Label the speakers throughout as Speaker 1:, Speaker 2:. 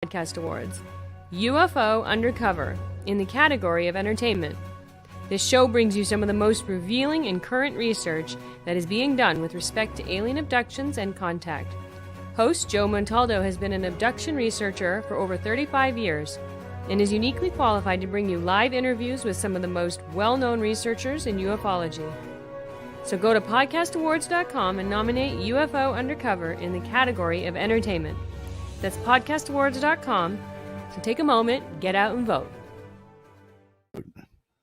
Speaker 1: Podcast Awards, UFO Undercover, in the category of entertainment. This show brings you some of the most revealing and current research that is being done with respect to alien abductions and contact. Host Joe Montaldo has been an abduction researcher for over 35 years and is uniquely qualified to bring you live interviews with some of the most well-known researchers in ufology. So go to podcastawards.com and nominate UFO Undercover in the category of entertainment. That's podcastawards.com. So take a moment, get out and vote.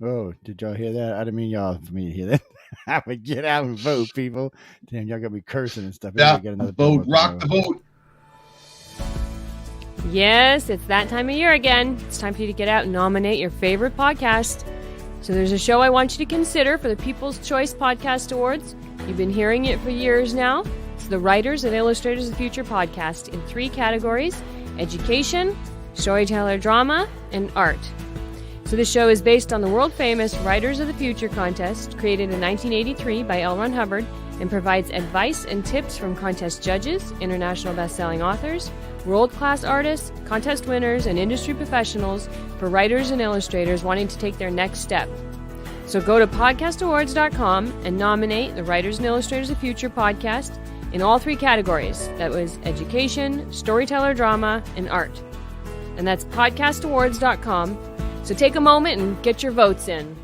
Speaker 2: Oh, did y'all hear that? I didn't mean y'all for me to hear that. I would get out and vote, people. Damn, y'all got me cursing and stuff.
Speaker 3: Yeah,
Speaker 2: get another
Speaker 3: vote, rock the vote.
Speaker 1: Yes, it's that time of year again. It's time for you to get out and nominate your favorite podcast. So there's a show I want you to consider for the People's Choice Podcast Awards. You've been hearing it for years now. It's the Writers and Illustrators of the Future podcast in 3 categories: education, storyteller drama, and art. So this show is based on the world-famous Writers of the Future contest created in 1983 by L. Ron Hubbard and provides advice and tips from contest judges, international best-selling authors, world-class artists, contest winners, and industry professionals for writers and illustrators wanting to take their next step. So go to podcastawards.com and nominate the Writers and Illustrators of the Future podcast in all 3 categories. That was education, storyteller drama, and art. And that's podcastawards.com. So take a moment and get your votes in.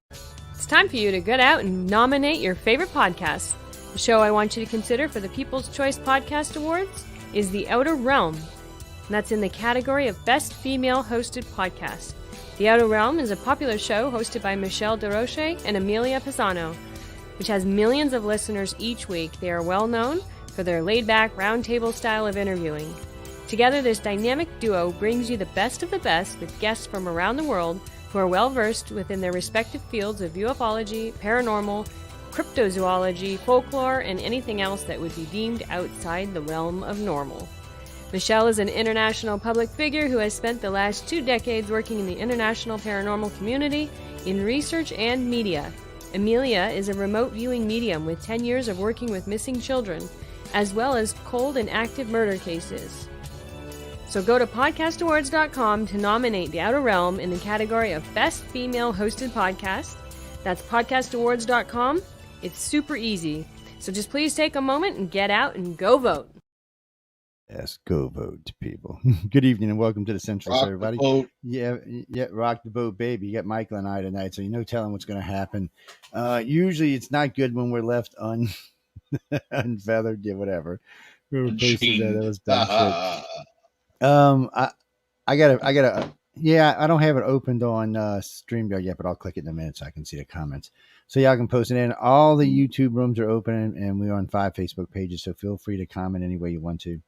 Speaker 1: It's time for you to get out and nominate your favorite podcast. The show I want you to consider for the People's Choice Podcast Awards is The Outer Realm. And that's in the category of Best Female Hosted Podcast. The Outer Realm is a popular show hosted by Michelle DeRoche and Amelia Pisano, which has millions of listeners each week. They are well known for their laid-back, roundtable style of interviewing. Together, this dynamic duo brings you the best of the best with guests from around the world who are well-versed within their respective fields of ufology, paranormal, cryptozoology, folklore, and anything else that would be deemed outside the realm of normal. Michelle is an international public figure who has spent the last 2 decades working in the international paranormal community, in research and media. Amelia is a remote viewing medium with 10 years of working with missing children, as well as cold and active murder cases. So go to podcastawards.com to nominate The Outer Realm in the category of Best Female Hosted Podcast. That's podcastawards.com. It's super easy. So just please take a moment and get out and go vote.
Speaker 2: Yes, go vote, people. Good evening and welcome to the Centralist, everybody.
Speaker 3: Vote.
Speaker 2: Yeah, rock the boat, baby. You got Michael and I tonight, so you know telling what's going to happen. Usually it's not good when we're left unfeathered, yeah, whatever. We were posted that was dumb shit. I don't have it opened on StreamYard yet, but I'll click it in a minute so I can see the comments. So y'all can post it in. All the YouTube rooms are open, and we're on 5 Facebook pages, so feel free to comment any way you want to.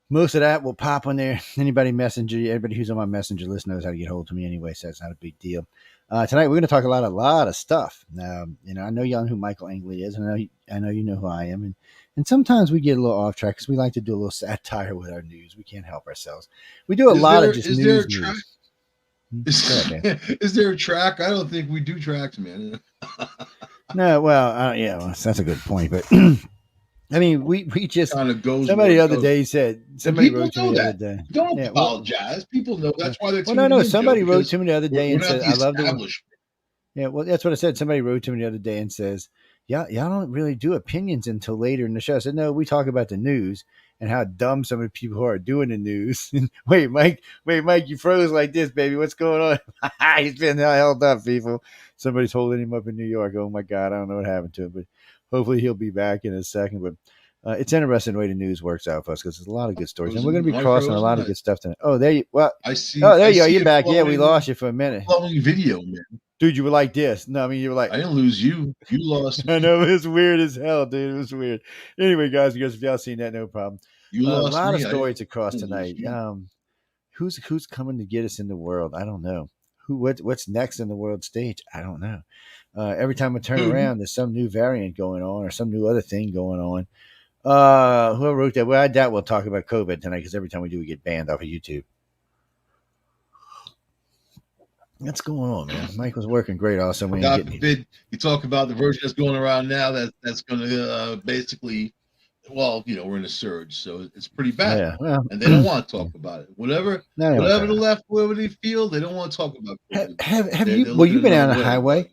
Speaker 2: Most of that will pop on there. Everybody who's on my messenger list knows how to get hold of me anyway, so it's not a big deal. Tonight we're going to talk a lot of stuff. I know y'all know who Michael Angley is, and I know you know who I am, and sometimes we get a little off track because we like to do a little satire with our news. We can't help ourselves. We do a lot of just news.
Speaker 3: Is there a track? I don't think we do tracks, man.
Speaker 2: No, that's a good point, but. I mean, we just
Speaker 3: kind of goes.
Speaker 2: Somebody the other day said somebody wrote to me the other day.
Speaker 3: Don't apologize. People know that's why they're.
Speaker 2: Well, no. Somebody wrote to me the other day and said, "I love the." Yeah, well, that's what I said. Somebody wrote to me the other day and says, "Yeah, y'all don't really do opinions until later in the show." I said, "No, we talk about the news and how dumb some of the people who are doing the news." Wait, Mike, you froze like this, baby. What's going on? He's been held up, people. Somebody's holding him up in New York. Oh my God, I don't know what happened to him, but. Hopefully he'll be back in a second, but it's interesting the way the news works out for us because there's a lot of good stories, and we're going to be crossing a lot of good stuff tonight. Oh, there you. Well, I see. Oh, there you are. You're back. Yeah, we lost you for a minute.
Speaker 3: Flowing video, man.
Speaker 2: Dude, you were like this. No, I mean you were like.
Speaker 3: I didn't lose you. You lost me.
Speaker 2: I know it was weird as hell, dude. It was weird. Anyway, guys, if y'all seen that, no problem.
Speaker 3: You lost
Speaker 2: a lot
Speaker 3: me.
Speaker 2: of stories across tonight. Who's coming to get us in the world? I don't know. What's next in the world stage? I don't know. Every time I turn around, there's some new variant going on or some new other thing going on. Whoever wrote that? Well, I doubt we'll talk about COVID tonight because every time we do, we get banned off of YouTube. What's going on, man? Michael's working great. Also,
Speaker 3: God forbid you talk about the version that's going around now that's going to basically well, we're in a surge, so it's pretty
Speaker 2: Oh,
Speaker 3: bad,
Speaker 2: yeah. Well,
Speaker 3: and they don't want to talk about it. Whatever,
Speaker 2: no, they won't
Speaker 3: whatever
Speaker 2: talk
Speaker 3: the
Speaker 2: about
Speaker 3: left, whatever they feel, they don't want to talk about
Speaker 2: it.
Speaker 3: COVID.
Speaker 2: Have
Speaker 3: They're
Speaker 2: you? Well,
Speaker 3: looking
Speaker 2: you've been
Speaker 3: another
Speaker 2: down the
Speaker 3: way, but
Speaker 2: highway.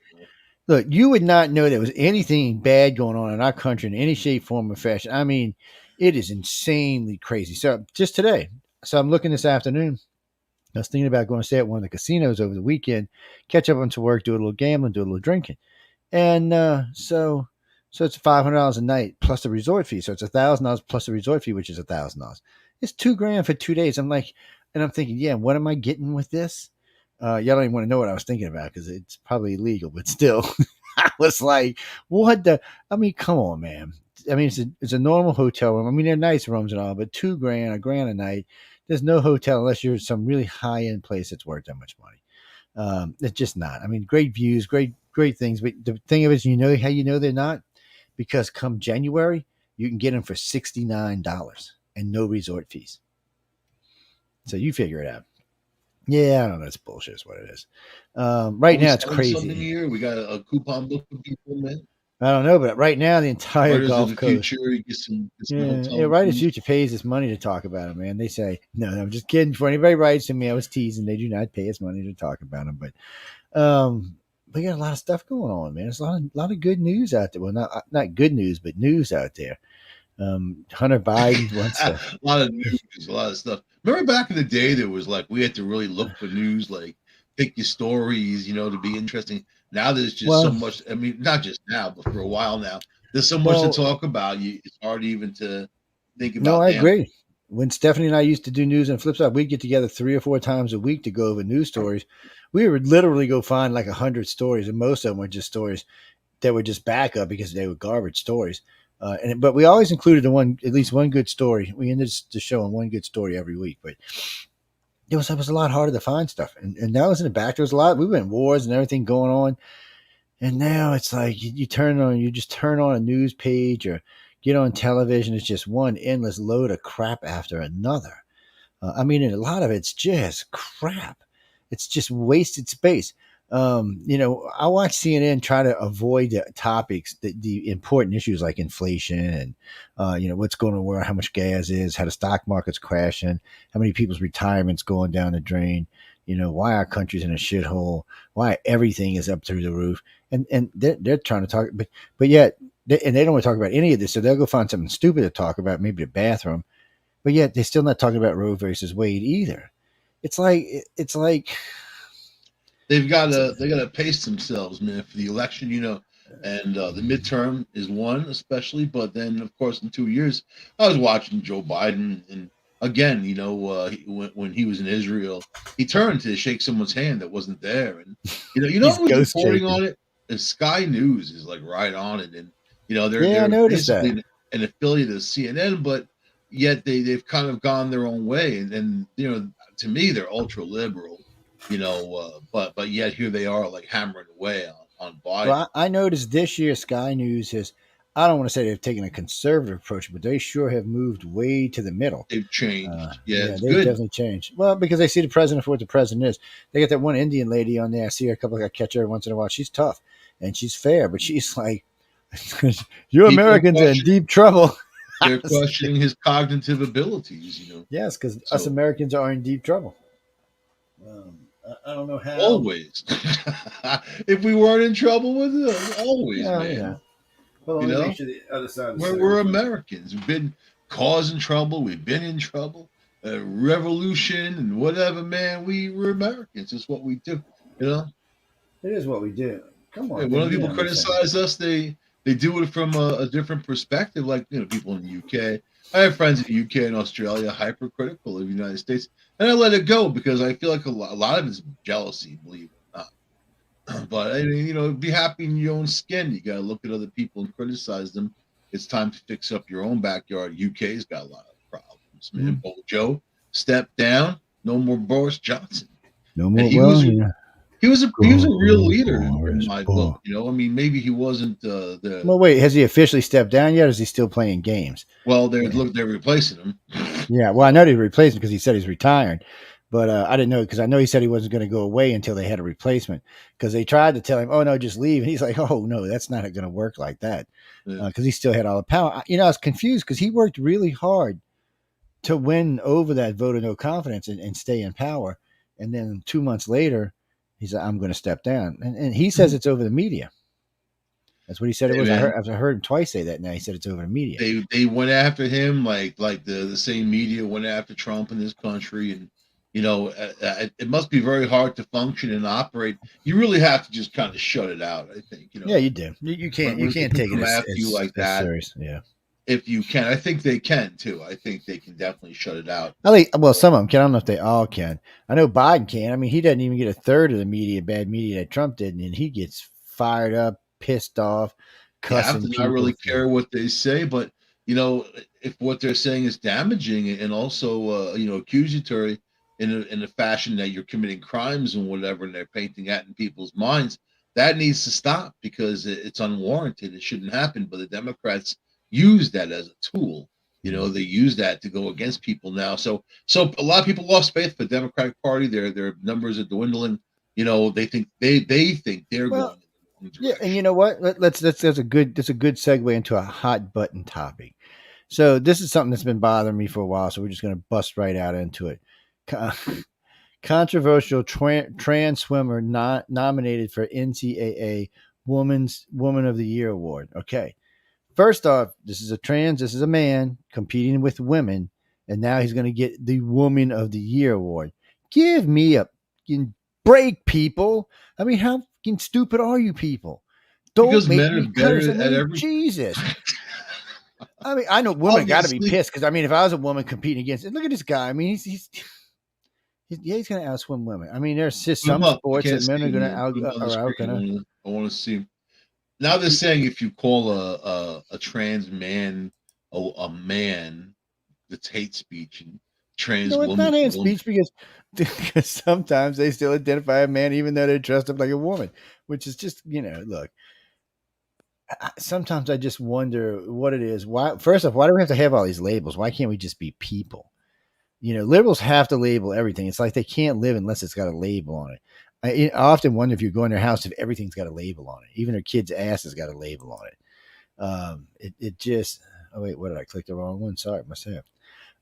Speaker 2: Look, you would not know there was anything bad going on in our country in any shape, form, or fashion. I mean, it is insanely crazy. So just today, so I'm looking this afternoon. I was thinking about going to stay at one of the casinos over the weekend, catch up onto work, do a little gambling, do a little drinking, and so it's $500 a night plus the resort fee. So it's $1,000 plus the resort fee, which is $1,000. It's $2,000 for 2 days. I'm like, and I'm thinking, yeah, what am I getting with this? Y'all don't even want to know what I was thinking about because it's probably illegal, but still, I was like, what the? I mean, come on, man. I mean, it's a normal hotel room. I mean, they're nice rooms and all, but $2,000, $1,000 a night. There's no hotel unless you're some really high end place that's worth that much money. It's just not. I mean, great views, great things, but the thing of it is, you know how you know they're not, because come January you can get them for $69 and no resort fees. So you figure it out. Yeah, I don't know. It's bullshit. Is what it is. Right now, it's crazy.
Speaker 3: Something here. We got a coupon book for people, man.
Speaker 2: I don't know, but right now the entire
Speaker 3: Writers
Speaker 2: Gulf
Speaker 3: of the
Speaker 2: Coast.
Speaker 3: Future, you get some
Speaker 2: Yeah, Writers Future pays us money to talk about them, man. They say, no, I'm just kidding. Before anybody writes to me, I was teasing. They do not pay us money to talk about them, but we got a lot of stuff going on, man. There's a lot of good news out there. Well, not good news, but news out there. Hunter Biden wants
Speaker 3: a lot of news, a lot of stuff. Remember back in the day, there was like we had to really look for news, like pick your stories, to be interesting. Now there's just so much. I mean, not just now, but for a while now, there's so much to talk about. It's hard even to think about.
Speaker 2: No, I agree. When Stephanie and I used to do news and flip side, we'd get together 3 or 4 times a week to go over news stories. We would literally go find like 100 stories, and most of them were just stories that were just backup because they were garbage stories. But we always included at least one good story. We ended the show on one good story every week, but it was a lot harder to find stuff. And now it's in the back. There was a lot. We were in wars and everything going on. And now it's like you just turn on a news page or get on television. It's just one endless load of crap after another. I mean, and a lot of it's just crap. It's just wasted space. I watch CNN try to avoid the topics, the important issues like inflation and, what's going on, how much gas is, how the stock market's crashing, how many people's retirement's going down the drain, why our country's in a shithole, why everything is up through the roof. And they're trying to talk, but yet, they don't want to talk about any of this. So they'll go find something stupid to talk about, maybe the bathroom, but yet they're still not talking about Roe versus Wade either. It's like,
Speaker 3: they gotta pace themselves, man, for the election, and the midterm is one especially, but then of course in 2 years, I was watching Joe Biden, and again, when he was in Israel, he turned to shake someone's hand that wasn't there, and who's reporting on it? The Sky News is like right on it, and they're basically an affiliate of CNN, but yet they've kind of gone their own way, and to me they're ultra liberal. But yet here they are like hammering away on Biden.
Speaker 2: Well, I noticed this year Sky News has, I don't want to say they've taken a conservative approach, but they sure have moved way to the middle.
Speaker 3: They've changed.
Speaker 2: They've definitely changed. Well, because they see the president for what the president is. They got that one Indian lady on there. I see her I catch her once in a while. She's tough and she's fair, but she's like, you Americans are in deep trouble.
Speaker 3: They're questioning his cognitive abilities,
Speaker 2: Yes, because us Americans are in deep trouble. I don't know how.
Speaker 3: Always. If we weren't in trouble with it, always, man.
Speaker 2: Yeah. Well, make sure the other side
Speaker 3: we're Americans. We've been causing trouble. We've been in trouble. Revolution and whatever, man. We're Americans. It's what we do. It
Speaker 2: is what we do. Come on.
Speaker 3: When people criticize us, they do it from a different perspective. Like people in the UK. I have friends in the UK and Australia hypercritical of the United States, and I let it go because I feel like a lot of it's jealousy, believe it or not. But be happy in your own skin. You got to look at other people and criticize them. It's time to fix up your own backyard. UK's got a lot of problems, man. Bojo stepped down. No more Boris Johnson.
Speaker 2: No more.
Speaker 3: He was a real leader in my book. I mean, maybe he wasn't the.
Speaker 2: Well, wait, has he officially stepped down yet? Or is he still playing games?
Speaker 3: Well, they're replacing him.
Speaker 2: Yeah, well, I know they replaced him because he said he's retiring, But I didn't know because I know he said he wasn't going to go away until they had a replacement. Because they tried to tell him, "Oh no, just leave," and he's like, "Oh no, that's not going to work like that." Because he still had all the power. I was confused because he worked really hard to win over that vote of no confidence and stay in power. And then 2 months later, he's like, "I'm going to step down," and he says it's over the media. That's what he said it was. I heard him twice say that. Now he said it's over the media.
Speaker 3: They went after him like the same media went after Trump in this country, and it must be very hard to function and operate. You really have to just kind of shut it out. I think
Speaker 2: Yeah, you do. You can't take it
Speaker 3: after you like that.
Speaker 2: Serious. Yeah.
Speaker 3: If you can, I think they can too. I think they can definitely shut it out.
Speaker 2: I think, well, some of them can. I don't know if they all can. I know Biden can. I mean, he doesn't even get a third of the bad media that Trump did, and he gets fired up, pissed off, cussing.
Speaker 3: You have to not really care what they say, but if what they're saying is damaging and also accusatory in a fashion that you're committing crimes and whatever, and they're painting that in people's minds, that needs to stop because it's unwarranted. It shouldn't happen. But the Democrats use that as a tool. They use that to go against people now. So a lot of people lost faith for the Democratic Party. Their numbers are dwindling. They think they're going.
Speaker 2: Yeah, and you know what? That's a good segue into a hot button topic. So this is something that's been bothering me for a while. So we're just going to bust right out into it. Controversial trans swimmer not nominated for NCAA Woman of the Year award. Okay. First off, this is a man competing with women, and now he's going to get the Woman of the Year award. Give me a break, people. I mean, how fucking stupid are you people? Don't
Speaker 3: because
Speaker 2: make
Speaker 3: men
Speaker 2: me
Speaker 3: are better at everything.
Speaker 2: Jesus. I mean, I know women got to be pissed because I mean, if I was a woman competing against, look at this guy. I mean, he's going to outswim women. I mean, there's just some sports that men are going to out.
Speaker 3: I want to see. Now they're saying if you call a trans man a man, it's hate speech, and trans woman.
Speaker 2: It's not hate speech because sometimes they still identify a man even though they're dressed up like a woman, which is just look. Sometimes I just wonder what it is. Why? First off, why do we have to have all these labels? Why can't we just be people? Liberals have to label everything. It's like they can't live unless it's got a label on it. I often wonder if you go in their house if everything's got a label on it. Even their kid's ass has got a label on it. It just. Oh wait, what did I click the wrong one? Sorry, myself.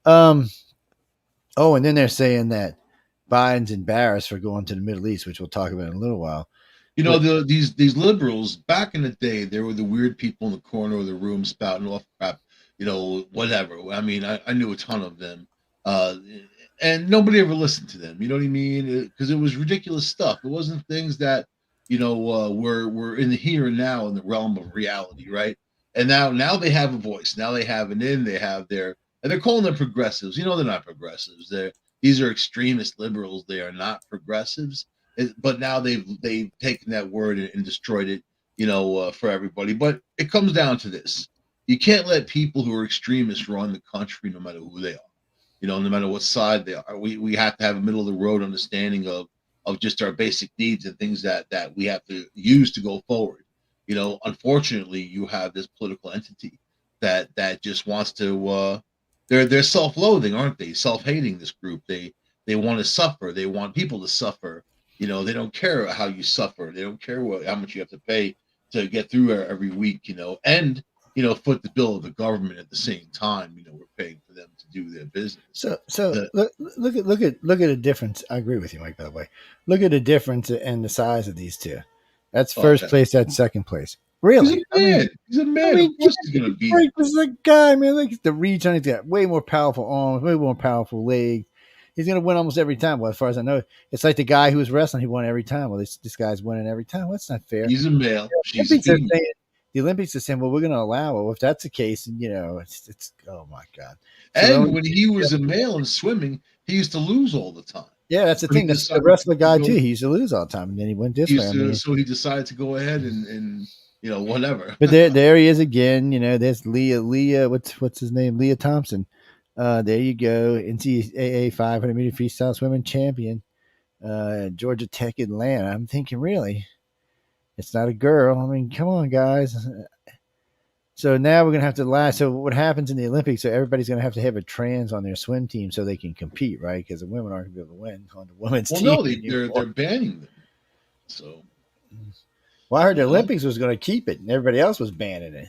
Speaker 2: Oh, and then they're saying that Biden's embarrassed for going to the Middle East, which we'll talk about in a little while.
Speaker 3: These liberals back in the day, they were the weird people in the corner of the room spouting off crap, whatever. I mean, I knew a ton of them, and nobody ever listened to them. You know what I mean? Because it was ridiculous stuff. It wasn't things that were in the here and now in the realm of reality, right? And now they have a voice. Now they have an in. They have and they're calling them progressives. They're not progressives. These are extremist liberals. They are not progressives. But now they've taken that word and destroyed it, for everybody. But it comes down to this: you can't let people who are extremists run the country, no matter who they are, no matter what side they are. We have to have a middle of the road understanding of just our basic needs and things that we have to use to go forward. Unfortunately, you have this political entity that just wants to. They're self-loathing, aren't they? Self-hating. This group. They want to suffer. They want people to suffer. They don't care how you suffer. They don't care how much you have to pay to get through every week, and, foot the bill of the government at the same time. We're paying for them to do their business.
Speaker 2: So look at the difference. I agree with you, Mike, by the way. Look at the difference in the size of these two. That's first place, that's second place. Really?
Speaker 3: He's a man. Of course he's going to be.
Speaker 2: This is a guy, man. Look at the reach on it. He's got way more powerful arms, way more powerful legs. He's going to win almost every time. Well, as far as I know, it's like the guy who was wrestling. He won every time. Well, this guy's winning every time. Well, that's not fair.
Speaker 3: He's a male.
Speaker 2: The Olympics are saying, well, we're going to allow it. Well, if that's the case, it's oh, my God.
Speaker 3: So when he was a male in swimming, he used to lose all the time.
Speaker 2: Yeah, that's the thing. That's the wrestler guy, too. He used to lose all the time, and then he went this way.
Speaker 3: So he decided to go ahead and whatever.
Speaker 2: But there he is again. There's Leah. What's his name? Leah Thompson. There you go. NCAA 500 meter freestyle swimming champion. Georgia Tech Atlanta. I'm thinking, really, it's not a girl. I mean, come on, guys. So now we're gonna have to lie. So what happens in the Olympics? So everybody's gonna have a trans on their swim team so they can compete, right? Because the women aren't gonna be able to win on the women's team.
Speaker 3: Well, no, they're banning them. So,
Speaker 2: well, I heard the Olympics was gonna keep it, and everybody else was banning it.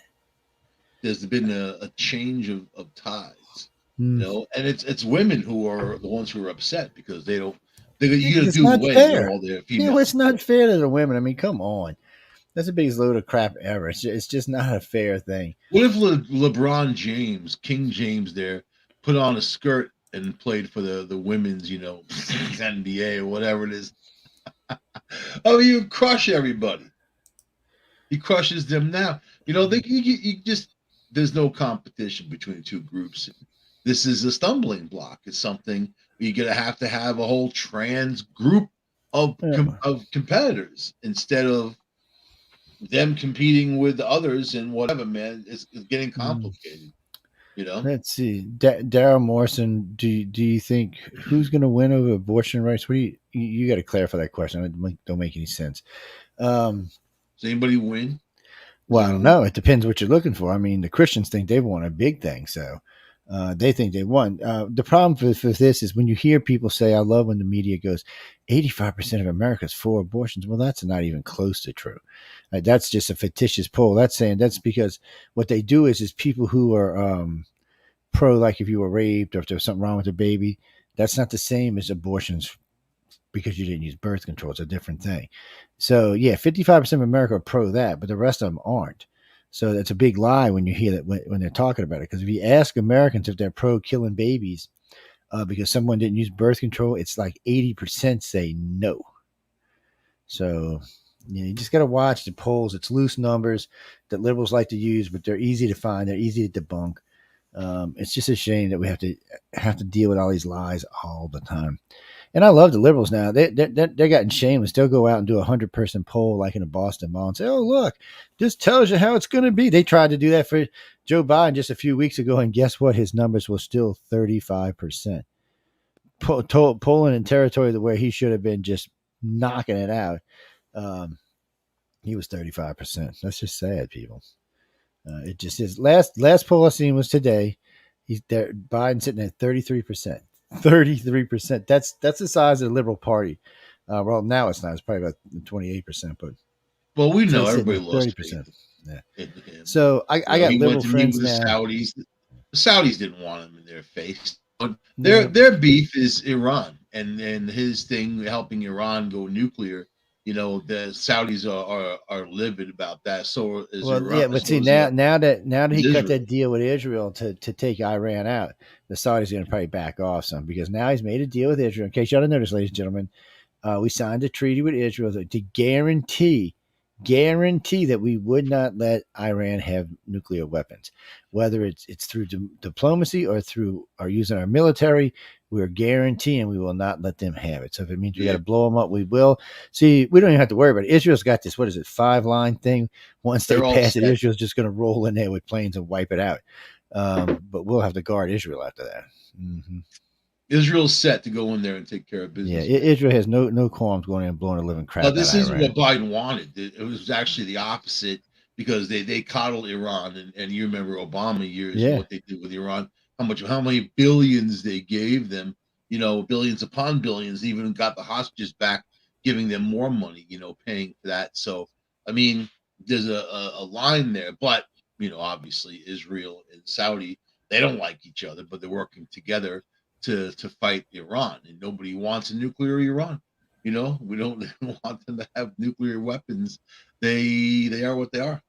Speaker 3: There's been a change of tides, you know, and it's women who are the ones who are upset because they don't. You got to do away with all their female.
Speaker 2: Yeah, well, it's not fair to the women. I mean, come on. That's the biggest load of crap ever. It's just not a fair thing.
Speaker 3: What if LeBron James, King James, there put on a skirt and played for the women's, you know, NBA or whatever it is? Oh, you crush everybody. He crushes them now. You know, you just there's no competition between the two groups. This is a stumbling block. It's something you're gonna have to have a whole trans group of competitors instead of them competing with others and whatever, man. It's getting complicated. You know.
Speaker 2: Let's see, Daryl Morrison. Do you think who's going to win over abortion rights? What do you got to clarify that question? It don't make any sense.
Speaker 3: Does anybody win?
Speaker 2: Well, I don't know. It depends what you're looking for. I mean, the Christians think they've won a big thing, so they think they won. The problem with this is when you hear people say, "I love when the media goes, 85% of America is for abortions." Well, that's not even close to true. That's just a fictitious poll. That's because what they do is people who are pro, like if you were raped or if there's something wrong with the baby, that's not the same as abortions because you didn't use birth control. It's a different thing. So yeah, 55% of America are pro that, but the rest of them aren't. So that's a big lie when you hear that when they're talking about it. Because if you ask Americans if they're pro killing babies because someone didn't use birth control, it's like 80% say no. So you just got to watch the polls. It's loose numbers that liberals like to use, but they're easy to find. They're easy to debunk. It's just a shame that we have to deal with all these lies all the time. And I love the liberals now. They're getting shameless. They'll go out and do 100-person poll like in a Boston Mall and say, "Oh, look, this tells you how it's going to be." They tried to do that for Joe Biden just a few weeks ago, and guess what? His numbers were still 35%. Polling in territory where he should have been just knocking it out. He was 35%. That's just sad, people. It just is. Last poll I seen was today. He's there. Biden sitting at 33%. 33%. That's the size of the Liberal Party. Well, now it's not. It's probably about 28%. But
Speaker 3: we know everybody lost 30%.
Speaker 2: Yeah. So I got liberal friends now.
Speaker 3: The Saudis didn't want him in their face. But their beef is Iran and his thing helping Iran go nuclear. You know, the Saudis are livid about that. So is Iran.
Speaker 2: Yeah, but see now that he cut that deal with Israel to take Iran out, the Saudis are going to probably back off some because now he's made a deal with Israel. In case you don't notice, ladies and gentlemen, we signed a treaty with Israel to guarantee that we would not let Iran have nuclear weapons, whether it's through diplomacy or through using our military. We're guaranteeing we will not let them have it. So if it means we got to blow them up, we will. See, we don't even have to worry about it. Israel's got this, 5-line thing. Once they pass it, Israel's just going to roll in there with planes and wipe it out. But we'll have to guard Israel after that. Mm-hmm.
Speaker 3: Israel's set to go in there and take care of business.
Speaker 2: Yeah, Israel has no qualms going in and blowing a living crap out of Iran.
Speaker 3: This isn't what Biden wanted. It was actually the opposite because they coddled Iran. And you remember Obama years, what they did with Iran. How many billions they gave them, you know, billions upon billions, even got the hostages back, giving them more money, you know, paying for that. So, I mean, there's a line there, but, you know, obviously Israel and Saudi, they don't like each other, but they're working together to fight Iran, and nobody wants a nuclear Iran. You know, we don't want them to have nuclear weapons. They are what they are.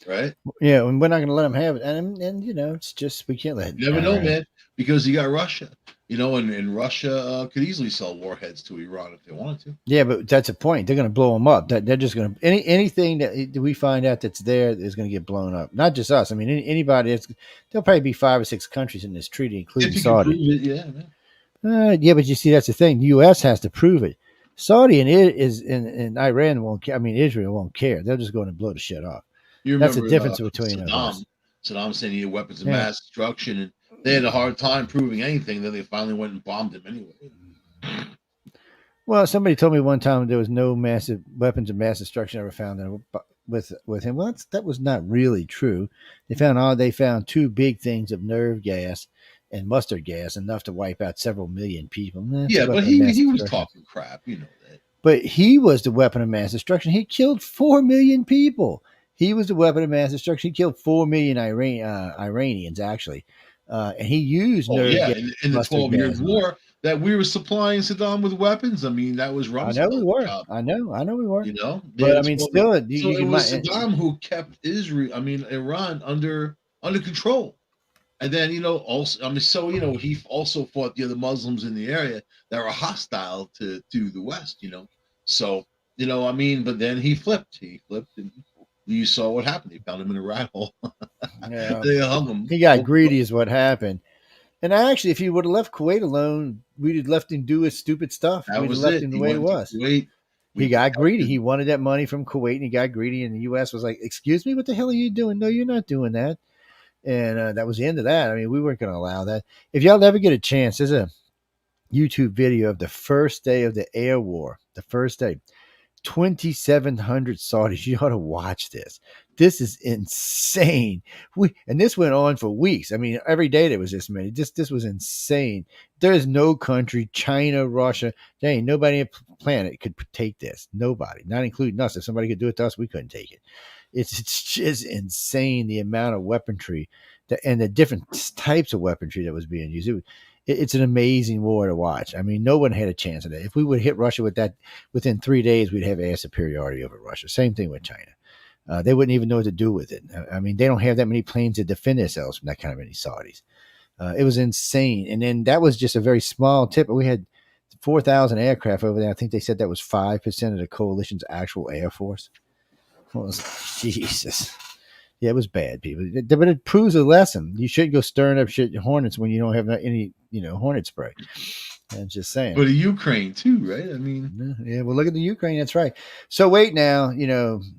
Speaker 3: Right?
Speaker 2: Yeah, and we're not going to let them have it. And you know, it's just, we can't let it.
Speaker 3: You never know, man, because you got Russia, you know, and Russia could easily sell warheads to Iran if they wanted to.
Speaker 2: Yeah, but that's a point. They're going to blow them up. They're just going to, anything that we find out that's there is going to get blown up. Not just us. I mean, anybody, there'll probably be 5 or 6 countries in this treaty, including Saudi.
Speaker 3: Yeah, man.
Speaker 2: Yeah, but you see, that's the thing. The U.S. has to prove it. Saudi and Iran won't care. I mean, Israel won't care. They're just going to blow the shit up. That's the difference between us.
Speaker 3: Saddam said he had weapons of mass destruction, and they had a hard time proving anything. Then they finally went and bombed him anyway.
Speaker 2: Well, somebody told me one time there was no massive weapons of mass destruction ever found in with him. Well, that was not really true. They found 2 big things of nerve gas and mustard gas, enough to wipe out several million people.
Speaker 3: Yeah, but he was talking crap, you know that.
Speaker 2: But he was the weapon of mass destruction. He killed 4 million people. He was the weapon of mass destruction. He killed 4 million Iranians, actually. And he used nerve gas.
Speaker 3: In the 12 Years' War, that we were supplying Saddam with weapons. I mean, that was Rumsfeld.
Speaker 2: I know we were. I know we were.
Speaker 3: You know,
Speaker 2: but I mean, still,
Speaker 3: it was Saddam who kept Iran under control. And then, you know, also, I mean, so, you know, he also fought the other Muslims in the area that were hostile to the West, you know. So, you know, I mean, but then he flipped. And you saw what happened. They found him in a rat hole.
Speaker 2: Yeah.
Speaker 3: They hung him.
Speaker 2: He got greedy is what happened. And actually, if he would have left Kuwait alone, we'd have left him do his stupid stuff.
Speaker 3: That
Speaker 2: we'd
Speaker 3: was
Speaker 2: have left
Speaker 3: it.
Speaker 2: him the way it was. He got greedy. He wanted that money from Kuwait, and he got greedy. And the U.S. was like, "Excuse me, what the hell are you doing? No, you're not doing that." And that was the end of that. I mean, we weren't going to allow that. If y'all ever get a chance, there's a YouTube video of the first day of the air war. The first day, 2,700 Saudis. You ought to watch this. This is insane. And this went on for weeks. I mean, every day there was this many. This was insane. There is no country, China, Russia, there ain't nobody on the planet could take this. Nobody, not including us. If somebody could do it to us, we couldn't take it. It's just insane, the amount of weaponry and the different types of weaponry that was being used. It's an amazing war to watch. I mean, no one had a chance of that. If we would hit Russia with that within 3 days, we'd have air superiority over Russia. Same thing with China. They wouldn't even know what to do with it. I mean, they don't have that many planes to defend themselves from that kind of many Saudis. It was insane. And then that was just a very small tip. We had 4,000 aircraft over there. I think they said that was 5% of the coalition's actual air force. Well, Jesus. Yeah, it was bad, people. But it proves a lesson. You shouldn't go stirring up shit hornets when you don't have any, hornet spray. I'm just saying.
Speaker 3: But Ukraine too, right? I mean,
Speaker 2: yeah. Well, look at the Ukraine. That's right. So wait now.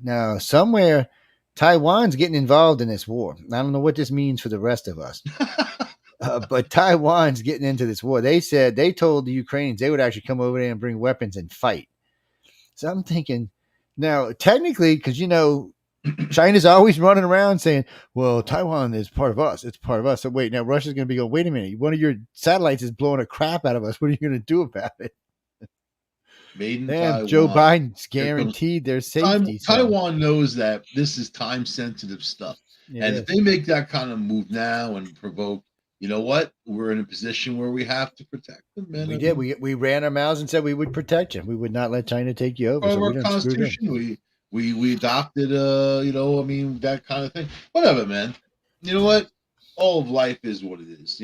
Speaker 2: Now somewhere Taiwan's getting involved in this war. I don't know what this means for the rest of us. But Taiwan's getting into this war. They told the Ukrainians they would actually come over there and bring weapons and fight. So I'm thinking. Now, technically, because, China's always running around saying, well, Taiwan is part of us. It's part of us. So wait, now Russia's going to be going, wait a minute. One of your satellites is blowing a crap out of us. What are you going to do about it?
Speaker 3: Taiwan.
Speaker 2: Joe Biden's guaranteed their safety.
Speaker 3: Taiwan knows that this is time-sensitive stuff. And if they make that kind of move now and provoke, you know what? We're in a position where we have to protect them. Man.
Speaker 2: We did. We ran our mouths and said we would protect you. We would not let China take you over.
Speaker 3: So our Constitution, we adopted, that kind of thing. Whatever, man. You know what? All of life is what it is.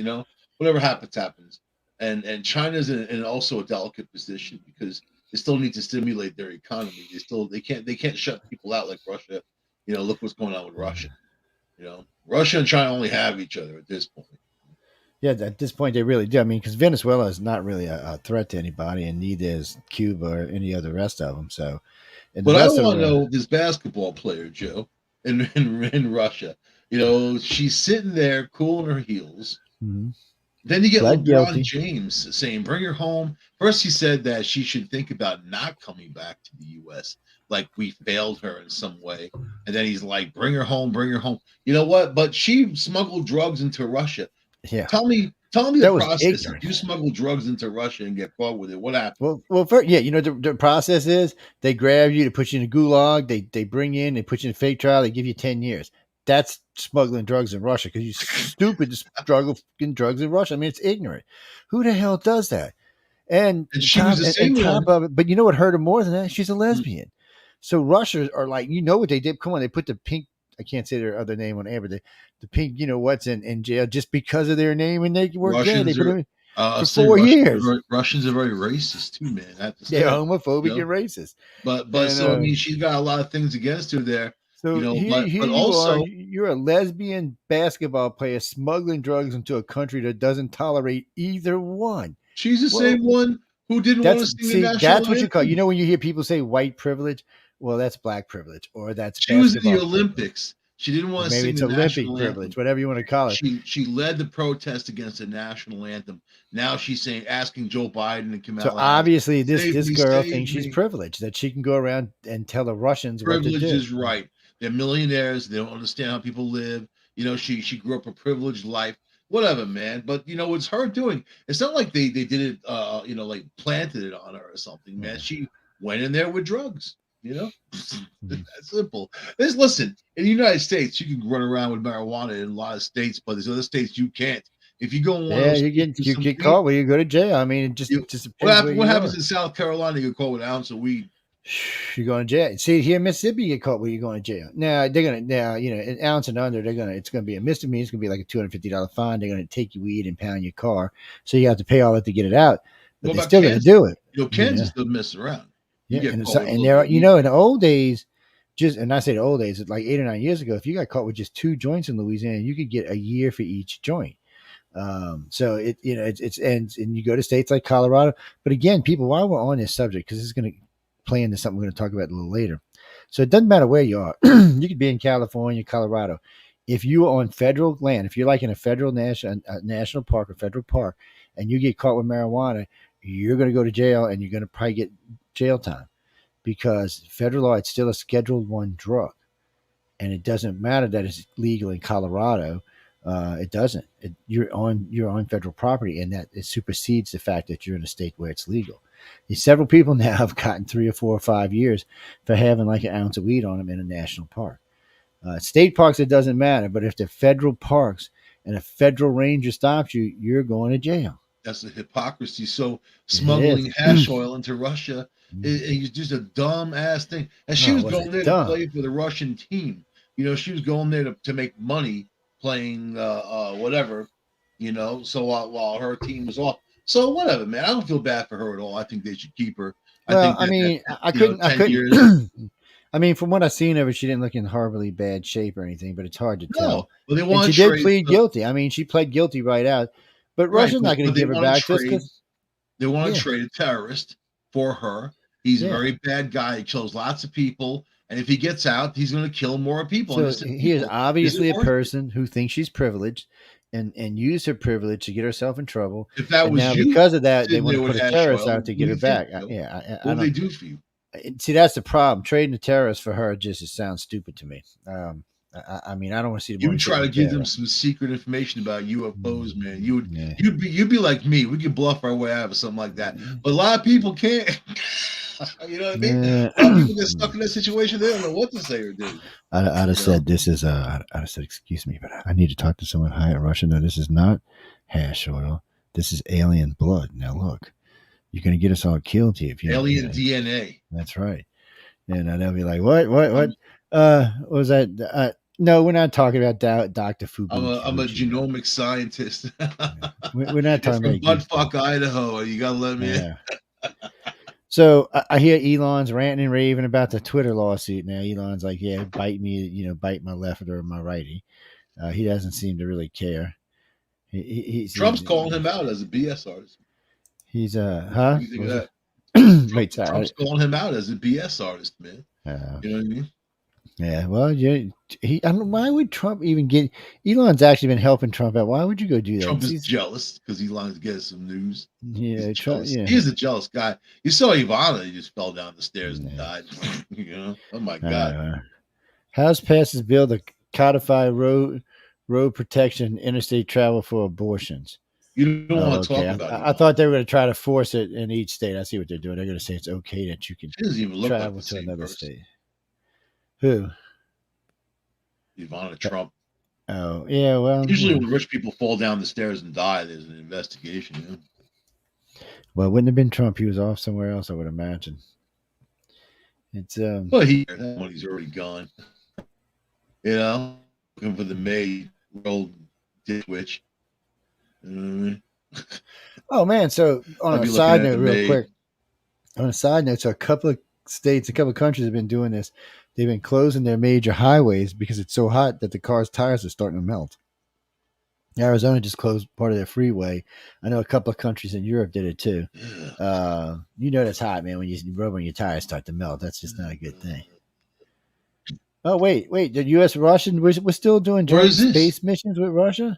Speaker 3: Whatever happens. And China's in also a delicate position because they still need to stimulate their economy. They can't shut people out like Russia. Look what's going on with Russia. Russia and China only have each other at this point.
Speaker 2: Yeah, at this point they really do. I mean, because Venezuela is not really a threat to anybody, and neither is Cuba or any other rest of them. So,
Speaker 3: but I want to know this basketball player, Joe, in Russia. She's sitting there cooling her heels.
Speaker 2: Mm-hmm.
Speaker 3: Then you get LeBron James saying, "Bring her home." First, he said that she should think about not coming back to the U.S. Like we failed her in some way, and then he's like, "Bring her home, bring her home." You know what? But she smuggled drugs into Russia.
Speaker 2: Yeah.
Speaker 3: Tell me the process. If you smuggle drugs into Russia and get caught with it, what happens?
Speaker 2: Well, first, the process is they grab you, to put you in a gulag, they bring you in, they put you in a fake trial, they give you 10 years. That's smuggling drugs in Russia because you're stupid to struggle drugs in Russia. I mean, it's ignorant. Who the hell does that? And
Speaker 3: she was the same one.
Speaker 2: But you know what hurt her more than that? She's a lesbian. So Russia are like, what they did? Come on, they put the pink. I can't say their other name on air, but the pink, what's in jail just because of their name, and they were gay. They put them for 4 years.
Speaker 3: Russians are very racist too, man.
Speaker 2: They're homophobic and racist.
Speaker 3: But I mean, she's got a lot of things against her there.
Speaker 2: So
Speaker 3: but also
Speaker 2: you're a lesbian basketball player smuggling drugs into a country that doesn't tolerate either one.
Speaker 3: She's the same one who didn't want to sing the national anthem.
Speaker 2: That's what you call. When you hear people say white privilege. Well, that's black privilege, or that's
Speaker 3: she was in the Olympics. She didn't want to sing the
Speaker 2: Olympic
Speaker 3: national
Speaker 2: privilege,
Speaker 3: anthem.
Speaker 2: whatever you want to call it.
Speaker 3: She led the protest against the national anthem. Now she's asking Joe Biden and Kamala.
Speaker 2: So obviously, this girl thinks she's privileged, that she can go around and tell the Russians
Speaker 3: privilege
Speaker 2: what to do.
Speaker 3: Is right. They're millionaires. They don't understand how people live. She grew up a privileged life. Whatever, man. But it's her doing. It's not like they did it. Like planted it on her or something, man. She went in there with drugs. That's simple. Listen, in the United States, you can run around with marijuana in a lot of states, but there's other states you can't. If you go on one of those,
Speaker 2: you get caught when you go to jail. I mean, it just depends
Speaker 3: what happens in South Carolina? You get caught with an ounce of weed.
Speaker 2: You're going to jail. See, here in Mississippi, you get caught when you're going to jail. Now an ounce and under, it's going to be a misdemeanor. It's going to be like a $250 fine. They're going to take your weed and pound your car, so you have to pay all that to get it out. But they're still going to do it.
Speaker 3: Kansas doesn't mess around.
Speaker 2: Yeah, and there, in the old days, and I say the old days, like 8 or 9 years ago, if you got caught with just 2 joints in Louisiana, you could get a year for each joint. So it's and you go to states like Colorado. But again, people, while we're on this subject, because this is going to play into something we're going to talk about a little later. So it doesn't matter where you are. You could be in California, Colorado. If you are on federal land, if you're like in a federal national park or federal park, and you get caught with marijuana, you're going to go to jail, and you're going to probably get jail time, because federal law, it's still a Schedule I drug, and it doesn't matter that it's legal in Colorado. It doesn't. You're on federal property, and that it supersedes the fact that you're in a state where it's legal. Several people now have gotten 3 or 4 or 5 years for having like an ounce of weed on them in a national park. State parks, it doesn't matter, but if they're federal parks and a federal ranger stops you, you're going to jail.
Speaker 3: That's a hypocrisy. So smuggling hash oil into Russia is just a dumb ass thing. And she was going there to play for the Russian team. She was going there to make money playing whatever. So while her team was off. So whatever, man. I don't feel bad for her at all. I think they should keep her.
Speaker 2: I couldn't. I mean, from what I've seen of her, she didn't look in horribly bad shape or anything, but it's hard to tell.
Speaker 3: Well, they want
Speaker 2: she did plead guilty. I mean, she pled guilty right out. But Russia's not going to give her back just because
Speaker 3: they want to trade a terrorist for her. He's a very bad guy. He kills lots of people. And if he gets out, he's going to kill more people.
Speaker 2: So he is obviously a person who thinks she's privileged and use her privilege to get herself in trouble.
Speaker 3: If that was you,
Speaker 2: because of that, they want to put a terrorist out to get her back.
Speaker 3: What do they do for you?
Speaker 2: See, that's the problem. Trading a terrorist for her just sounds stupid to me. I mean, I don't want to see.
Speaker 3: You would try to give them some secret information about UFOs, man. You'd be like me. We could bluff our way out of something like that, but a lot of people can't. You know what I mean? A lot of people get stuck in that situation. They don't know what to say or do.
Speaker 2: I'd have said this is. I'd have said, excuse me, but I need to talk to someone high in Russia. No, this is not hash oil. This is alien blood. Now look, you're going to get us all killed here if you
Speaker 3: alien DNA.
Speaker 2: That's right. And they'll be like, what was that? No, we're not talking about Dr. Fubu.
Speaker 3: I'm a genomic scientist.
Speaker 2: We're not talking about
Speaker 3: buttfuck Idaho. You gotta let me.
Speaker 2: Yeah. So I hear Elon's ranting and raving about the Twitter lawsuit. Now Elon's like, yeah, bite me, bite my left or my righty. He doesn't seem to really care.
Speaker 3: Trump's calling him out as a BS artist.
Speaker 2: He's
Speaker 3: What do you think of that? Trump's calling him out as a BS artist, man. You know what I mean?
Speaker 2: Yeah, well, I don't know, why would Trump even get? Elon's actually been helping Trump out. Why would you go do that?
Speaker 3: Trump is jealous because Elon's getting some news.
Speaker 2: Yeah,
Speaker 3: He's a jealous guy. You saw Ivana; he just fell down the stairs and died. Oh my God!
Speaker 2: House passes bill to codify road protection, interstate travel for abortions.
Speaker 3: You don't want to talk about it.
Speaker 2: I thought they were going to try to force it in each state. I see what they're doing. They're going to say it's okay that you can travel to another state. Who?
Speaker 3: Ivana Trump.
Speaker 2: Oh, yeah, well.
Speaker 3: Usually when rich people fall down the stairs and die, there's an investigation.
Speaker 2: Well, it wouldn't have been Trump. He was off somewhere else, I would imagine. It's
Speaker 3: well, he's already gone. Looking for the maid, old ditwitch. You know what I mean?
Speaker 2: Oh man! So on a side note, real quick. On a side note, so a couple of countries have been doing this. They've been closing their major highways because it's so hot that the car's tires are starting to melt. Arizona just closed part of their freeway. I know a couple of countries in Europe did it too. That's hot, man. When you rub on your tires start to melt, that's just not a good thing. Oh wait, the U.S. Russian we're still doing joint space missions with Russia.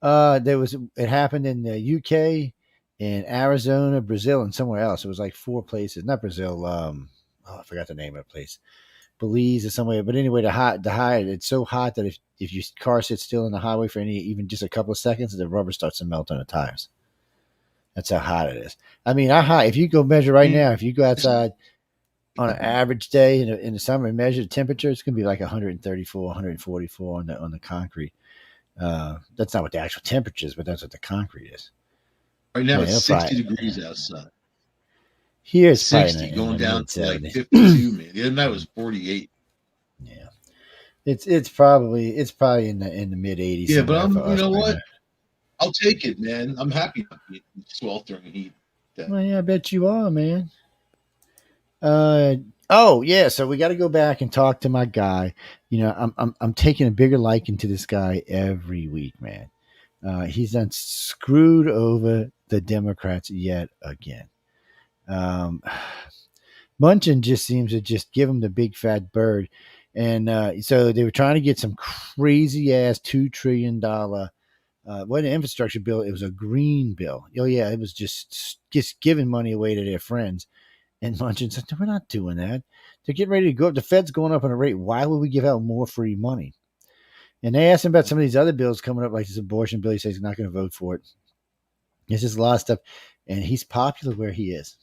Speaker 2: It happened in the UK, in Arizona, Brazil, and somewhere else. It was like 4 places. Not Brazil. I forgot the name of the place. Belize or somewhere. But anyway, the high, it's so hot that if your car sits still on the highway for even just a couple of seconds, the rubber starts to melt on the tires. That's how hot it is. I mean, how hot? If you go measure right now, if you go outside on an average day in the summer and measure the temperature, it's going to be like 134, 144 on the concrete. That's not what the actual temperature is, but that's what the concrete is.
Speaker 3: Right now, it's 60 degrees outside.
Speaker 2: Here it's
Speaker 3: 60, going down to like 52, man. The other night was 48.
Speaker 2: Yeah, it's probably in the mid 80s.
Speaker 3: Yeah, but you know what? I'll take it, man. I'm happy to be sweltering heat.
Speaker 2: Well, yeah, I bet you are, man. Oh yeah, so we got to go back and talk to my guy. You know, I'm taking a bigger liking to this guy every week, man. He's done screwed over the Democrats yet again. Munchin just seems to just give him the big fat bird, and so they were trying to get some crazy ass $2 trillion. Wasn't an infrastructure bill; it was a green bill. Oh yeah, it was just giving money away to their friends. And Munchin said, "No, we're not doing that. They're getting ready to go up. The Fed's going up on a rate. Why would we give out more free money?" And they asked him about some of these other bills coming up, like this abortion bill. He says he's not going to vote for it. There's just a lot of stuff, and he's popular where he is.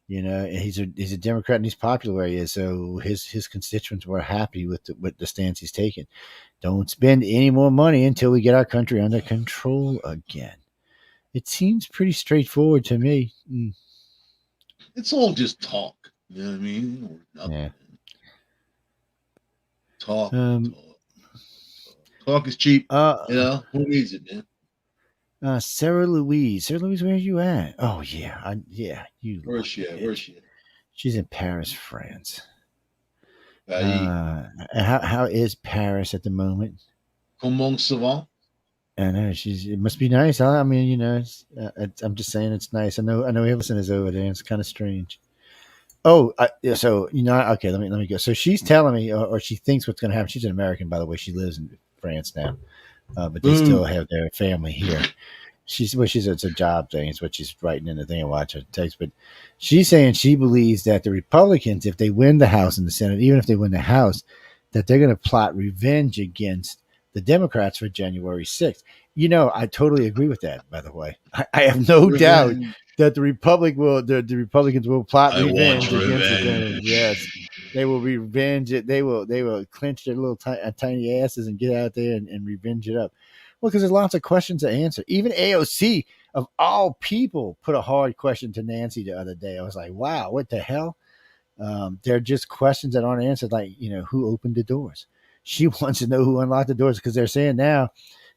Speaker 2: You know, and he's a Democrat, and he's popular where he is. So his constituents were happy with the stance he's taken. Don't spend any more money until we get our country under control again. It seems pretty straightforward to me.
Speaker 3: It's all just talk. You know what I mean? Or nothing. Yeah. Talk. Talk is cheap. You know, who needs it, man?
Speaker 2: Sarah Louise. Sarah Louise, where are you at? Oh yeah, you.
Speaker 3: Where's she at? Where's she at?
Speaker 2: She's in Paris, France. How is Paris at the moment?
Speaker 3: Comment ça va?
Speaker 2: I know it must be nice. Huh? I mean, you know, I'm just saying it's nice. I know Everson is over there. It's kind of strange. Oh, so you know, okay. Let me go. So she's telling me, or she thinks what's going to happen. She's an American, by the way. She lives in France now, but they still have their family here. It's a job thing. It's what she's writing in the thing. I watch her text, but she's saying she believes that the Republicans, if they win the House and the Senate, even if they win the House, that they're going to plot revenge against the Democrats for January 6th. You know, I totally agree with that, by the way. I have no doubt that the Republicans will plot revenge against the Democrats. Yes, they will revenge it. They will clench their little tiny asses and get out there and revenge it up. Well, because there's lots of questions to answer. Even AOC, of all people, put a hard question to Nancy the other day. I was like, wow, what the hell? They're just questions that aren't answered, like, you know, who opened the doors? She wants to know who unlocked the doors, because they're saying now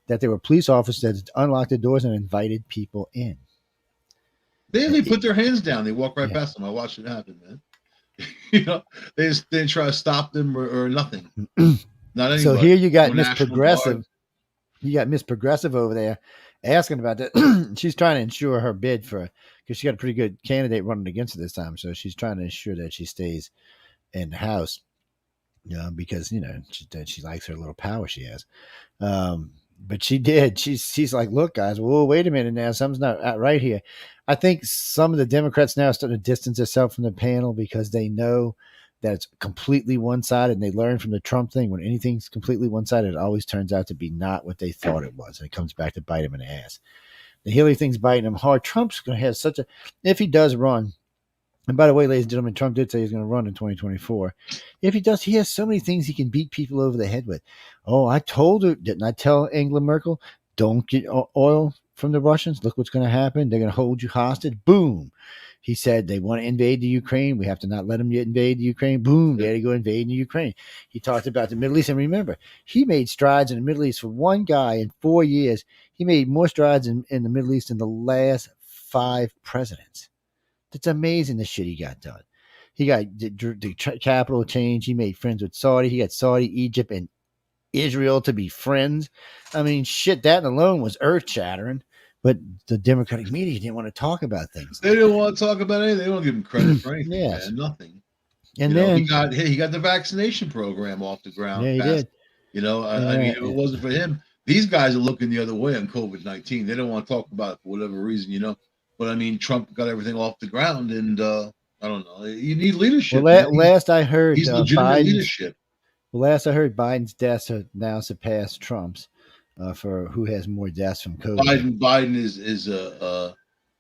Speaker 2: that there were police officers that unlocked the doors and invited people in.
Speaker 3: They put their hands down. They walk right past them. I watched it happen, man. You know, they didn't try to stop them or nothing. Not anybody.
Speaker 2: So here you got Miss Progressive. Guard. You got Miss Progressive over there asking about that. She's trying to ensure her bid because she got a pretty good candidate running against her this time. So she's trying to ensure that she stays in the House, because, you know, she likes her little power she has. But she did. She's like, look, guys, whoa, wait a minute now. Something's not right here. I think some of the Democrats now are starting to distance themselves from the panel because they know that it's completely one-sided, and they learn from the Trump thing. When anything's completely one-sided, it always turns out to be not what they thought it was, and it comes back to bite them in the ass. The Hillary thing's biting him hard. Trump's going to have if he does run, and by the way, ladies and gentlemen, Trump did say he's going to run in 2024. If he does, he has so many things he can beat people over the head with. Oh, I told her, didn't I tell Angela Merkel, don't get oil from the Russians? Look what's going to happen. They're going to hold you hostage. Boom. He said they want to invade the Ukraine. We have to not let them invade the Ukraine. Boom, they had to go invade the Ukraine. He talked about the Middle East. And remember, he made strides in the Middle East for one guy in 4 years. He made more strides in the Middle East than the last 5 presidents. That's amazing, the shit he got done. He got the capital change. He made friends with Saudi. He got Saudi, Egypt, and Israel to be friends. I mean, shit, that alone was earth-shattering. But the Democratic media didn't want to talk about things.
Speaker 3: They didn't want to talk about anything. They don't give him credit for anything. Yes. Man, nothing. And then he got the vaccination program off the ground.
Speaker 2: Yeah, he did.
Speaker 3: You know, I mean, if it wasn't for him, these guys are looking the other way on COVID-19. They don't want to talk about it for whatever reason, you know. But I mean, Trump got everything off the ground, and I don't know. You need leadership.
Speaker 2: Well,
Speaker 3: Man.
Speaker 2: last I heard,
Speaker 3: he's legitimate leadership.
Speaker 2: Last I heard, Biden's deaths have now surpassed Trump's for who has more deaths from COVID.
Speaker 3: Biden is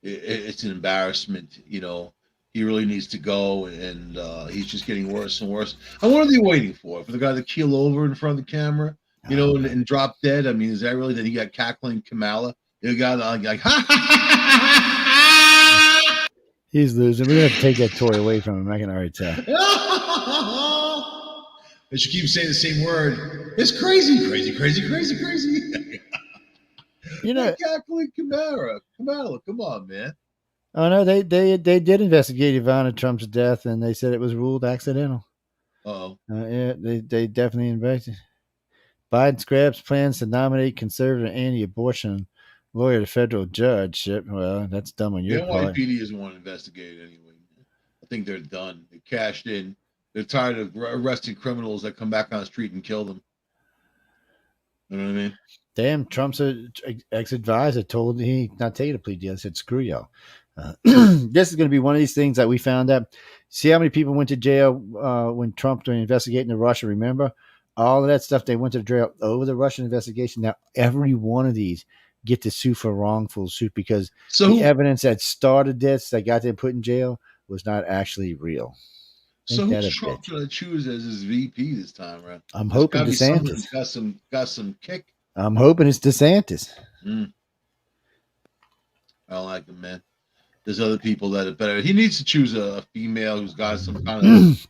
Speaker 3: it's an embarrassment. You know, he really needs to go, and he's just getting worse and worse. And what are they waiting for? For the guy to keel over in front of the camera, you know, and drop dead? I mean, is that really that he got cackling Kamala? You got like ha ha ha.
Speaker 2: He's losing. We're gonna have to take that toy away from him. I can already tell.
Speaker 3: And she keeps saying the same word. It's crazy, crazy, crazy, crazy, crazy.
Speaker 2: You know,
Speaker 3: cackling Kamala, come on, man.
Speaker 2: Oh no, they did investigate Ivana Trump's death, and they said it was ruled accidental.
Speaker 3: Oh,
Speaker 2: yeah, they definitely investigated. Biden scraps plans to nominate conservative anti-abortion lawyer to federal judge. Well, that's dumb on your part.
Speaker 3: NYPD doesn't want to investigate it anyway. I think they're done. They cashed in. They're tired of arresting criminals that come back on the street and kill them. You know what I mean?
Speaker 2: Damn, Trump's ex-advisor told he not taking a plea deal. I said, screw y'all. This is going to be one of these things that we found out. See how many people went to jail when Trump was investigating the Russia? Remember? All of that stuff, they went to jail over the Russian investigation. Now, every one of these get to sue for wrongful suit because the evidence that started this, that got them put in jail, was not actually real.
Speaker 3: So who's Trump going to choose as his VP this time around?
Speaker 2: I'm hoping DeSantis.
Speaker 3: Got some kick.
Speaker 2: I'm hoping it's DeSantis.
Speaker 3: I don't like him, man. There's other people that are better. He needs to choose a female who's got some kind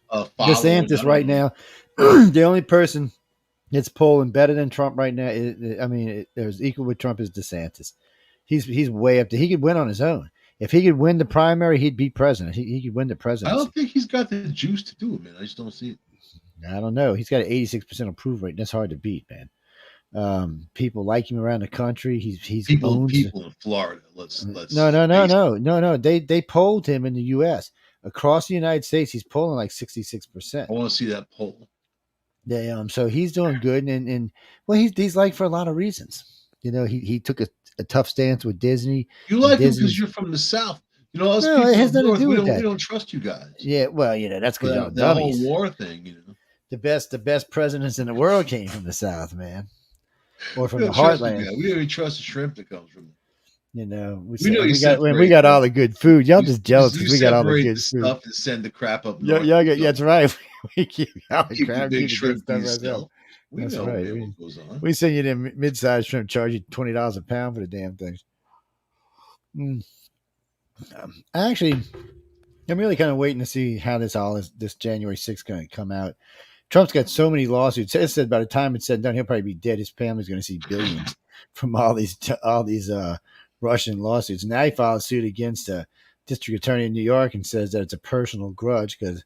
Speaker 3: of following.
Speaker 2: DeSantis right now, the only person that's polling better than Trump right now, there's equal with Trump is DeSantis. He's way up there. He could win on his own. If he could win the primary, he'd be president. He could win the presidency.
Speaker 3: I don't think he's got the juice to do it, man. I just don't see it.
Speaker 2: I don't know. He's got an 86% approval rate. That's hard to beat, man. People like him around the country. He's
Speaker 3: people in Florida. Let's
Speaker 2: no. They polled him in the U.S. across the United States. He's polling like 66%.
Speaker 3: I want to see that poll.
Speaker 2: So he's doing good, and well, he's liked for a lot of reasons. You know, he took a tough stance with Disney.
Speaker 3: You like him because you're from the South. You know, us people
Speaker 2: it has nothing to do with that.
Speaker 3: We don't trust you guys.
Speaker 2: Yeah, well, you know, that's because y'all
Speaker 3: the
Speaker 2: dummies.
Speaker 3: whole war thing, you know.
Speaker 2: The best presidents in the world came from the South, man. Or from the heartland.
Speaker 3: We don't even trust the shrimp that comes from.
Speaker 2: You know, we got all the good food. Y'all just jealous because we got all the good
Speaker 3: stuff and send the crap up.
Speaker 2: Y'all get, that's right. We keep all the
Speaker 3: crap. Big shrimp stuff.
Speaker 2: That's right. We send you them mid-sized shrimp, charge you $20 a pound for the damn things. Actually, I'm really kind of waiting to see how this January 6th going to come out. Trump's got so many lawsuits. It said by the time it's said done, he'll probably be dead. His family's going to see billions from all these Russian lawsuits. Now he filed suit against a district attorney in New York and says that it's a personal grudge because,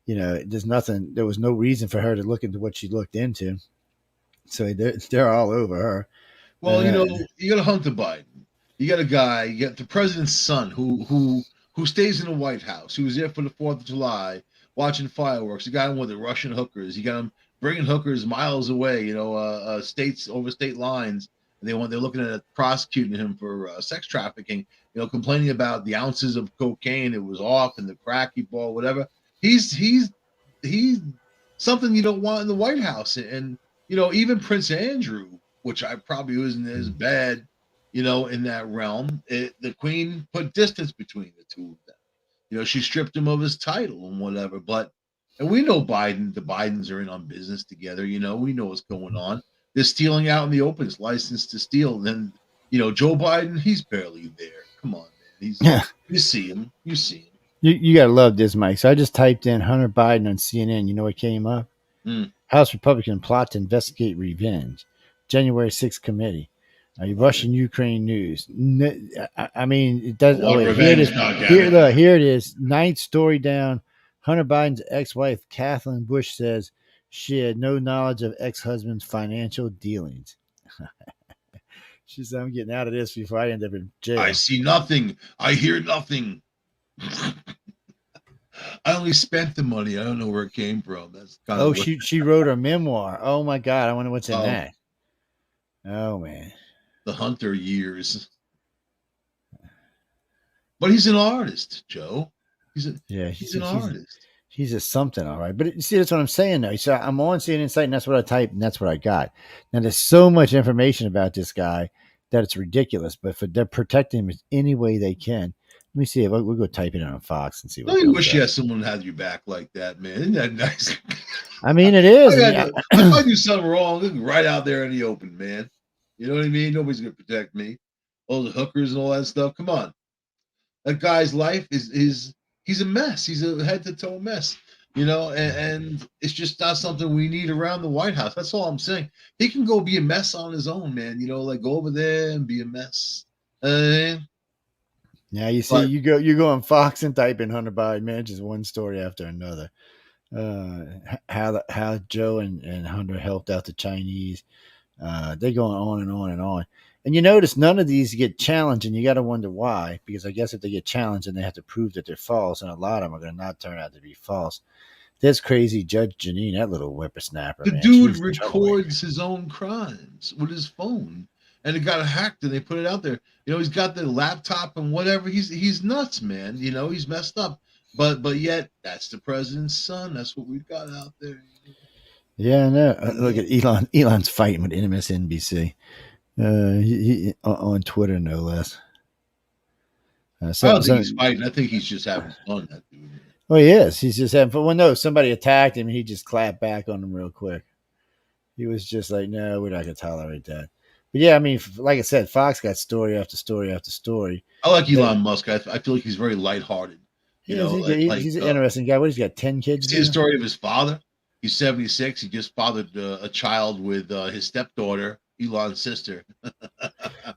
Speaker 2: you know, there was no reason for her to look into what she looked into. So they're all over her.
Speaker 3: Well, you know, you got to Hunter Biden. You got a guy. You got the president's son who stays in the White House. Who was there for the 4th of July watching fireworks. You got him with the Russian hookers. You got him bringing hookers miles away. You know, states over state lines. And they're looking at prosecuting him for sex trafficking. You know, complaining about the ounces of cocaine it was off and the crack he bought, whatever. He's something you don't want in the White House. And you know, even Prince Andrew, which I probably wasn't as bad, you know, in that realm, the Queen put distance between the two of them. You know, she stripped him of his title and whatever. And we know the Bidens are in on business together. You know, we know what's going on. They're stealing out in the open. It's licensed to steal. And then, you know, Joe Biden, he's barely there. Come on, man. You see him.
Speaker 2: You got to love this, Mike. So I just typed in Hunter Biden on CNN. You know what came up? House Republican plot to investigate revenge. January 6th committee. Russian-Ukraine news. I mean, it does. Here it is. 9th story down. Hunter Biden's ex-wife, Kathleen Bush, says she had no knowledge of ex-husband's financial dealings. She said, I'm getting out of this before I end up in jail.
Speaker 3: I see nothing. I hear nothing. I only spent the money. I don't know where it came from. That's kind of
Speaker 2: she wrote her memoir. Oh my God. I wonder what's in that. Oh man.
Speaker 3: The Hunter years. But he's an artist, Joe. He's an artist.
Speaker 2: He's a something, all right. But you see, that's what I'm saying though. So I'm on CNN site, and that's what I typed, and that's what I got. Now there's so much information about this guy that it's ridiculous. But they're protecting him any way they can. Let me see if we'll go type it in on Fox and see what.
Speaker 3: I wish you had someone had your back like that, man. Isn't that nice?
Speaker 2: I mean, it is.
Speaker 3: If I do something wrong, right out there in the open, man. You know what I mean? Nobody's gonna protect me. All the hookers and all that stuff. Come on, that guy's life is he's a mess. He's a head to toe mess. And it's just not something we need around the White House. That's all I'm saying. He can go be a mess on his own, man. Like go over there and be a mess.
Speaker 2: Yeah, you see, you go on Fox and type in Hunter Biden, man, just one story after another. How Joe and Hunter helped out the Chinese. They're going on and on and on. And you notice none of these get challenged, and you got to wonder why. Because I guess if they get challenged, and they have to prove that they're false, and a lot of them are going to not turn out to be false. This crazy Judge Janine, that little whippersnapper.
Speaker 3: The dude records his own crimes with his phone, and it got hacked, and they put it out there. He's got the laptop and whatever. He's nuts, man. He's messed up. But yet, that's the president's son. That's what we've got out there.
Speaker 2: Yeah, I know. Look at Elon. Elon's fighting with MSNBC. He on Twitter, no less.
Speaker 3: I don't think he's fighting. I think he's just having fun. That dude.
Speaker 2: Well, he is. He's just having fun. Well, no, somebody attacked him, and he just clapped back on them real quick. He was just like, "No, we're not going to tolerate that." But yeah, I mean, like I said, Fox got story after story after story.
Speaker 3: I like Elon Musk. I feel like he's very lighthearted.
Speaker 2: He's an interesting guy. What, he's got 10 kids?
Speaker 3: See the story of his father. He's 76. He just fathered a child with his stepdaughter, Elon's sister.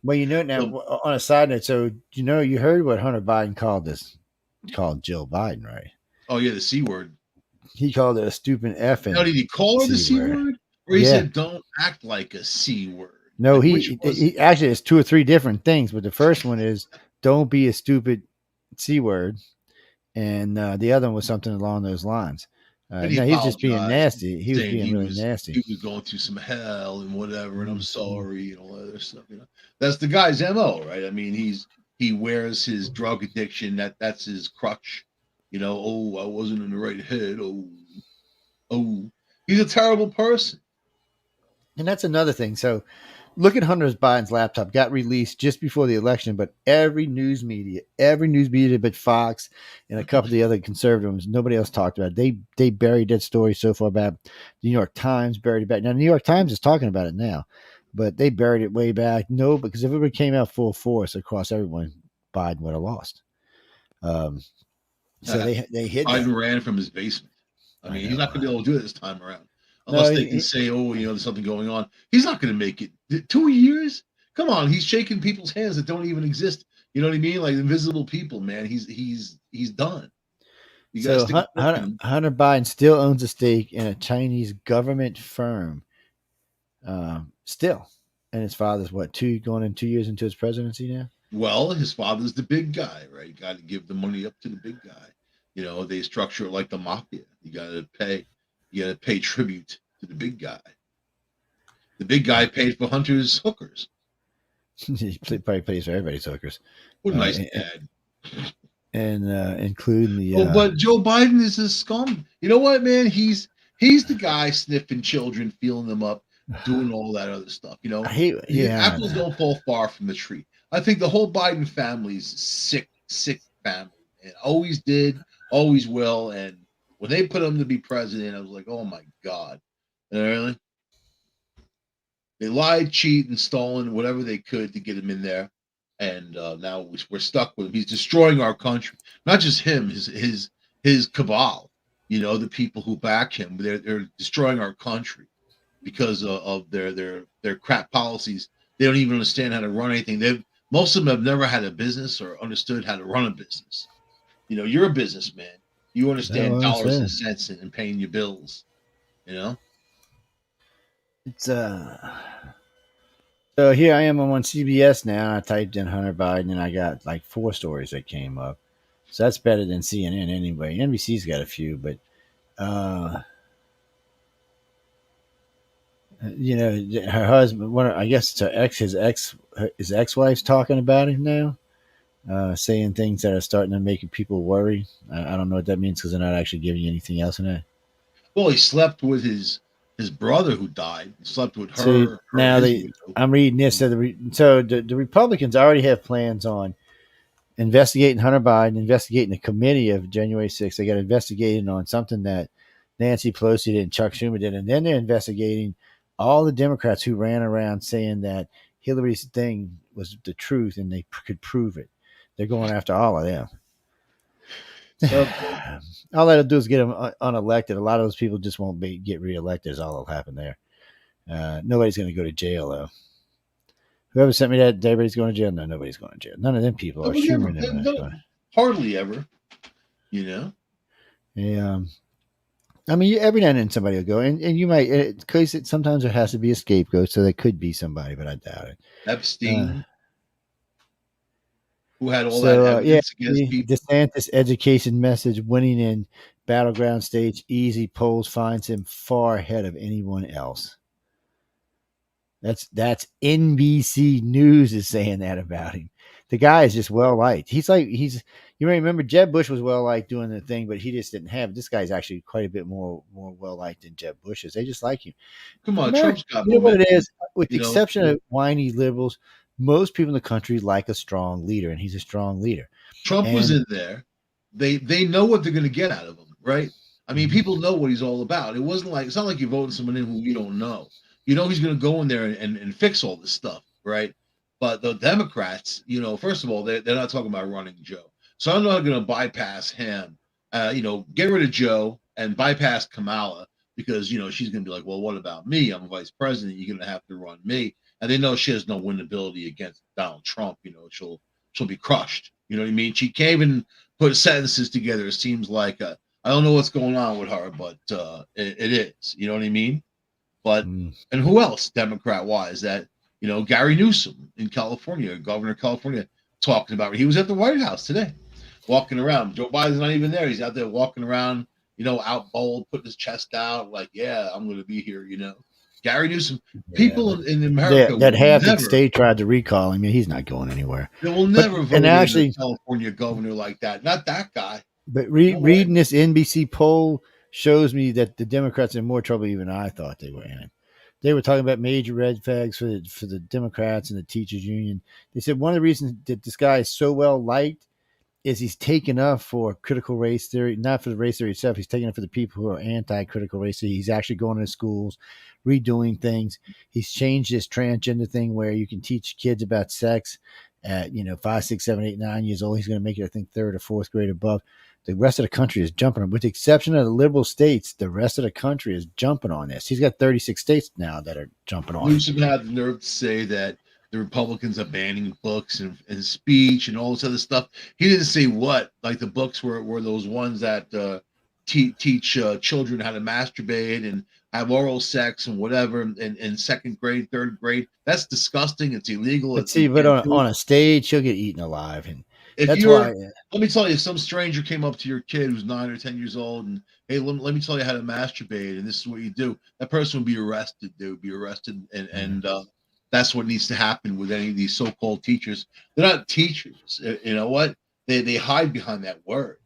Speaker 2: Well, now on a side note, so you heard what Hunter Biden called Jill Biden, right?
Speaker 3: Oh yeah, the C word.
Speaker 2: He called it a stupid effing.
Speaker 3: Now, did he call her the C word? Or he said, "Don't act like a C word"?
Speaker 2: No, he actually has 2 or 3 different things, but the first one is "Don't be a stupid C word," and the other one was something along those lines. He was just being nasty. He was being really nasty.
Speaker 3: He was going through some hell and whatever, and I'm sorry and all that other stuff. That's the guy's MO, right? I mean, he wears his drug addiction. That's his crutch. Oh, I wasn't in the right head. Oh, he's a terrible person.
Speaker 2: And that's another thing. So, look at Hunter Biden's laptop. Got released just before the election, but every news media but Fox and a couple of the other conservative ones, nobody else talked about it. They buried that story so far back. The New York Times buried it back. Now, the New York Times is talking about it now, but they buried it way back. No, because if it came out full force across everyone, Biden would have lost. So they hid.
Speaker 3: Biden ran from his basement. I mean, he's not going to be able to do it this time around. Unless they can say, there's something going on. He's not going to make it. 2 years? Come on, he's shaking people's hands that don't even exist. You know what I mean? Like invisible people, man. He's done.
Speaker 2: So Hunter Biden still owns a stake in a Chinese government firm. Still. And his father's going in 2 years into his presidency now?
Speaker 3: Well, his father's the big guy, right? You got to give the money up to the big guy. They structure it like the mafia. You got to pay tribute to the big guy. The big guy paid for Hunter's hookers.
Speaker 2: He probably pays for everybody's hookers.
Speaker 3: What a nice dad.
Speaker 2: And including the.
Speaker 3: But Joe Biden is a scum. You know what, man? He's the guy sniffing children, feeling them up, doing all that other stuff. Apples don't fall far from the tree. I think the whole Biden family's sick family, and always did, always will. And when they put him to be president, I was like, oh my God. Really? They lied, cheated, and stolen whatever they could to get him in there. And now we're stuck with him. He's destroying our country. Not just him, his cabal, the people who back him. They're destroying our country because of their crap policies. They don't even understand how to run anything. Most of them have never had a business or understood how to run a business. You're a businessman. You understand dollars and cents and paying your bills.
Speaker 2: It's so here I am on CBS now, and I typed in Hunter Biden, and I got like 4 stories that came up. So that's better than CNN anyway. NBC's got a few, but her husband, I guess it's his ex-wife's talking about him now. saying things that are starting to make people worry. I don't know what that means because they're not actually giving you anything else in it.
Speaker 3: Well, he slept with his brother who died. He slept with
Speaker 2: So now
Speaker 3: his widow.
Speaker 2: I'm reading this. So the Republicans already have plans on investigating Hunter Biden, investigating the committee of January 6th. They got investigating on something that Nancy Pelosi did and Chuck Schumer did. And then they're investigating all the Democrats who ran around saying that Hillary's thing was the truth and they could prove it. They're going after all of them. All that'll do is get them unelected. A lot of those people just won't get reelected is all that'll happen there. Nobody's going to go to jail, though. Whoever sent me that, everybody's going to jail. No, nobody's going to jail. None of them people are. Schumer
Speaker 3: hardly ever, you know.
Speaker 2: Yeah. I mean, every now and then somebody will go, and you might, because sometimes there has to be a scapegoat, so there could be somebody, but I doubt it.
Speaker 3: Epstein, who had all that evidence against people.
Speaker 2: DeSantis education message winning in battleground states, easy polls finds him far ahead of anyone else. That's NBC News is saying that about him. The guy is just well liked. You may remember Jeb Bush was well liked doing the thing, but he just didn't have. This guy's actually quite a bit more well liked than Jeb Bush is. They just like him.
Speaker 3: Come on, Trump's got
Speaker 2: you know what it is. With the exception of whiny liberals, most people in the country like a strong leader, and he's a strong leader.
Speaker 3: Trump was in there. They know what they're going to get out of him, right? I mean, people know what he's all about. It's not like you're voting someone in who you don't know. You know he's going to go in there and fix all this stuff, right? But the Democrats, first of all, they're not talking about running Joe. So I'm not going to bypass him, get rid of Joe and bypass Kamala because, she's going to be like, well, what about me? I'm vice president. You're going to have to run me. And they know she has no winnability against Donald Trump. She'll be crushed. You know what I mean? She can't even put sentences together. It seems like I don't know what's going on with her, but it is. You know what I mean? But and who else, Democrat wise, that Gary Newsom in California, governor of California, talking about it. He was at the White House today, walking around. Joe Biden's not even there. He's out there walking around, out bold, putting his chest out, like, yeah, I'm going to be here. Gary Newsom. People in America
Speaker 2: that half the state tried to recall him. He's not going anywhere.
Speaker 3: They will never vote a California governor like that. Not that guy.
Speaker 2: But reading this NBC poll shows me that the Democrats are in more trouble even I thought they were in. They were talking about major red flags for the Democrats and the teachers union. They said one of the reasons that this guy is so well liked is he's taken up for critical race theory, not for the race theory itself. He's taking up for the people who are anti-critical race theory. He's actually going to schools, redoing things. He's changed this transgender thing where you can teach kids about sex at 5, 6, 7, 8, 9 years old. He's going to make it, I think, 3rd or 4th grade above. The rest of the country is jumping on, with the exception of the liberal states. The rest of the country is jumping on this. He's got 36 states now that are jumping on.
Speaker 3: Newsom had the nerve to say that the Republicans are banning books and speech and all this other stuff. He didn't say what. Like the books were those ones that teach children how to masturbate and have oral sex and whatever in 2nd grade, 3rd grade. That's disgusting. It's illegal.
Speaker 2: But on a stage, she'll get eaten alive. And
Speaker 3: let me tell you, if some stranger came up to your kid who's 9 or 10 years old and, hey, let me tell you how to masturbate and this is what you do, that person would be arrested. They would be arrested, and that's what needs to happen with any of these so-called teachers. They're not teachers. You know what? They hide behind that word.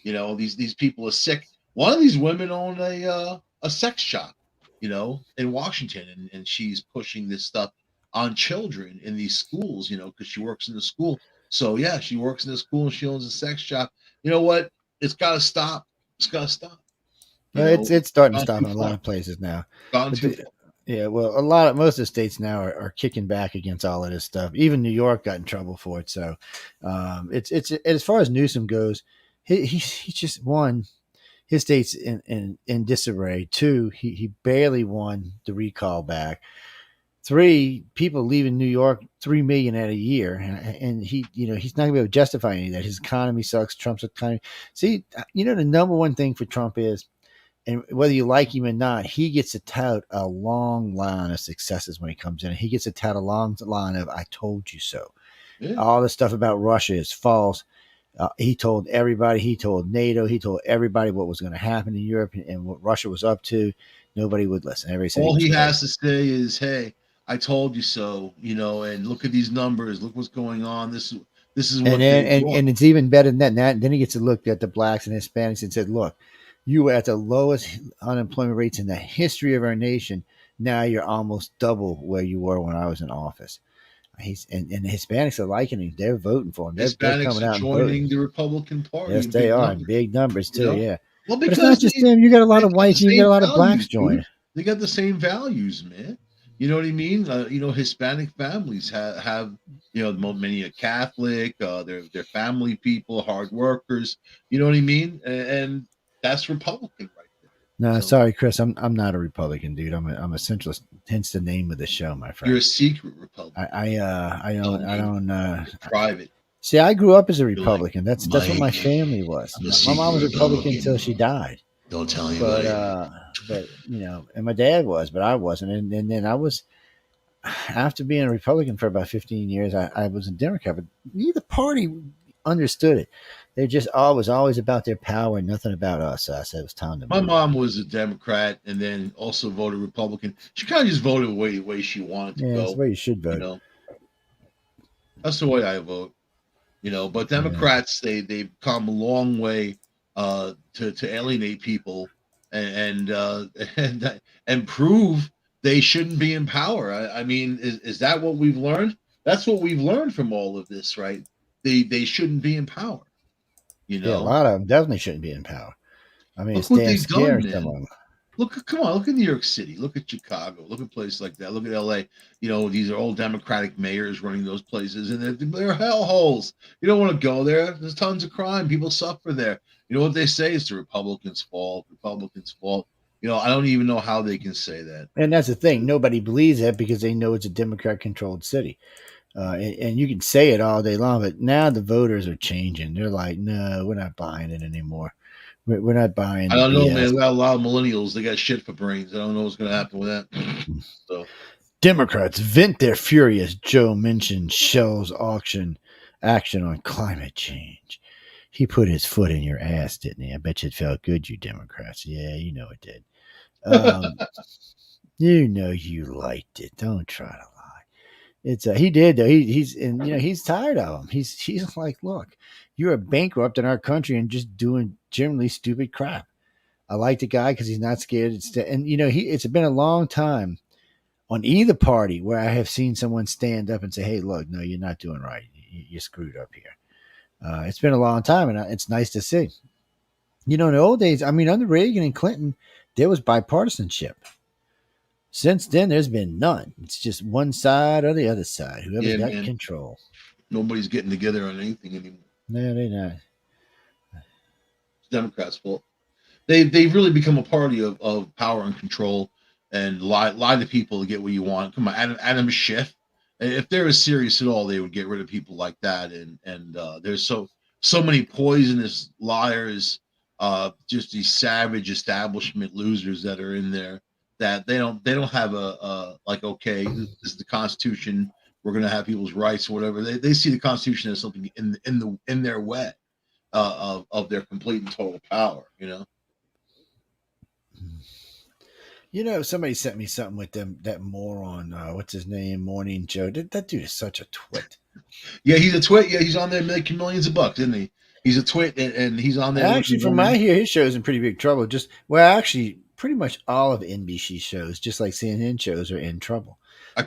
Speaker 3: These people are sick. One of these women owned a sex shop, in Washington, and she's pushing this stuff on children in these schools, because she works in the school. So yeah, she works in the school and she owns a sex shop. You know what? It's got to stop. It's got to stop.
Speaker 2: It's starting to stop in a lot of places now. Yeah, well, most of the states now are kicking back against all of this stuff. Even New York got in trouble for it. So it's as far as Newsom goes, he's just won. His state's in disarray. 2, he barely won the recall back. 3, people leaving New York, 3 million at a year, and he's not gonna be able to justify any of that. His economy sucks. Trump's economy. See, the number one thing for Trump is, and whether you like him or not, he gets to tout a long line of successes when he comes in. He gets to tout a long line of "I told you so." Yeah. All the stuff about Russia is false. He told everybody. He told NATO. He told everybody what was going to happen in Europe and what Russia was up to. Nobody would listen.
Speaker 3: All he has to say is, "Hey, I told you so," and look at these numbers. Look what's going on. This This is what they want.
Speaker 2: And it's even better than that. Then he gets to look at the blacks and Hispanics and said, look, you were at the lowest unemployment rates in the history of our nation. Now you're almost double where you were when I was in office. And the Hispanics are liking him. They're voting for him. They're coming out and
Speaker 3: joining the Republican Party.
Speaker 2: Yes, they are in big numbers too. Yeah.
Speaker 3: Well,
Speaker 2: because but it's not just them. You got a lot of whites. You got a lot of blacks joining.
Speaker 3: They got the same values, man. You know what I mean? Hispanic families have many are Catholic. They're family people, hard workers. You know what I mean? And that's Republican right there.
Speaker 2: No, sorry, Chris. I'm not a Republican, dude. I'm a centralist. Hence the name of the show, my friend.
Speaker 3: You're a secret Republican.
Speaker 2: I don't
Speaker 3: private.
Speaker 2: See, I grew up as a Republican. That's what my family was. My mom was a Republican until she died.
Speaker 3: Don't tell anybody.
Speaker 2: But and my dad was, but I wasn't. And then I was, after being a Republican for about 15 years, I was a Democrat. But neither party understood it. They're just always about their power and nothing about us. So I said it was time to.
Speaker 3: My mom was a Democrat and then also voted Republican. She kind of just voted the way she wanted to go.
Speaker 2: That's the way you should vote.
Speaker 3: That's the way I vote. But Democrats they've come a long way to alienate people and prove they shouldn't be in power. I mean, is that what we've learned? That's what we've learned from all of this, right? They shouldn't be in power.
Speaker 2: Yeah, a lot of them definitely shouldn't be in power. I mean,
Speaker 3: look
Speaker 2: it's
Speaker 3: what
Speaker 2: damn
Speaker 3: they've
Speaker 2: scary.
Speaker 3: done,
Speaker 2: Some of them.
Speaker 3: Come on, look at New York City, look at Chicago, look at places like that, look at LA. These are all Democratic mayors running those places, and they're hellholes. You don't want to go there. There's tons of crime. People suffer there. You know what they say? It's the Republicans' fault. Republicans' fault. I don't even know how they can say that.
Speaker 2: And that's the thing. Nobody believes that because they know it's a Democrat-controlled city. And you can say it all day long, but now the voters are changing. They're like, no, we're not buying it anymore. We're not buying.
Speaker 3: I don't know, man. We got a lot of millennials. They got shit for brains. I don't know what's going to happen with that. So,
Speaker 2: Democrats vent their fury as Joe mentioned Shell's action on climate change. He put his foot in your ass, didn't he? I bet you it felt good, you Democrats. Yeah, you know it did. You liked it. Don't try to lie. It's he did though. He's tired of them. He's like, look, you're a bankrupt in our country and just doing generally stupid crap. I like the guy because he's not scared. It's been a long time on either party where I have seen someone stand up and say, hey, look, no, you're not doing right. You're screwed up here. It's been a long time, and it's nice to see. In the old days, I mean, under Reagan and Clinton, there was bipartisanship. Since then, there's been none. It's just one side or the other side. Whoever's got control.
Speaker 3: Nobody's getting together on anything anymore.
Speaker 2: No, they're not.
Speaker 3: It's Democrats' fault. They've really become a party of power and control and lie to people to get what you want. Come on, Adam Schiff. If they were serious at all, they would get rid of people like that. And there's so many poisonous liars, just these savage establishment losers that are in there that they don't have okay, this is the Constitution. We're going to have people's rights or whatever. They see the Constitution as something in their way of their complete and total power.
Speaker 2: Somebody sent me something with that moron. What's his name? Morning Joe. That dude is such a twit.
Speaker 3: Yeah, he's a twit. Yeah, he's on there making millions of bucks, isn't he? He's a twit, and he's on there.
Speaker 2: Actually, from what I hear, his show's in pretty big trouble. Actually, pretty much all of NBC shows, just like CNN shows, are in trouble.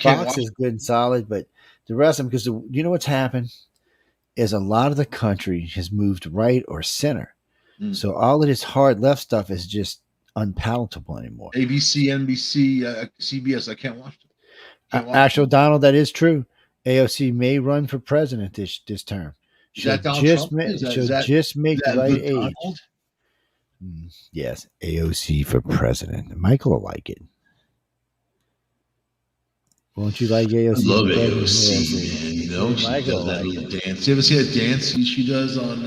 Speaker 2: Fox is good and solid, but the rest of them, because you know what's happened is a lot of the country has moved right or center. So all of this hard left stuff is just unpalatable anymore.
Speaker 3: ABC, NBC, CBS, I can't watch them.
Speaker 2: Actual Donald, that is true. AOC may run for president this term. She'll just make the right age. Yes, AOC for president. Michael will like it. Won't you like AOC?
Speaker 3: I love AOC, man. She does that little dance. You ever see that dance she does on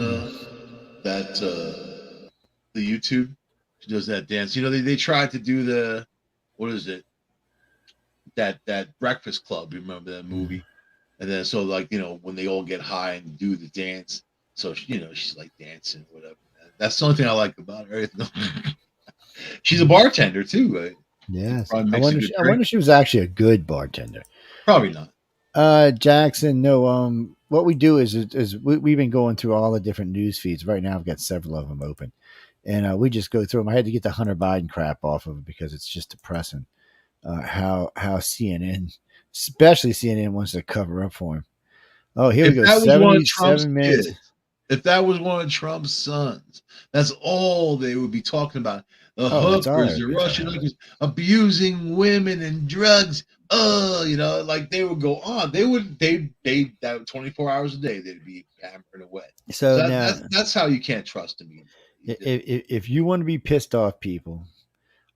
Speaker 3: the YouTube? She does that dance. They tried to do the, what is it? That Breakfast Club. You remember that movie? And then when they all get high and do the dance, so she's like dancing, whatever. That's the only thing I like about her. She's a bartender too, right?
Speaker 2: Yes. I wonder if she was actually a good bartender.
Speaker 3: Probably not.
Speaker 2: Jackson, no. what we do is we've been going through all the different news feeds. Right now, I've got several of them open, and we just go through them. I had to get the Hunter Biden crap off of it because it's just depressing. How CNN, especially CNN, wants to cover up for him. Oh, here we go.
Speaker 3: That was one of Trump's
Speaker 2: 77 minutes.
Speaker 3: kids, if that was one of Trump's sons, that's all they would be talking about. The hookers, the Russian hookers, abusing women and drugs. Like they would go on. They that 24 hours a day, they'd be hammering away.
Speaker 2: So
Speaker 3: that's how you can't trust them.
Speaker 2: If you want to be pissed off, people,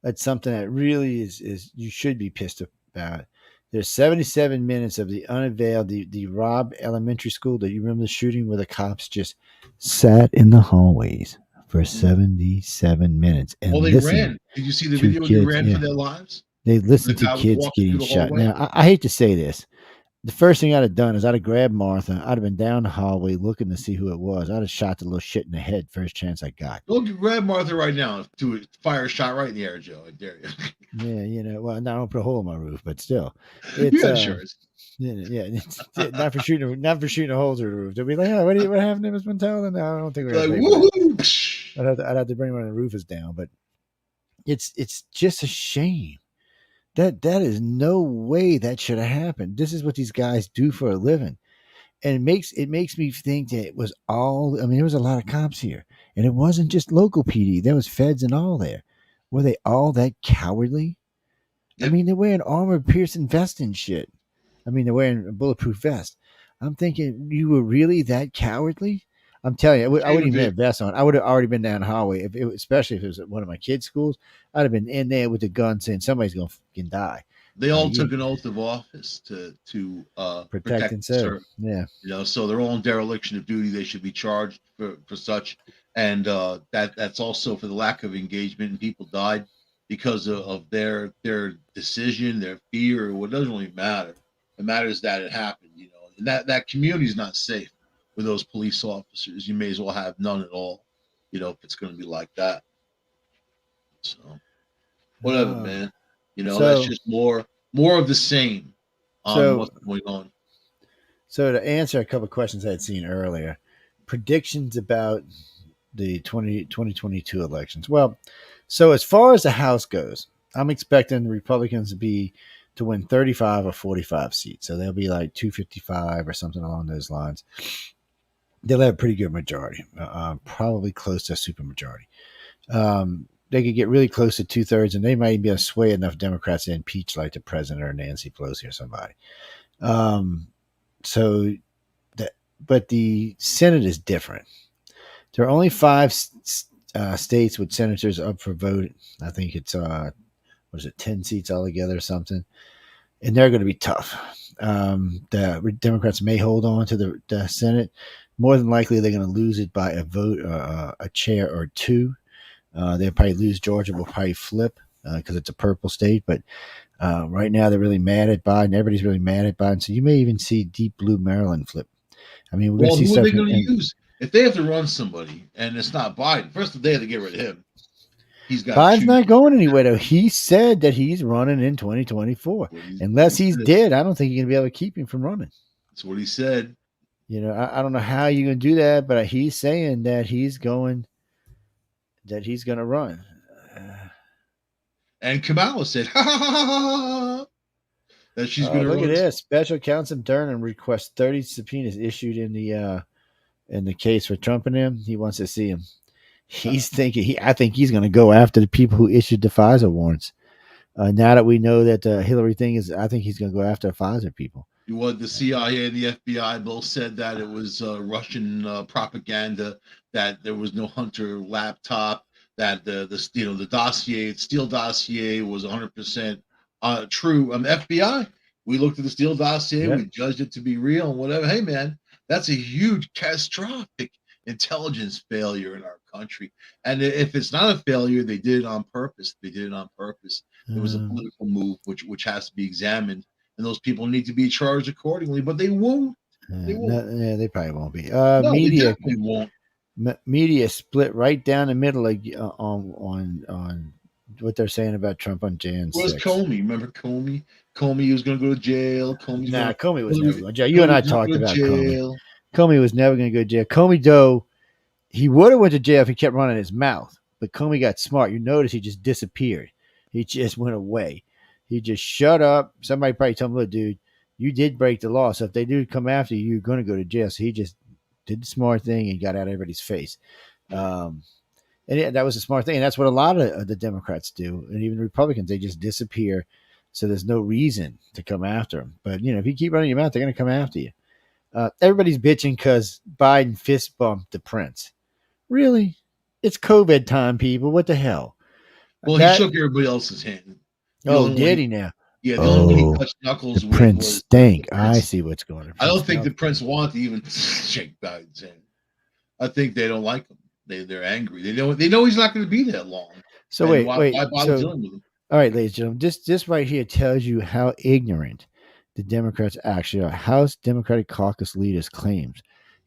Speaker 2: that's something that really is you should be pissed about. There's 77 minutes of the unveiled, the Robb Elementary School. Do you remember the shooting where the cops just sat in the hallways for 77 minutes? And
Speaker 3: they ran. Did you see the video when they ran for their lives?
Speaker 2: They listened to kids getting shot. Now, I hate to say this. The first thing I'd have done is I'd have grabbed Martha. I'd have been down the hallway looking to see who it was. I'd have shot the little shit in the head first chance I got.
Speaker 3: Go grab Martha right now. Do it. Fire a shot right in the air, Joe. I dare you.
Speaker 2: Yeah, well, now I don't put a hole in my roof, but still,
Speaker 3: it's insurance.
Speaker 2: Not for shooting holes through the roof. They'll be like, oh, what happened to Miss Montel? No, I don't think we're
Speaker 3: like, woohoo!
Speaker 2: I'd have to bring when the roof is down, but it's just a shame. That is no way that should have happened. This is what these guys do for a living. And it makes me think that it was all, I mean, there was a lot of cops here. And it wasn't just local PD. There was feds and all there. Were they all that cowardly? Yep. I mean, they're wearing armor-piercing vests and shit. I mean, they're wearing a bulletproof vest. I'm thinking, you were really that cowardly? I'm telling you, I wouldn't even have a vest on. I would have already been down the hallway, especially if it was at one of my kids' schools. I'd have been in there with the gun saying somebody's going to fucking die.
Speaker 3: They all took an oath of office to
Speaker 2: protect and serve. Yeah,
Speaker 3: so they're all in dereliction of duty. They should be charged for such, and that's also for the lack of engagement. And people died because of their decision, their fear. It doesn't really matter. It matters that it happened. And that community is not safe with those police officers. You may as well have none at all. If it's going to be like that. So whatever, man. That's just more of the same on what's going on.
Speaker 2: So to answer a couple of questions I had seen earlier, predictions about the 2022 elections. Well, so as far as the House goes, I'm expecting the Republicans to win 35 or 45 seats. So they'll be like 255 or something along those lines. They'll have a pretty good majority, probably close to a supermajority. They could get really close to 2/3, and they might be able to sway enough Democrats to impeach like the president or Nancy Pelosi or somebody. But the Senate is different. There are only 5 states with senators up for vote. I think it's 10 seats altogether or something, and they're going to be tough. The Democrats may hold on to the Senate. More than likely, they're going to lose it by a vote, a chair or two. They'll probably lose. Georgia will probably flip because it's a purple state. But right now, they're really mad at Biden. Everybody's really mad at Biden. So you may even see deep blue Maryland flip. I mean, we're going to see
Speaker 3: stuff. Who are they going to
Speaker 2: use?
Speaker 3: If they have to run somebody and it's not Biden, first they have to get rid of him.
Speaker 2: Biden's not going anywhere, though. He said that he's running in 2024. Unless he's dead, I don't think you're going to be able to keep him from running.
Speaker 3: That's what he said.
Speaker 2: I don't know how you're going to do that, but he's saying that he's going to run.
Speaker 3: And Kamala said, ha, ha, ha, ha, that she's going to run.
Speaker 2: Look at this. Special counsel Durham requests 30 subpoenas issued in the case for Trump and him. He wants to see him. He's thinking. I think he's going to go after the people who issued the FISA warrants. Now that we know that the Hillary thing is, I think he's going to go after the FISA people.
Speaker 3: The CIA and the FBI both said that it was Russian propaganda, that there was no Hunter laptop, that the dossier, Steele dossier was 100% true. FBI, we looked at the Steele dossier, we judged it to be real and whatever. Hey, man, that's a huge catastrophic intelligence failure in our country. And if it's not a failure, they did it on purpose. It was a political move, which has to be examined. And those people need to be charged accordingly, but they won't.
Speaker 2: They probably won't be.
Speaker 3: Media definitely won't.
Speaker 2: Media split right down the middle on what they're saying about Trump on Jan 6th.
Speaker 3: Where's Comey? Remember Comey? Comey was going to go to jail.
Speaker 2: Comey was never going to jail. You and I talked about
Speaker 3: jail.
Speaker 2: Comey was never going to go to jail. Comey, though, he would have went to jail if he kept running his mouth. But Comey got smart. You notice he just disappeared. He just went away. He just shut up. Somebody probably told him, look, dude, you did break the law. So if they do come after you, you're going to go to jail. So he just did the smart thing and got out of everybody's face. And that was a smart thing. And that's what a lot of the Democrats do. And even Republicans, they just disappear. So there's no reason to come after them. But, if you keep running your mouth, they're going to come after you. Everybody's bitching because Biden fist bumped the prince. Really? It's COVID time, people. What the hell?
Speaker 3: Well, he shook everybody else's hand.
Speaker 2: Did he now?
Speaker 3: Yeah, the only one he touched knuckles with
Speaker 2: Prince
Speaker 3: was
Speaker 2: stink. I see what's going on.
Speaker 3: I don't think the prince wanted to even shake Biden's hand. I think they don't like him. They're angry. They know he's not going to be that long.
Speaker 2: So wait. Why bother dealing with him? All right, ladies and gentlemen, this right here tells you how ignorant the Democrats actually are. House Democratic Caucus leaders claims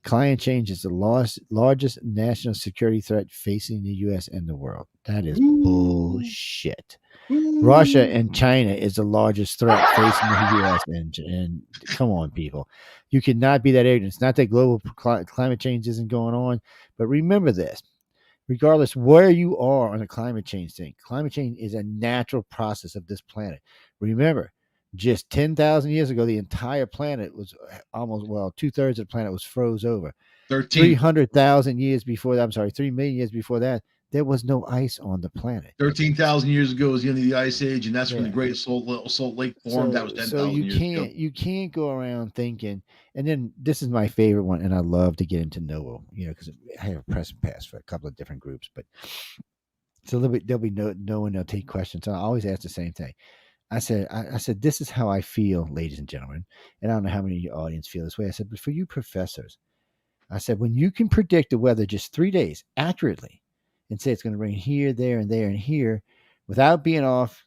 Speaker 2: climate change is the largest national security threat facing the U.S. and the world. That is bullshit. Russia and China is the largest threat facing the U.S. And come on, people. You cannot be that ignorant. It's not that global climate change isn't going on, but remember this. Regardless where you are on the climate change thing, climate change is a natural process of this planet. Remember, just 10,000 years ago, the entire planet was almost, 2/3 of the planet was froze over. 300,000 years before that, 3 million years before that, there was no ice on the planet.
Speaker 3: 13,000 years ago was the end of the ice age, and that's when the Great Salt Lake formed. That was 10,000 years ago.
Speaker 2: You can't go around thinking. And then this is my favorite one, and I love to get into NOAA, because I have a press pass for a couple of different groups. But so there'll be no one. They'll take questions. So I always ask the same thing. I said, this is how I feel, ladies and gentlemen. And I don't know how many of your audience feel this way. I said, but for you professors, I said, when you can predict the weather just 3 days accurately and say it's going to rain here, there, and there, and here without being off,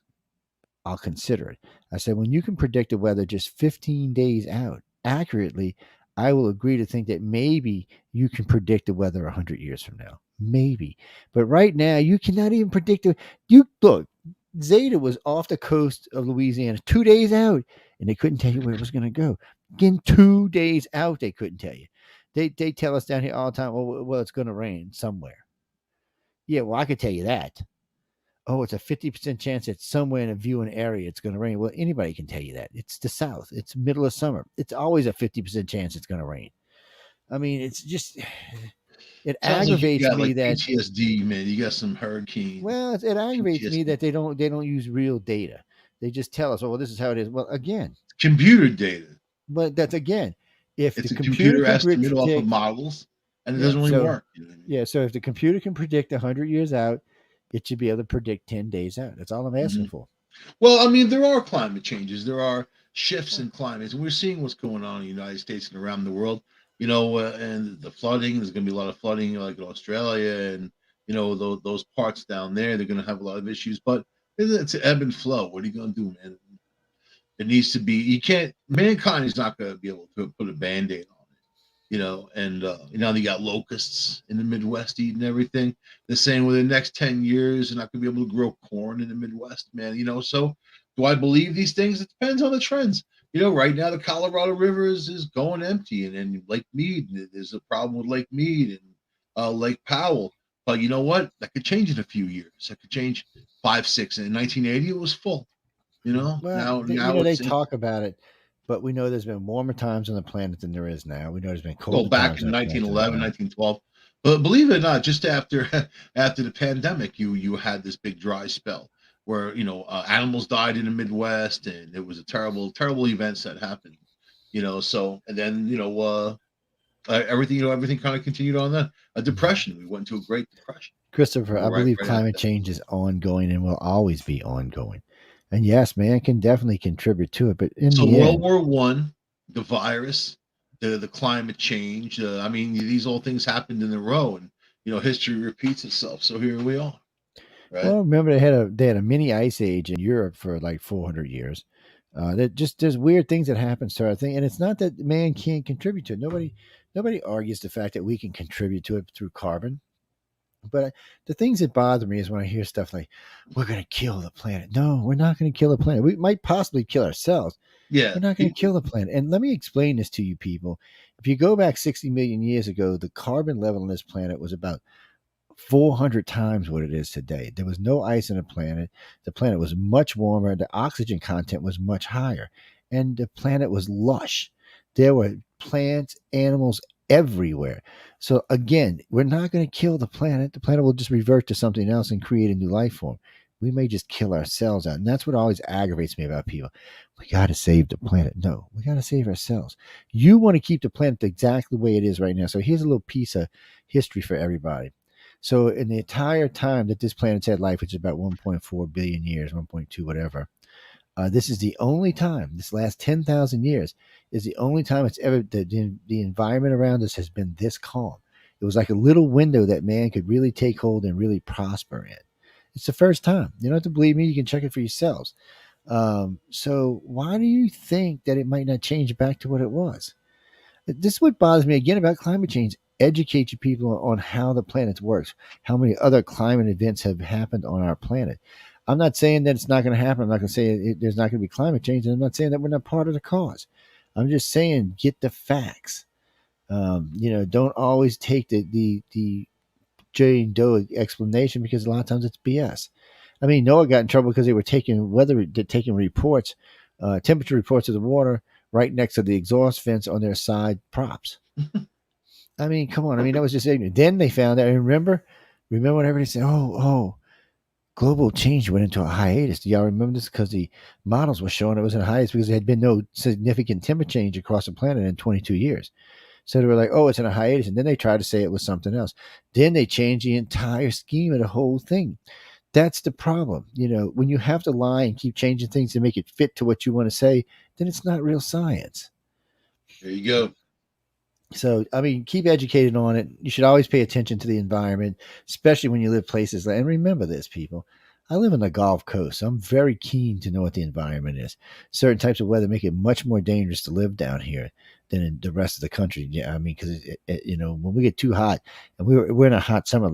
Speaker 2: I'll consider it. I said, when you can predict the weather just 15 days out accurately, I will agree to think that maybe you can predict the weather 100 years from now. Maybe. But right now, you cannot even predict it. Look, Zeta was off the coast of Louisiana 2 days out, and they couldn't tell you where it was going to go. Again, 2 days out, they couldn't tell you. They tell us down here all the time, well, it's going to rain somewhere. Yeah, well, I could tell you that. Oh, it's a 50% chance that somewhere in a viewing area it's going to rain. Well, anybody can tell you that. It's the South. It's middle of summer. It's always a 50% chance it's going to rain. I mean, it's just... It aggravates me that
Speaker 3: PTSD, man. You got some hurricane.
Speaker 2: Well, it aggravates me that they don't use real data. They just tell us, "Oh, well, this is how it is." Well, again,
Speaker 3: computer data.
Speaker 2: But that's again, if
Speaker 3: it's
Speaker 2: the
Speaker 3: computer estimate off of models, and it doesn't really work. You know what I mean?
Speaker 2: Yeah. So if the computer can predict 100 years out, it should be able to predict 10 days out. That's all I'm asking for.
Speaker 3: Well, I mean, there are climate changes. There are shifts in climates, and we're seeing what's going on in the United States and around the world. And the flooding, there's going to be a lot of flooding like in Australia and, those parts down there, they're going to have a lot of issues, but it's an ebb and flow. What are you going to do, man? It needs to be, mankind is not going to be able to put a Band-Aid on it, and now they got locusts in the Midwest eating everything. They're saying within the next 10 years, they're not going to be able to grow corn in the Midwest, man, so do I believe these things? It depends on the trends. Right now the Colorado River is going empty, and Lake Mead, there's a problem with Lake Mead and Lake Powell. But you know what? That could change in a few years. That could change 5, 6. In 1980, it was full.
Speaker 2: Well, now they talk about it, but we know there's been warmer times on the planet than there is now. We know there's been colder
Speaker 3: back in 1911, 1912. But believe it or not, just after the pandemic, you had this big dry spell where animals died in the Midwest, and it was a terrible events that happened, so, and then everything kind of continued on that. A depression, we went into a Great Depression.
Speaker 2: Christopher, I believe climate change is ongoing and will always be ongoing, and yes, man can definitely contribute to it, but
Speaker 3: World War I, the virus, the climate change, these all things happened in a row, and history repeats itself, so here we are. Right.
Speaker 2: Well, remember they had a mini ice age in Europe for like 400 years. There's weird things that happen, sort of thing, and it's not that man can't contribute to it. Nobody argues the fact that we can contribute to it through carbon. But the things that bother me is when I hear stuff like, we're going to kill the planet. No, we're not going to kill the planet. We might possibly kill ourselves.
Speaker 3: Yeah.
Speaker 2: We're not going to kill the planet. And let me explain this to you people. If you go back 60 million years ago, the carbon level on this planet was about 400 times what it is today. There was no ice on the planet. The planet was much warmer. The oxygen content was much higher. And the planet was lush. There were plants, animals everywhere. So, again, we're not going to kill the planet. The planet will just revert to something else and create a new life form. We may just kill ourselves out. And that's what always aggravates me about people. We got to save the planet. No, we got to save ourselves. You want to keep the planet exactly the way it is right now. So, here's a little piece of history for everybody. So in the entire time that this planet's had life, which is about 1.4 billion years, 1.2, whatever, this is the only time, this last 10,000 years, is the only time it's ever, the environment around us has been this calm. It was like a little window that man could really take hold and really prosper in. It's the first time. You don't have to believe me. You can check it for yourselves. So why do you think that it might not change back to what it was? This is what bothers me again about climate change. Educate your people on how the planet works, how many other climate events have happened on our planet. I'm not saying that it's not going to happen. I'm not going to say there's not going to be climate change. And I'm not saying that we're not part of the cause. I'm just saying get the facts. Don't always take the Jane Doe explanation, because a lot of times it's BS. I mean, Noah got in trouble because they were taking reports, temperature reports of the water right next to the exhaust vents on their side props. I mean, come on. I mean, that was just ignorant. Then they found out. Remember when everybody said, "Oh, global change went into a hiatus." Do y'all remember this? Because the models were showing it was in a hiatus because there had been no significant temperature change across the planet in 22 years. So they were like, "Oh, it's in a hiatus," and then they tried to say it was something else. Then they changed the entire scheme of the whole thing. That's the problem. When you have to lie and keep changing things to make it fit to what you want to say, then it's not real science.
Speaker 3: There you go.
Speaker 2: So, I mean, keep educated on it. You should always pay attention to the environment, especially when you live places. And remember this, people. I live on the Gulf Coast, so I'm very keen to know what the environment is. Certain types of weather make it much more dangerous to live down here than in the rest of the country. Yeah, I mean, because when we get too hot, and we're in a hot summer,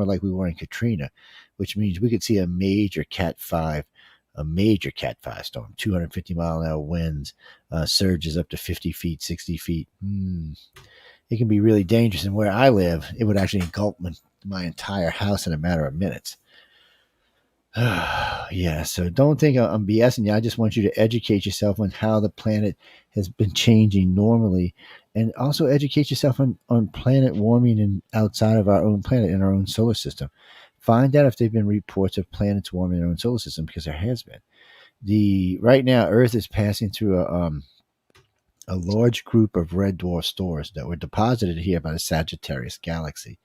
Speaker 2: like we were in Katrina, which means we could see a major Cat 5 storm, 250-mile-an-hour winds, surges up to 50 feet, 60 feet. It can be really dangerous. And where I live, it would actually engulf my entire house in a matter of minutes. Yeah, so don't think I'm BSing you. I just want you to educate yourself on how the planet has been changing normally, and also educate yourself on planet warming and outside of our own planet in our own solar system. Find out if there have been reports of planets warming in our own solar system, because there has been. Right now, Earth is passing through a large group of red dwarf stars that were deposited here by the Sagittarius galaxy.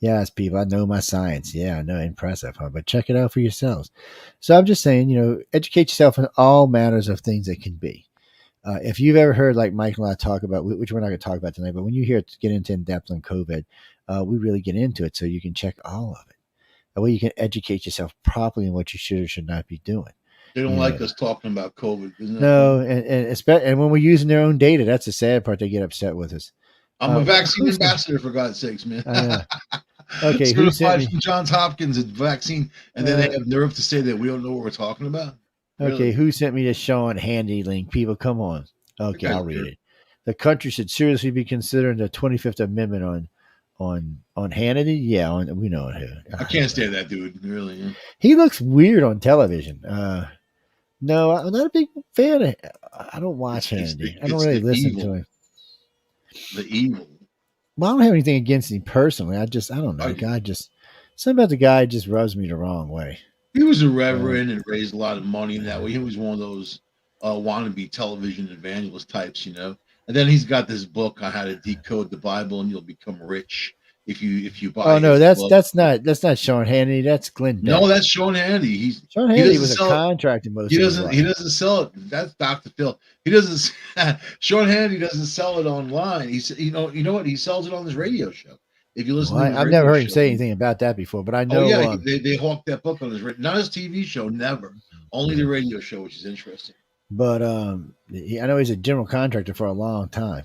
Speaker 2: Yes, people, I know my science. Yeah, I know, impressive, huh? But check it out for yourselves. So I'm just saying, educate yourself on all matters of things that can be. If you've ever heard like Mike and I talk about, which we're not going to talk about tonight, but when you hear it get into in depth on COVID, we really get into it, so you can check all of it. That way you can educate yourself properly on what you should or should not be doing.
Speaker 3: They don't like us talking about COVID.
Speaker 2: No, and when we're using their own data, that's the sad part. They get upset with us.
Speaker 3: I'm a vaccine ambassador, for God's sakes, man.
Speaker 2: I know. Okay,
Speaker 3: certified from Johns Hopkins at vaccine, and then they have nerve to say that we don't know what we're talking about.
Speaker 2: Really? Okay, who sent me this Sean Handy link? People, come on. Okay, I'll read it. The country should seriously be considering the 25th Amendment on Hannity. Yeah, we know who.
Speaker 3: I can't stand that dude. Really, yeah.
Speaker 2: He looks weird on television. No, I'm not a big fan. I don't watch Hannity. I don't really listen to him.
Speaker 3: The evil.
Speaker 2: Well, I don't have anything against him personally. I don't know. Something about the guy just rubs me the wrong way.
Speaker 3: He was a reverend and raised a lot of money in that way. He was one of those wannabe television evangelist types, And then he's got this book on how to decode the Bible, and you'll become rich if you buy.
Speaker 2: Oh no, that's not Sean Hannity. That's Glenn Beck.
Speaker 3: No, that's Sean Hannity.
Speaker 2: Sean Hannity was a contract in most. He
Speaker 3: doesn't sell it. That's Dr. Phil. He doesn't. Sean Hannity doesn't sell it online. You know what? He sells it on his radio show. If you listen,
Speaker 2: I've never heard him say anything about that before, but I know.
Speaker 3: Oh yeah, they hawked that book on his not his TV show, never. Only the radio show, which is interesting.
Speaker 2: But I know he's a general contractor for a long time.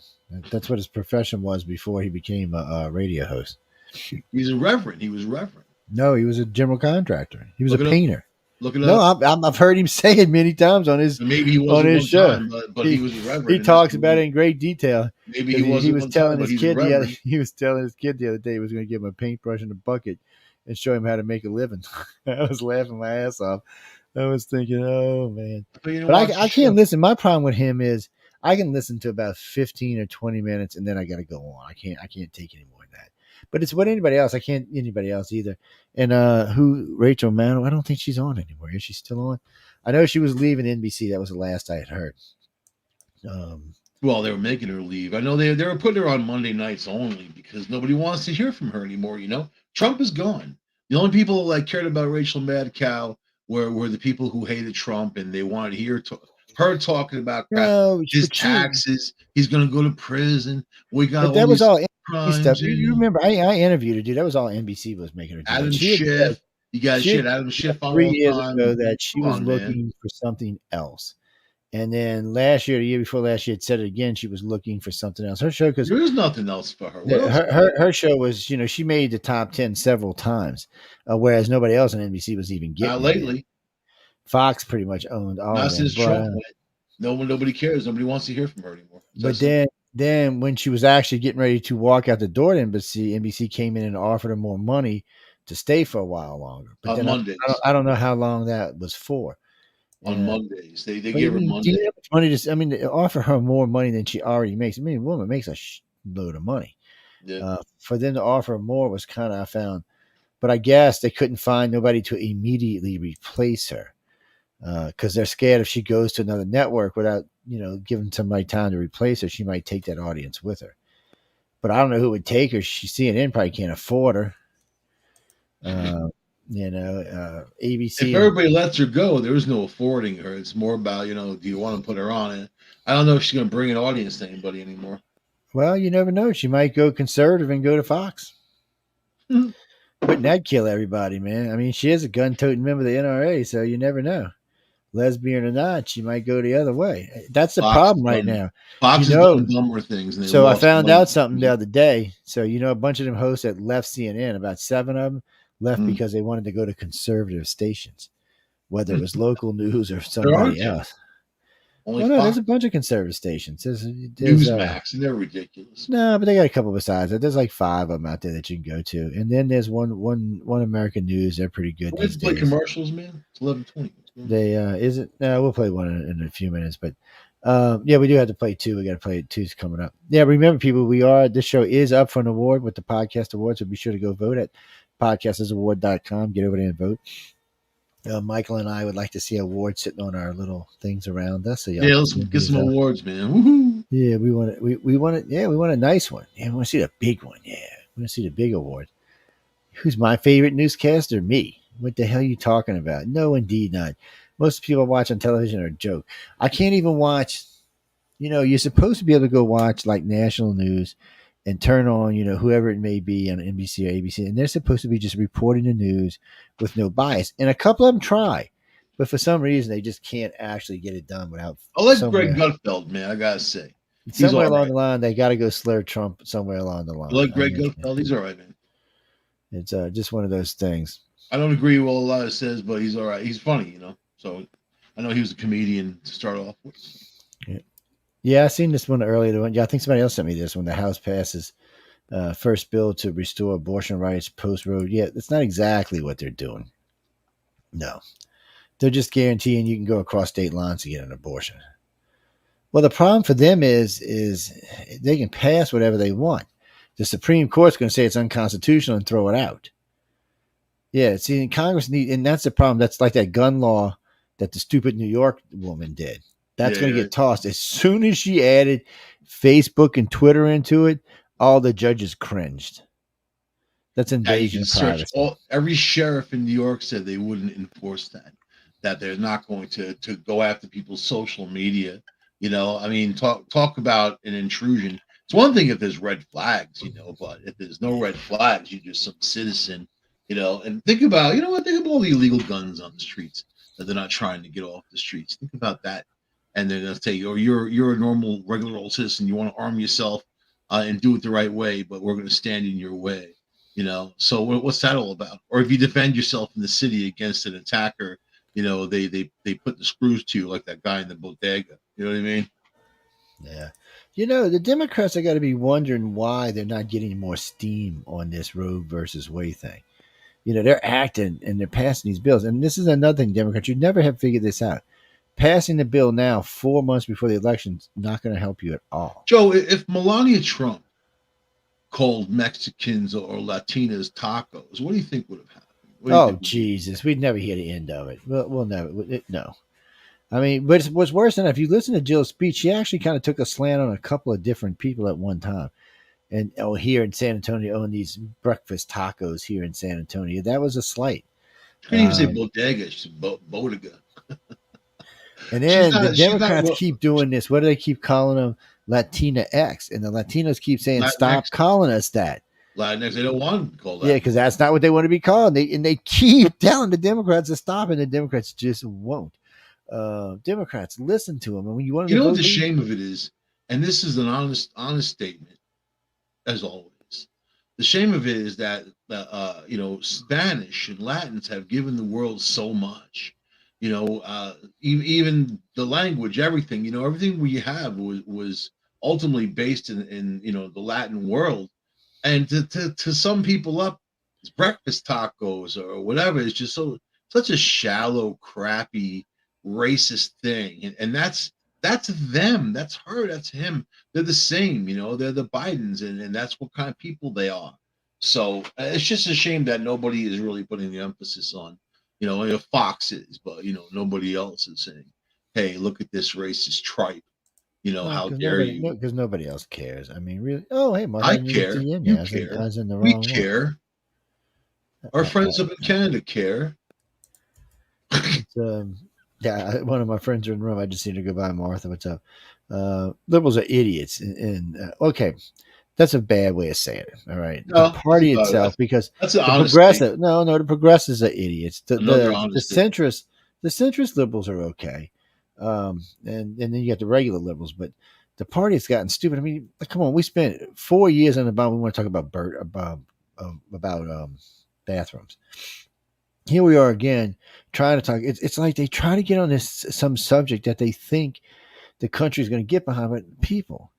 Speaker 2: That's what his profession was before he became a radio host.
Speaker 3: He's a reverend. He was reverend.
Speaker 2: No, he was a general contractor. He was a painter.
Speaker 3: Look it
Speaker 2: No,
Speaker 3: up.
Speaker 2: I've heard him say it many times on his
Speaker 3: Maybe he wasn't one
Speaker 2: show.
Speaker 3: time, but he was a reverend.
Speaker 2: He talks about it in great detail.
Speaker 3: Maybe he
Speaker 2: was telling his kid the other.
Speaker 3: day
Speaker 2: He was telling his kid the other day he was going to give him a paintbrush and a bucket and show him how to make a living. I was laughing my ass off. I was thinking, oh man, but I can't listen. My problem with him is I can listen to about 15 or 20 minutes and then I got to go on. I can't take any more than that. But it's what anybody else. I can't anybody else either. And Rachel Maddow, I don't think she's on anymore. Is she still on? I know she was leaving NBC. That was the last I had heard.
Speaker 3: Well, they were making her leave. I know they were putting her on Monday nights only because nobody wants to hear from her anymore. You know, Trump is gone. The only people that cared about Rachel Maddow were the people who hated Trump and they wanted to hear her talking about his taxes. He's going to go to prison. We got.
Speaker 2: But that was all NBC stuff. You remember? I interviewed her, dude. That was all NBC was making her do.
Speaker 3: Adam Schiff. You got Adam Schiff on
Speaker 2: 3 years ago that she was looking for something else. And then last year, the year before last year, had said it again. She was looking for something else. Her show, because
Speaker 3: there is nothing else for her.
Speaker 2: Her show was, she made the top 10 several times, whereas nobody else on NBC was even getting.
Speaker 3: Not lately.
Speaker 2: Fox pretty much owned all.
Speaker 3: Not since Trump went. Nobody cares. Nobody wants to hear from her anymore.
Speaker 2: But then when she was actually getting ready to walk out the door to NBC came in and offered her more money to stay for a while longer. But
Speaker 3: on Mondays,
Speaker 2: I don't know how long that was for.
Speaker 3: On Mondays, they give her Monday.
Speaker 2: Do you know how much money? They offer her more money than she already makes. I mean, a woman makes a load of money.
Speaker 3: Yeah.
Speaker 2: For them to offer more was kind of, I found, but I guess they couldn't find nobody to immediately replace her because they're scared if she goes to another network without giving somebody time to replace her, she might take that audience with her. But I don't know who would take her. CNN probably can't afford her. ABC.
Speaker 3: If everybody lets her go, there is no affording her. It's more about, do you want to put her on it? I don't know if she's going to bring an audience to anybody anymore.
Speaker 2: Well, you never know. She might go conservative and go to Fox. Wouldn't that kill everybody, man? I mean, she is a gun-toting member of the NRA, so you never know. Lesbian or not, she might go the other way. That's the problem right now.
Speaker 3: Fox is doing dumber things.
Speaker 2: So I found out something the other day. So, a bunch of them hosts that left CNN, about 7 of them, left because they wanted to go to conservative stations, whether it was local news or somebody else. There's a bunch of conservative stations. There's
Speaker 3: Newsmax, and they're ridiculous.
Speaker 2: No, but they got a couple besides that. There's like 5 of them out there that you can go to, and then there's one American News. They're pretty good.
Speaker 3: Let's play commercials, man. It's 11:20.
Speaker 2: They is it? No, we'll play one in a few minutes, but we do have to play 2. We got to play 2's coming up. Yeah, remember, people, this show is up for an award with the Podcast Awards, so be sure to go vote at podcastersaward.com. Get over there and vote. Michael and I would like to see awards sitting on our little things around us. So
Speaker 3: let's get some awards, man. Woohoo!
Speaker 2: Yeah, we want it. We want it. Yeah, we want a nice one. Yeah, we want to see the big one. Yeah, we want to see the big award. Who's my favorite newscaster? Me. What the hell are you talking about? No, indeed not. Most people watch on television are a joke. I can't even watch. You're supposed to be able to go watch like national news and turn on, whoever it may be on NBC or ABC, and they're supposed to be just reporting the news with no bias. And a couple of them try, but for some reason they just can't actually get it done without.
Speaker 3: I like Greg Gutfeld, man. I gotta say,
Speaker 2: somewhere along the line they got to go slur Trump. Somewhere along the line,
Speaker 3: I like Greg Gutfeld. He's all right, man.
Speaker 2: It's just one of those things.
Speaker 3: I don't agree with what a lot of says, but he's all right. He's funny, So I know he was a comedian to start off with.
Speaker 2: Yeah, I seen this one earlier. I think somebody else sent me this when the House passes first bill to restore abortion rights post-Roe. Yeah, that's not exactly what they're doing. No, they're just guaranteeing you can go across state lines to get an abortion. Well, the problem for them is they can pass whatever they want. The Supreme Court's going to say it's unconstitutional and throw it out. Yeah, see, Congress and that's the problem. That's like that gun law that the stupid New York woman did. That's going to get tossed. As soon as she added Facebook and Twitter into it, all the judges cringed. That's invasion of privacy.
Speaker 3: Every sheriff in New York said they wouldn't enforce that they're not going to go after people's social media. I mean, talk about an intrusion. It's one thing if there's red flags, but if there's no red flags, you're just some citizen, and think about, think about all the illegal guns on the streets that they're not trying to get off the streets. Think about that. And they're going to say, you're a normal, regular old citizen. You want to arm yourself and do it the right way, but we're going to stand in your way. So what's that all about? Or if you defend yourself in the city against an attacker, they put the screws to you like that guy in the bodega. You know what I mean?
Speaker 2: Yeah. The Democrats are got to be wondering why they're not getting more steam on this Roe versus Wade thing. They're acting and they're passing these bills. And this is another thing, Democrats, you never have figured this out. Passing the bill now, 4 months before the election, is not going to help you at all.
Speaker 3: Joe, if Melania Trump called Mexicans or Latinas tacos, what do you think would have happened?
Speaker 2: Jesus, we'd never hear the end of it. We'll never. No. I mean, but what's worse than that, if you listen to Jill's speech, she actually kind of took a slant on a couple of different people at one time. And here in San Antonio, and these breakfast tacos here in San Antonio, that was a slight.
Speaker 3: She couldn't even say bodega, she's bodega.
Speaker 2: And then the Democrats keep doing this. What do they keep calling them? Latina X. And the Latinos keep saying, Latinx. Stop calling us that.
Speaker 3: Latinx, they don't want to call that.
Speaker 2: Yeah, because that's not what they want to be called. They keep telling the Democrats to stop, and the Democrats just won't. Democrats, listen to them. And when you want to,
Speaker 3: what the shame of it is, and this is an honest statement, as always. The shame of it is that Spanish and Latins have given the world so much. Even the language, everything. Everything we have was ultimately based in the Latin world, and to sum people up, it's breakfast tacos or whatever. It's just such a shallow, crappy, racist thing, and that's them, that's her, that's him. They're the same, they're the Bidens, and that's what kind of people they are. So it's just a shame that nobody is really putting the emphasis on, Fox is, but nobody else is saying, hey, look at this racist tripe, how dare you?
Speaker 2: Because nobody else cares. I mean, really. Oh, hey, Mark,
Speaker 3: I care. You care.
Speaker 2: I was in the
Speaker 3: we
Speaker 2: wrong
Speaker 3: care. Our friends up in Canada care.
Speaker 2: Yeah, one of my friends are in the room. I just need to go by. Martha, what's up? Liberals are idiots. And okay, that's a bad way of saying it. All right.
Speaker 3: No,
Speaker 2: the party itself, because
Speaker 3: that's
Speaker 2: the progressive, thing. No, the progressives are idiots. The centrist liberals are okay. And then you got the regular liberals, but the party has gotten stupid. I mean, come on, we spent 4 years on the bond. We want to talk about bathrooms. Here we are again trying to talk. It's like they try to get on some subject that they think the country is going to get behind. But people,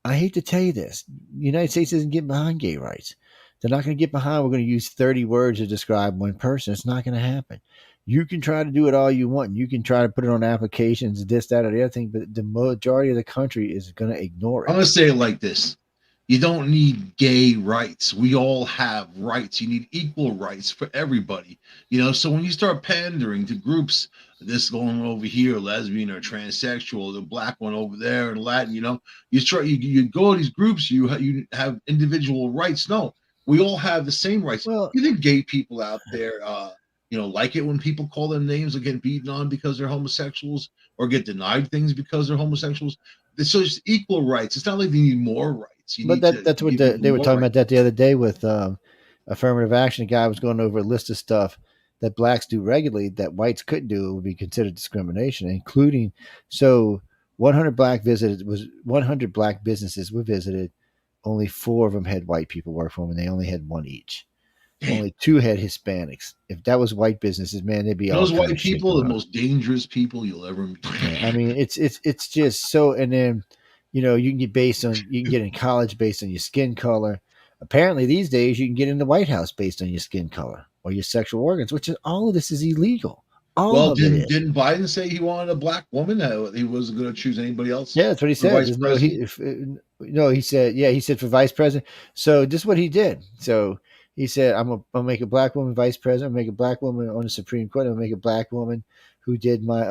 Speaker 2: I hate to tell you this, the United States isn't getting behind gay rights. They're not going to get behind. We're going to use 30 words to describe one person. It's not going to happen. You can try to do it all you want. You can try to put it on applications, this, that, or the other thing, but the majority of the country is going to ignore it.
Speaker 3: I'm going to say it like this. You don't need gay rights. We all have rights. You need equal rights for everybody. So when you start pandering to groups, this going over here, lesbian or transsexual, the black one over there, and Latin, you go to these groups, you have individual rights. No, we all have the same rights.
Speaker 2: Well,
Speaker 3: you think gay people out there, like it when people call them names or get beaten on because they're homosexuals or get denied things because they're homosexuals? So it's equal rights. It's not like they need more rights.
Speaker 2: That's what they were talking about that the other day with affirmative action. A guy was going over a list of stuff that blacks do regularly that whites couldn't do. It would be considered discrimination, including 100 black businesses were visited. Only 4 of them had white people work for them, and they only had 1 each. Only 2 had Hispanics. If that was white businesses, man, they'd be all
Speaker 3: those white people, the most dangerous people you'll ever meet.
Speaker 2: Yeah, I mean, it's just so. And then, you can get in college based on your skin color. Apparently, these days you can get in the White House based on your skin color or your sexual organs, which is all of this is illegal.
Speaker 3: Didn't Biden say he wanted a black woman? He wasn't going to choose anybody else?
Speaker 2: Yeah, that's what he said. He said, he said for vice president. So this is what he did. So he said, I'm gonna make a black woman vice president. I'm gonna make a black woman on the Supreme Court. I'm gonna make a black woman who did my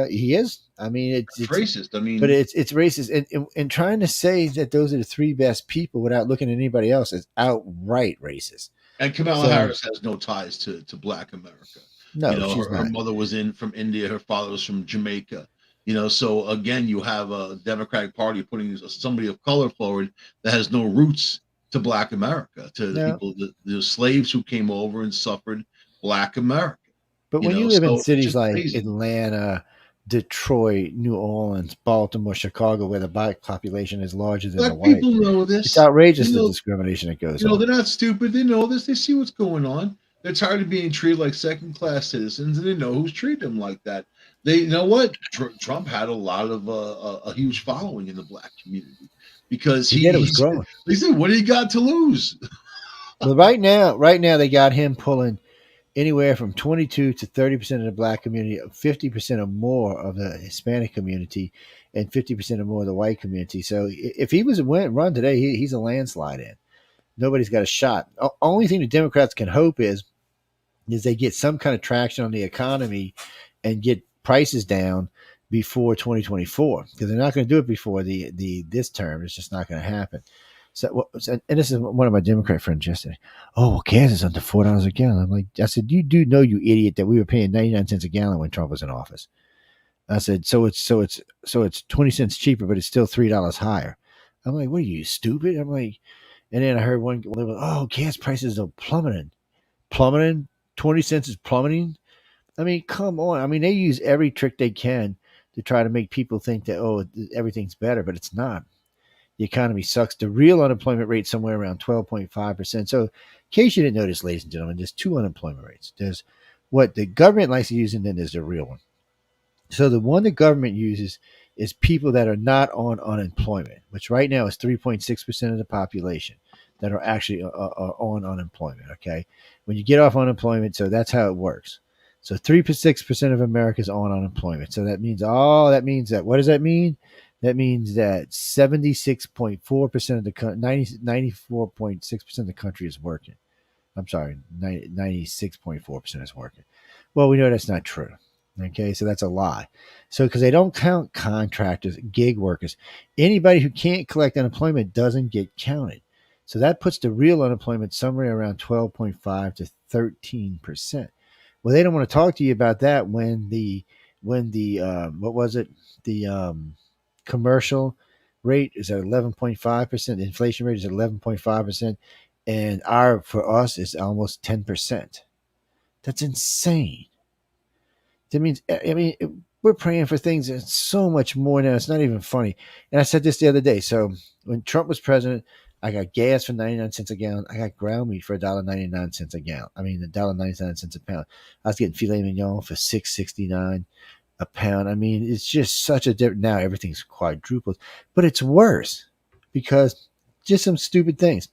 Speaker 2: he is. I mean, it's
Speaker 3: racist. I mean,
Speaker 2: but it's racist, and trying to say that those are the 3 best people without looking at anybody else is outright racist.
Speaker 3: And Kamala Harris has no ties to Black America.
Speaker 2: No,
Speaker 3: her mother was from India. Her father was from Jamaica. So again, you have a Democratic Party putting somebody of color forward that has no roots to Black America, to the people, the slaves who came over and suffered Black America.
Speaker 2: But when you live in cities like Atlanta, Detroit, New Orleans, Baltimore, Chicago, where the black population is larger than the
Speaker 3: Black
Speaker 2: white.
Speaker 3: people know
Speaker 2: It's
Speaker 3: this.
Speaker 2: outrageous,
Speaker 3: You
Speaker 2: the
Speaker 3: know,
Speaker 2: discrimination that goes on.
Speaker 3: they're not stupid. They know this. They see what's going on. They're tired of being treated like second-class citizens, and they know who's treating them like that. They, you know what? Trump had a lot of a huge following in the black community because
Speaker 2: He did. It was growing.
Speaker 3: he said, "What do you got to lose?"
Speaker 2: But right now they got him pulling anywhere from 22 to 30% of the black community, 50% or more of the Hispanic community, and 50% or more of the white community. So if he was run today, he's a landslide in. Nobody's got a shot. Only thing the Democrats can hope is they get some kind of traction on the economy and get prices down before 2024, because they're not going to do it before this term. It's just not going to happen. So, and this is one of my Democrat friends yesterday. Oh, well, gas is under $4 a gallon. I said, you do know, you idiot, that we were paying 99 cents a gallon when Trump was in office. I said, so it's 20 cents cheaper, but it's still $3 higher. I'm like, what are you, stupid? I'm like, and then I heard one, oh, gas prices are plummeting. 20 cents is plummeting. I mean, come on. I mean, they use every trick they can to try to make people think that, oh, everything's better, but it's not. The economy sucks. The real unemployment rate somewhere around 12.5%. So, in case you didn't notice, ladies and gentlemen, there's two unemployment rates. There's what the government likes to use, and then there's the real one. So, the one the government uses is people that are not on unemployment, which right now is 3.6% of the population that are actually are on unemployment. Okay. When you get off unemployment, so that's how it works. So 3.6% of America is on unemployment. So that means what does that mean? That means that 76.4% of the 94.6% of the country is working. I'm sorry, 96.4% is working. Well, we know that's not true. Okay, so that's a lie. So because they don't count contractors, gig workers, anybody who can't collect unemployment doesn't get counted. So that puts the real unemployment somewhere around 12.5 to 13%. Well, they don't want to talk to you about that when the what was it, the commercial rate is at 11.5%. The inflation rate is at 11.5%, and for us is almost 10%. That's insane. That means, I mean, we're praying for things that's so much more now. It's not even funny. And I said this the other day. So when Trump was president, I got gas for 99 cents a gallon. I got ground meat for $1.99 a gallon. I mean, $1.99 a pound. I was getting filet mignon for $6.69 a pound. I mean, it's just such a different. Now everything's quadrupled, but it's worse because just some stupid things.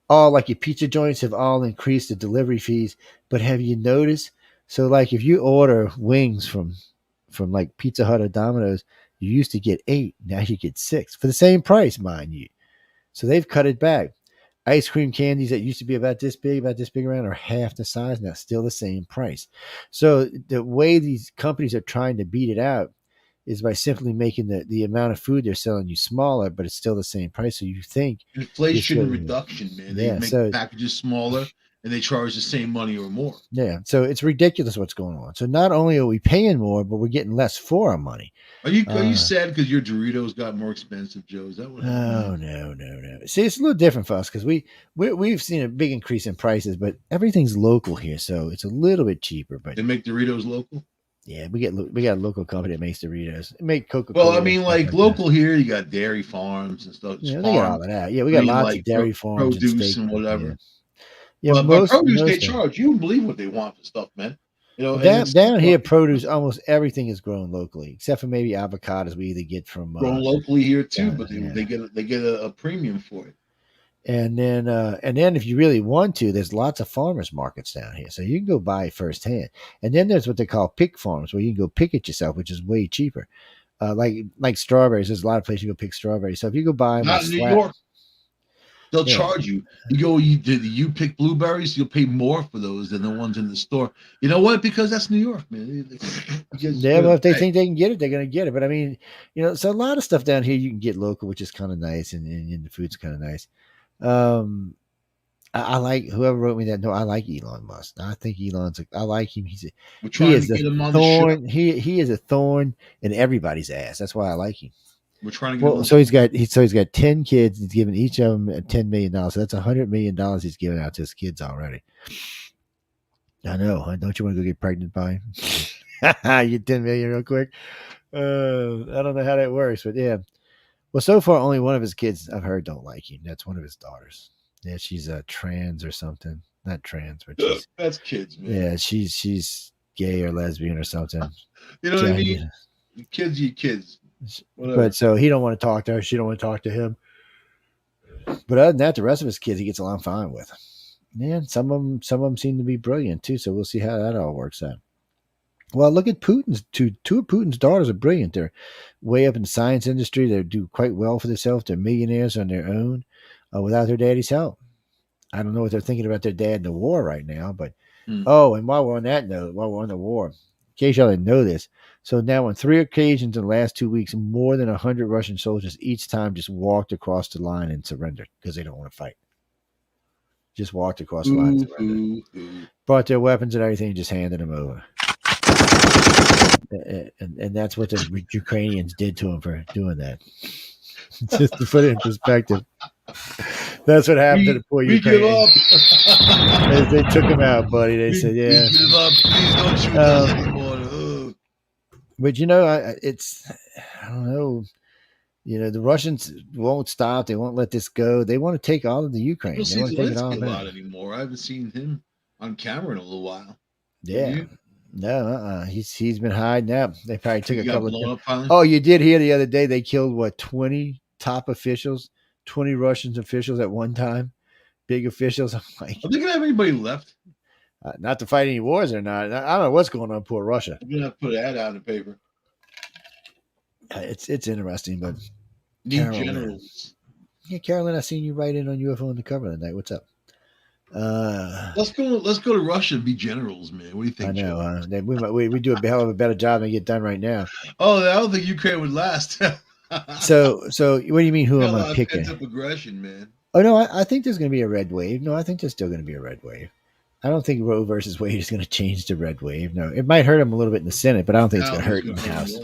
Speaker 2: All like your pizza joints have all increased the delivery fees, but have you noticed? So like if you order wings from like Pizza Hut or Domino's, you used to get 8, now you get 6 for the same price, mind you. So they've cut it back. Ice cream candies that used to be about this big around, are half the size now, still the same price. So the way these companies are trying to beat it out is by simply making the amount of food they're selling you smaller, but it's still the same price. So you think
Speaker 3: inflation reduction, man. They make
Speaker 2: so,
Speaker 3: the packages smaller and they charge the same money or more.
Speaker 2: Yeah, so it's ridiculous what's going on. So not only are we paying more, but we're getting less for our money.
Speaker 3: Are you sad because your Doritos got more expensive, Joe? Is that what happened?
Speaker 2: No. See, it's a little different for us because we've seen a big increase in prices, but everything's local here, so it's a little bit cheaper. But
Speaker 3: they make Doritos local.
Speaker 2: Yeah, we got a local company that makes Doritos. They make Coca-Cola.
Speaker 3: Well, I mean, like local that. Here, you got dairy farms and stuff.
Speaker 2: Yeah, they got all of that. Yeah, we got lots of dairy farms,
Speaker 3: produce and whatever.
Speaker 2: Yeah,
Speaker 3: but produce they charge. You don't believe what they want for stuff, man. You know,
Speaker 2: down here, produce almost everything is grown locally, except for maybe avocados we either get from
Speaker 3: grown locally here too. But they get a premium for it.
Speaker 2: And then if you really want to, there's lots of farmers markets down here, so you can go buy it firsthand. And then there's what they call pick farms, where you can go pick it yourself, which is way cheaper. Like strawberries, there's a lot of places you go pick strawberries. So if you go buy them,
Speaker 3: not in New York. They'll charge you. You pick blueberries, you'll pay more for those than the ones in the store. You know what? Because that's New York, man.
Speaker 2: Well, if they think they can get it, they're going to get it. But I mean, so a lot of stuff down here you can get local, which is kind of nice, and the food's kind of nice. I like whoever wrote me that. No, I like Elon Musk. I think I like him. He is a thorn. He is a thorn in everybody's ass. That's why I like him.
Speaker 3: We're trying to get
Speaker 2: so he's got 10 kids. He's given each of them $10 million. So that's $100 million he's given out to his kids already. I know. Don't you want to go get pregnant by him? You 10 million real quick. I don't know how that works, but yeah. Well, so far, only one of his kids I've heard don't like him. That's one of his daughters. Yeah, she's a trans or something. Not trans, but she's
Speaker 3: That's kids, man.
Speaker 2: Yeah, she's gay or lesbian or something.
Speaker 3: You know what I mean? Kids, you kids. Whatever.
Speaker 2: But so he don't want to talk to her. She don't want to talk to him. But other than that, the rest of his kids he gets along fine with. Yeah, some of them seem to be brilliant too. So we'll see how that all works out. Well, look at Putin's two of Putin's daughters are brilliant. They're way up in the science industry. They do quite well for themselves. They're millionaires on their own without their daddy's help. I don't know what they're thinking about their dad in the war right now, but oh, and while we're on that note, while we're on the war, in case y'all didn't know this, so now on 3 occasions in the last 2 weeks, more than 100 Russian soldiers each time just walked across the line and surrendered because they don't want to fight. Just walked across the line and surrendered. Brought their weapons and everything, just handed them over. And that's what the Ukrainians did to him for doing that. Just to put it in perspective. That's what happened to the poor Ukrainians. They took him out, buddy. They said, "Yeah,
Speaker 3: we give up. Please don't shoot us anymore."
Speaker 2: But you know, I don't know. You know, the Russians won't stop. They won't let this go. They want to take all of the Ukraine.
Speaker 3: They
Speaker 2: want to take it all
Speaker 3: a lot anymore. I haven't seen him on camera in a little while.
Speaker 2: Yeah. No, he's been hiding out. They probably took a couple of. Oh, you did hear the other day they killed what 20 top officials, 20 Russian officials at one time, big officials. I'm like,
Speaker 3: are they gonna have anybody left?
Speaker 2: Not to fight any wars or not. I don't know what's going on, poor Russia.
Speaker 3: I'm gonna have to put an ad out in the paper.
Speaker 2: It's interesting, but
Speaker 3: need generals.
Speaker 2: Yeah, Carolyn, I seen you write in on UFO on the cover tonight. What's up?
Speaker 3: Let's go to Russia and be generals, man. What do you think?
Speaker 2: I know. We do a hell of a better job than get done right now.
Speaker 3: Oh, I don't think Ukraine would last.
Speaker 2: so what do you mean? Who am I picking?
Speaker 3: Pent up aggression, man.
Speaker 2: Oh no, I think there's going to be a red wave. No, I think there's still going to be a red wave. I don't think Roe versus Wade is going to change the red wave. No, it might hurt him a little bit in the Senate, but I don't think it's going to hurt in the House.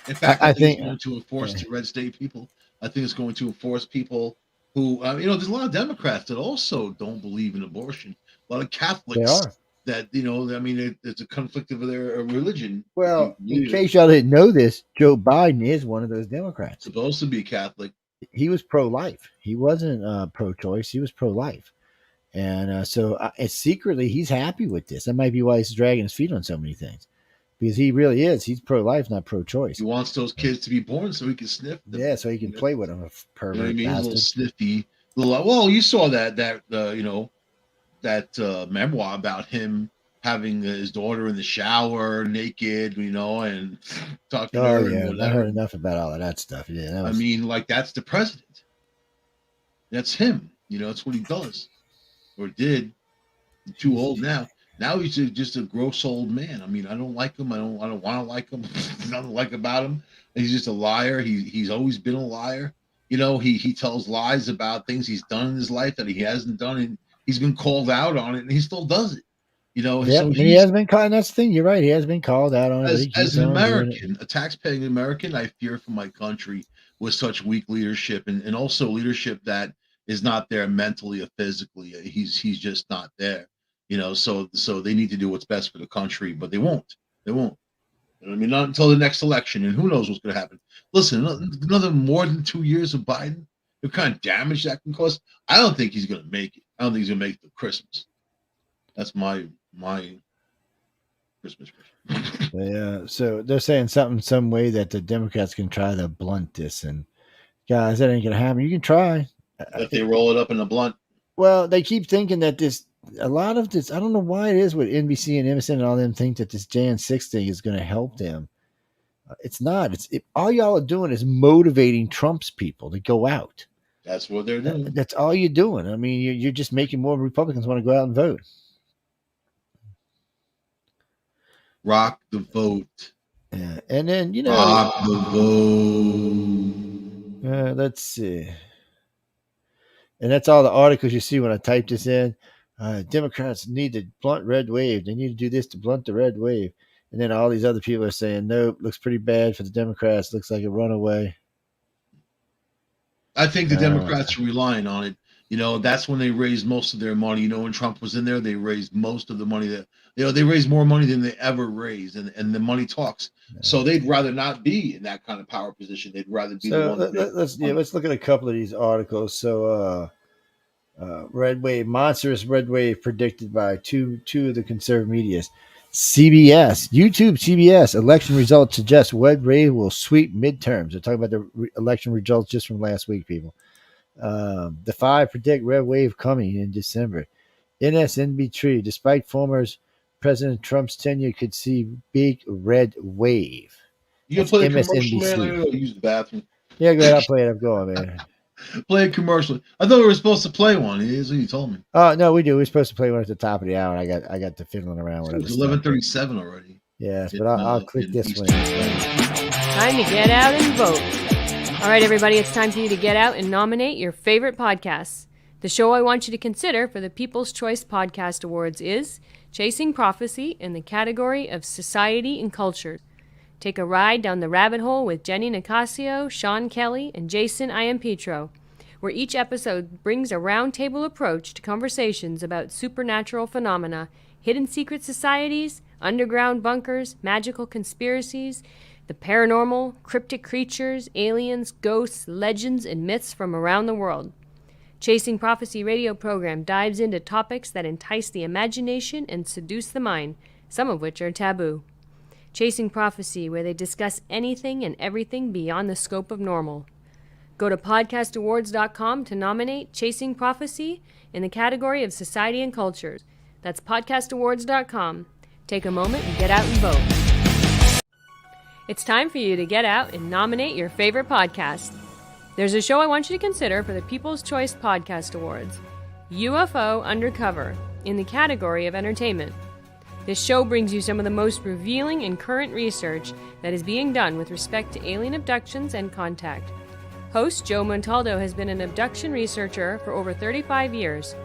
Speaker 3: In fact, I think it's going to enforce red state people. I think it's going to enforce people who, there's a lot of Democrats that also don't believe in abortion. A lot of Catholics that, it's a conflict of their religion.
Speaker 2: Well, in case y'all didn't know this, Joe Biden is one of those Democrats.
Speaker 3: Supposed to be Catholic.
Speaker 2: He was pro-life. He wasn't pro-choice. He was pro-life. And so secretly, he's happy with this. That might be why he's dragging his feet on so many things. Because he really is. He's pro-life, not pro-choice.
Speaker 3: He wants those kids to be born so he can sniff them.
Speaker 2: Yeah, so he can play with them. A pervert,
Speaker 3: you know what I mean? A little sniffy. Well, you saw that memoir about him having his daughter in the shower naked, and talking to her.
Speaker 2: Yeah, I heard enough about all of that stuff. Yeah,
Speaker 3: that's the president. That's him. That's what he does or did. He's too old now. Now he's just a gross old man. I don't like him. I don't want to like him. Nothing like about him. He's just a liar. He's always been a liar. He tells lies about things he's done in his life that he hasn't done, and he's been called out on it, and he still does it.
Speaker 2: So he has been called. That's the thing. You're right. He has been called out on it.
Speaker 3: As an American, a tax-paying American, I fear for my country with such weak leadership, and also leadership that is not there mentally or physically. He's just not there. So they need to do what's best for the country, but they won't. Not until the next election, and who knows what's going to happen. Listen, another more than 2 years of Biden, the kind of damage that can cause. I don't think he's going to make it. I don't think he's going to make it to Christmas. That's my Christmas wish.
Speaker 2: Yeah, so they're saying some way that the Democrats can try to blunt this, and guys, that ain't going to happen. You can try.
Speaker 3: If they roll it up in a blunt.
Speaker 2: Well, they keep thinking that a lot of this, I don't know why it is with NBC and MSN and all them think that this Jan 6 thing is going to help them. It's not. All y'all are doing is motivating Trump's people to go out.
Speaker 3: That's what they're doing.
Speaker 2: That's all you're doing. You're just making more Republicans want to go out and vote.
Speaker 3: Rock the vote.
Speaker 2: Yeah. And then,
Speaker 3: rock the vote.
Speaker 2: Let's see. And that's all the articles you see when I type this in. Democrats need to blunt red wave. They need to do this to blunt the red wave. And then all these other people are saying, nope, looks pretty bad for the Democrats. Looks like a runaway.
Speaker 3: I think the Democrats are relying on it That's when they raised most of their money. When Trump was in there, they raised most of the money that, they raised more money than they ever raised, and the money talks. So they'd rather not be in that kind of power position. They'd rather be the one.
Speaker 2: Let's look at a couple of these articles. So, monstrous red wave predicted by two of the conservative medias. CBS, election results suggest red wave will sweep midterms. They're talking about the election results just from last week, people. The 5 predict red wave coming in December. MSNBC, despite former President Trump's tenure, could see big red wave.
Speaker 3: You gonna play a commercial, man? I gotta use the bathroom.
Speaker 2: Yeah, go ahead. I'll play it. I'm going, man.
Speaker 3: Play a commercial. I thought we were supposed to play one. Here's what you told me.
Speaker 2: Oh no, we do. We're supposed to play one at the top of the hour. I got to fiddling around with it.
Speaker 3: It's 11:37 already.
Speaker 2: Yes, but I'll click this one.
Speaker 1: Time to get out and vote. All right, everybody, it's time for you to get out and nominate your favorite podcasts. The show I want you to consider for the People's Choice Podcast Awards is Chasing Prophecy in the category of Society and Culture. Take a ride down the rabbit hole with Jenny Nicasio, Sean Kelly, and Jason Iampietro, where each episode brings a roundtable approach to conversations about supernatural phenomena, hidden secret societies, underground bunkers, magical conspiracies, the paranormal, cryptic creatures, aliens, ghosts, legends, and myths from around the world. Chasing Prophecy radio program dives into topics that entice the imagination and seduce the mind, some of which are taboo. Chasing Prophecy, where they discuss anything and everything beyond the scope of normal. Go to podcastawards.com to nominate Chasing Prophecy in the category of Society and Cultures. That's podcastawards.com. Take a moment and get out and vote. It's time for you to get out and nominate your favorite podcast. There's a show I want you to consider for the People's Choice Podcast Awards, UFO Undercover, in the category of entertainment. This show brings you some of the most revealing and current research that is being done with respect to alien abductions and contact. Host Joe Montaldo has been an abduction researcher for over 35 years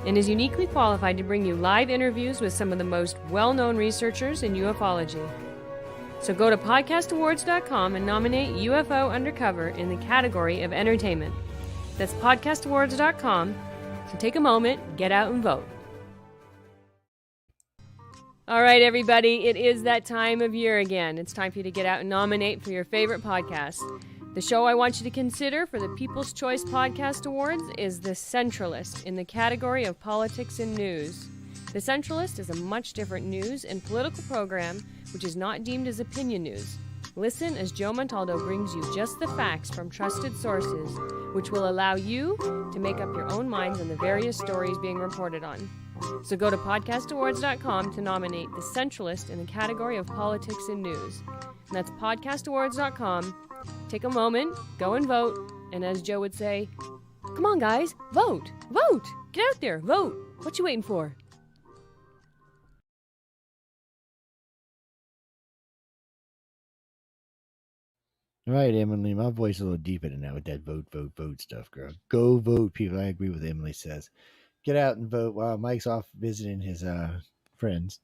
Speaker 1: and is uniquely qualified to bring you live interviews with some of the most well-known researchers in ufology. So go to podcastawards.com and nominate UFO Undercover in the category of entertainment. That's podcastawards.com. So take a moment, get out and vote. All right, everybody, it is that time of year again. It's time for you to get out and nominate for your favorite podcast. The show I want you to consider for the People's Choice Podcast Awards is The Centralist in the category of politics and news. The Centralist is a much different news and political program which is not deemed as opinion news. Listen as Joe Montaldo brings you just the facts from trusted sources, which will allow you to make up your own minds on the various stories being reported on. So go to podcastawards.com to nominate The Centralist in the category of politics and news. And that's podcastawards.com. Take a moment, go and vote, and as Joe would say, come on guys, vote, vote, get out there, vote. What you waiting for?
Speaker 2: All right, Emily, my voice is a little deeper than that with that vote stuff, girl. Go vote, people. I agree with Emily says. Get out and vote while Mike's off visiting his friends.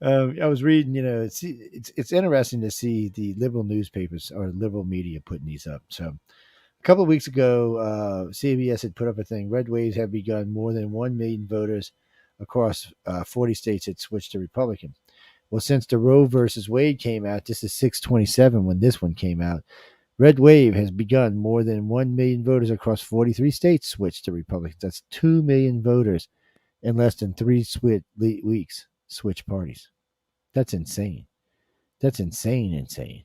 Speaker 2: I was reading, it's interesting to see the liberal newspapers or liberal media putting these up. So a couple of weeks ago, CBS had put up a thing. Red waves have begun. More than 1 million voters across 40 states had switched to Republican. Well, since the Roe versus Wade came out, this is 6/27 when this one came out. Red wave has begun. More than 1 million voters across 43 states switched to Republicans. That's 2 million voters in less than 3 weeks switch parties. That's insane. That's insane.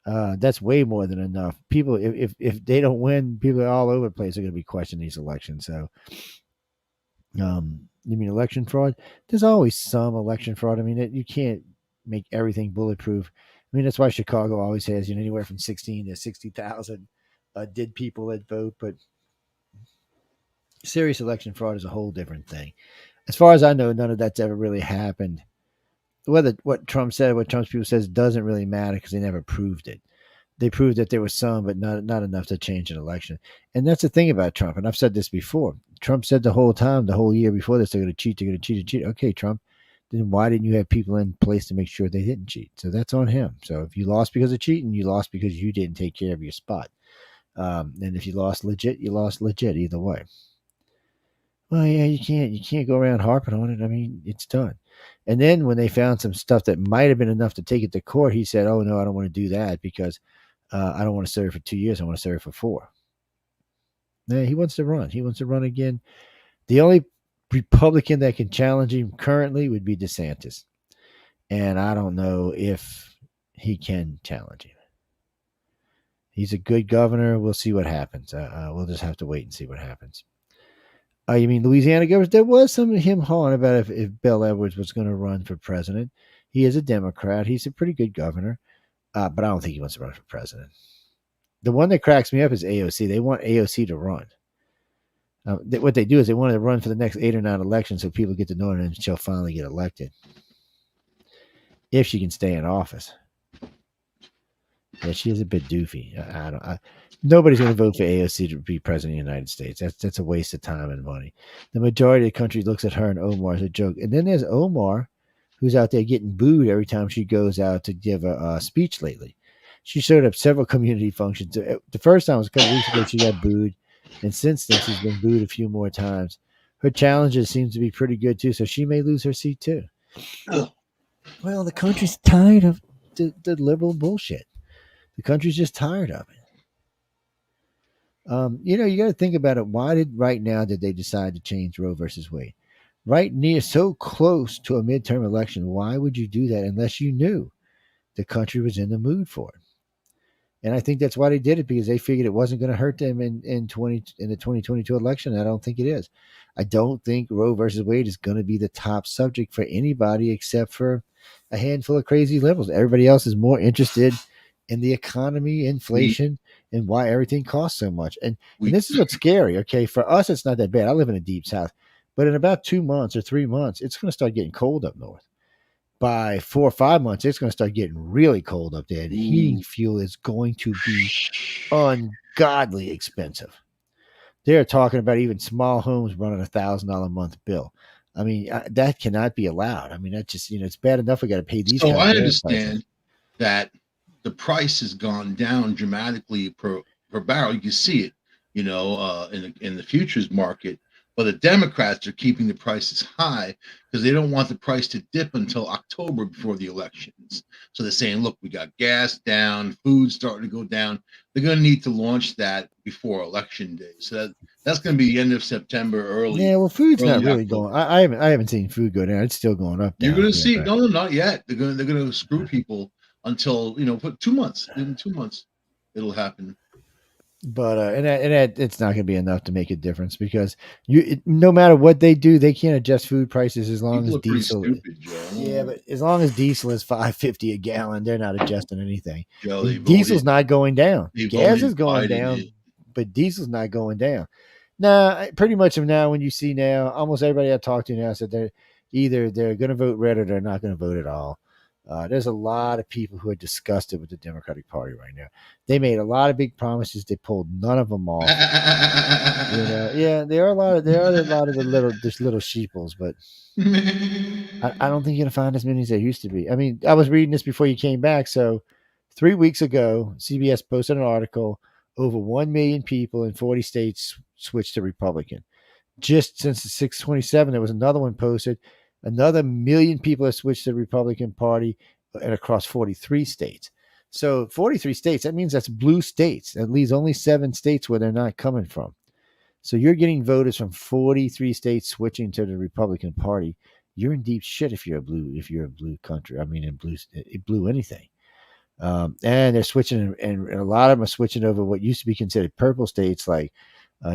Speaker 2: That's way more than enough. People, if they don't win, people all over the place are going to be questioning these elections. So, you mean election fraud? There's always some election fraud. I mean, you can't make everything bulletproof. I mean, that's why Chicago always has, anywhere from 16 to 60,000 dead people that vote. But serious election fraud is a whole different thing. As far as I know, none of that's ever really happened. Whether what Trump said, what Trump's people says doesn't really matter because they never proved it. They proved that there was some, but not enough to change an election. And that's the thing about Trump. And I've said this before. Trump said the whole time, the whole year before this, they're going to cheat. Okay, Trump, then why didn't you have people in place to make sure they didn't cheat? So that's on him. So if you lost because of cheating, you lost because you didn't take care of your spot. And if you lost legit, you lost legit either way. Well, yeah, you can't go around harping on it. I mean, it's done. And then when they found some stuff that might have been enough to take it to court, he said, "Oh no, I don't want to do that because I don't want to serve for 2 years. I want to serve for 4." Yeah, he wants to run. He wants to run again. The only Republican that can challenge him currently would be DeSantis, and I don't know if he can challenge him. He's a good governor. We'll see what happens. We'll just have to wait and see what happens. You mean Louisiana governor? There was some of him hawing about if Bill Edwards was going to run for president. He is a Democrat. He's a pretty good governor, but I don't think he wants to run for president. The one that cracks me up is AOC. They want AOC to run. What they do is they want to run for the next 8 or 9 elections so people get to know her and she'll finally get elected. If she can stay in office. Yeah, she is a bit doofy. Nobody's going to vote for AOC to be president of the United States. That's a waste of time and money. The majority of the country looks at her and Omar as a joke. And then there's Omar, who's out there getting booed every time she goes out to give a speech lately. She showed up several community functions. The first time was a couple weeks ago. She got booed. And since then, she's been booed a few more times. Her challenges seem to be pretty good, too. So she may lose her seat, too. Well, the country's tired of the liberal bullshit. The country's just tired of it. You got to think about it. Why did they decide to change Roe versus Wade? Right near, so close to a midterm election. Why would you do that unless you knew the country was in the mood for it? And I think that's why they did it, because they figured it wasn't going to hurt them in the 2022 election. I don't think it is. I don't think Roe versus Wade is going to be the top subject for anybody except for a handful of crazy liberals. Everybody else is more interested in the economy, inflation, and why everything costs so much. And this is what's scary. Okay, for us, it's not that bad. I live in a deep south, but in about 2 months or 3 months, it's going to start getting cold up north. By 4 or 5 months, it's going to start getting really cold up there. The heating fuel is going to be ungodly expensive. They're talking about even small homes running $1,000 a month bill. I mean, that cannot be allowed. I mean, that just, it's bad enough we got to pay these.
Speaker 3: So I understand that the price has gone down dramatically per barrel. You can see it, in the futures market. But the Democrats are keeping the prices high because they don't want the price to dip until October before the elections. So they're saying, look, we got gas down, food starting to go down. They're going to need to launch that before election day. So that's going to be the end of September, early.
Speaker 2: Yeah, well, food's not really going. I haven't seen food go down. It's still going up.
Speaker 3: You're going to see. No, not yet. They're going to screw people until put 2 months. In 2 months, it'll happen.
Speaker 2: But and it's not going to be enough to make a difference, because no matter what they do, they can't adjust food prices as long as diesel. Stupid, yeah, but as long as diesel is $5.50 a gallon, they're not adjusting anything.
Speaker 3: Joe,
Speaker 2: diesel's not going down. Gas is going down, but diesel's not going down. Now, pretty much of now, when you see now, almost everybody I talk to now said they're going to vote red or they're not going to vote at all. There's a lot of people who are disgusted with the Democratic Party right now. They made a lot of big promises. They pulled none of them off. Yeah, there are a lot of the little sheeples, but I don't think you're gonna find as many as there used to be. I mean, I was reading this before you came back. So 3 weeks ago, CBS posted an article: over 1 million people in 40 states switched to Republican. Just since the 627, there was another one posted. Another 1 million people have switched to the Republican Party, and across 43 states. So 43 states, that means that's blue states. That leaves only 7 states where they're not coming from. So you're getting voters from 43 states switching to the Republican Party. You're in deep shit if you're a blue country. I mean, in blue anything. And they're switching, and a lot of them are switching over what used to be considered purple states like